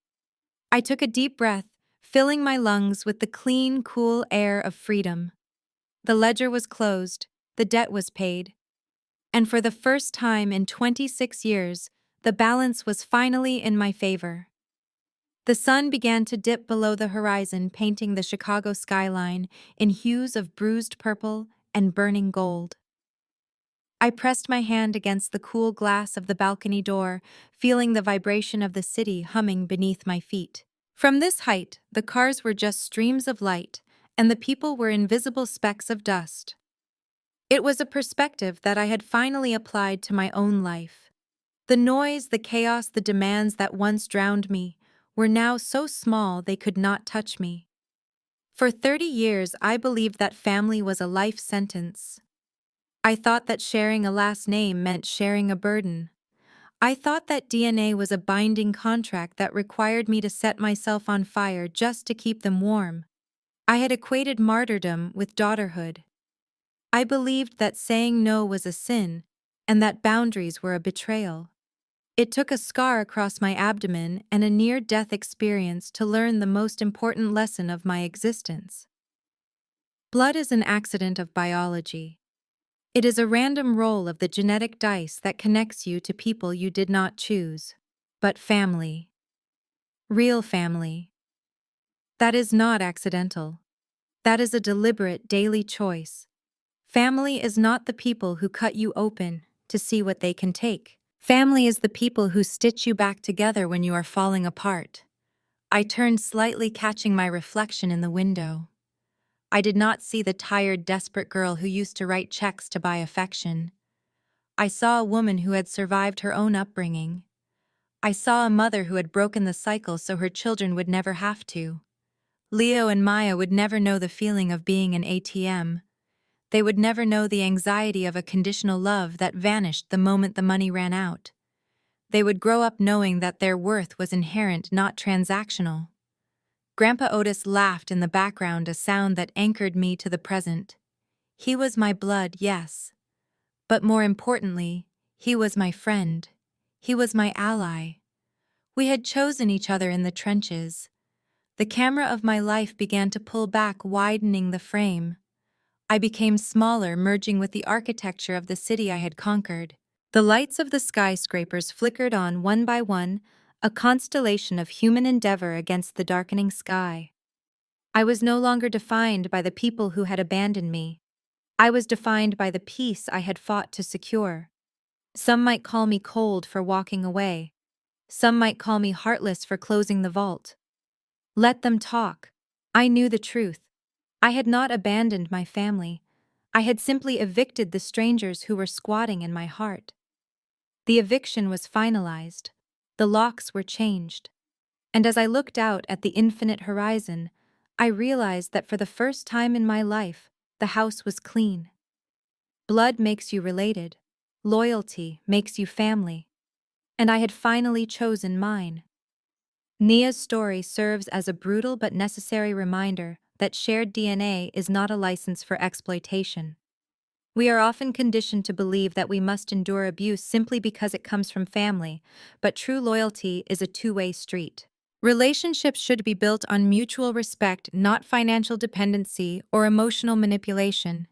I took a deep breath, filling my lungs with the clean, cool air of freedom. The ledger was closed, the debt was paid. And for the first time in 26 years, the balance was finally in my favor. The sun began to dip below the horizon, painting the Chicago skyline in hues of bruised purple and burning gold. I pressed my hand against the cool glass of the balcony door, feeling the vibration of the city humming beneath my feet. From this height, the cars were just streams of light, and the people were invisible specks of dust. It was a perspective that I had finally applied to my own life. The noise, the chaos, the demands that once drowned me were now so small they could not touch me. For 30 years, I believed that family was a life sentence. I thought that sharing a last name meant sharing a burden. I thought that DNA was a binding contract that required me to set myself on fire just to keep them warm. I had equated martyrdom with daughterhood. I believed that saying no was a sin, and that boundaries were a betrayal. It took a scar across my abdomen and a near-death experience to learn the most important lesson of my existence. Blood is an accident of biology. It is a random roll of the genetic dice that connects you to people you did not choose. But family, real family, that is not accidental. That is a deliberate daily choice. Family is not the people who cut you open to see what they can take. Family is the people who stitch you back together when you are falling apart. I turned slightly, catching my reflection in the window. I did not see the tired, desperate girl who used to write checks to buy affection. I saw a woman who had survived her own upbringing. I saw a mother who had broken the cycle so her children would never have to. Leo and Maya would never know the feeling of being an ATM. They would never know the anxiety of a conditional love that vanished the moment the money ran out. They would grow up knowing that their worth was inherent, not transactional. Grandpa Otis laughed in the background, a sound that anchored me to the present. He was my blood, yes. But more importantly, he was my friend. He was my ally. We had chosen each other in the trenches. The camera of my life began to pull back, widening the frame. I became smaller, merging with the architecture of the city I had conquered. The lights of the skyscrapers flickered on one by one, a constellation of human endeavor against the darkening sky. I was no longer defined by the people who had abandoned me. I was defined by the peace I had fought to secure. Some might call me cold for walking away. Some might call me heartless for closing the vault. Let them talk. I knew the truth. I had not abandoned my family. I had simply evicted the strangers who were squatting in my heart. The eviction was finalized. The locks were changed. And as I looked out at the infinite horizon, I realized that for the first time in my life, the house was clean. Blood makes you related. Loyalty makes you family. And I had finally chosen mine. Nia's story serves as a brutal but necessary reminder that shared DNA is not a license for exploitation. We are often conditioned to believe that we must endure abuse simply because it comes from family, but true loyalty is a two-way street. Relationships should be built on mutual respect, not financial dependency or emotional manipulation.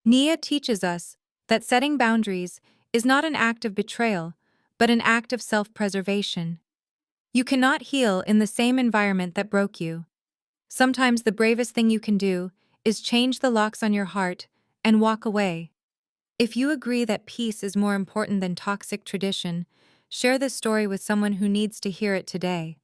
Nia teaches us that setting boundaries is not an act of betrayal, but an act of self-preservation. You cannot heal in the same environment that broke you. Sometimes the bravest thing you can do is change the locks on your heart and walk away. If you agree that peace is more important than toxic tradition, share this story with someone who needs to hear it today.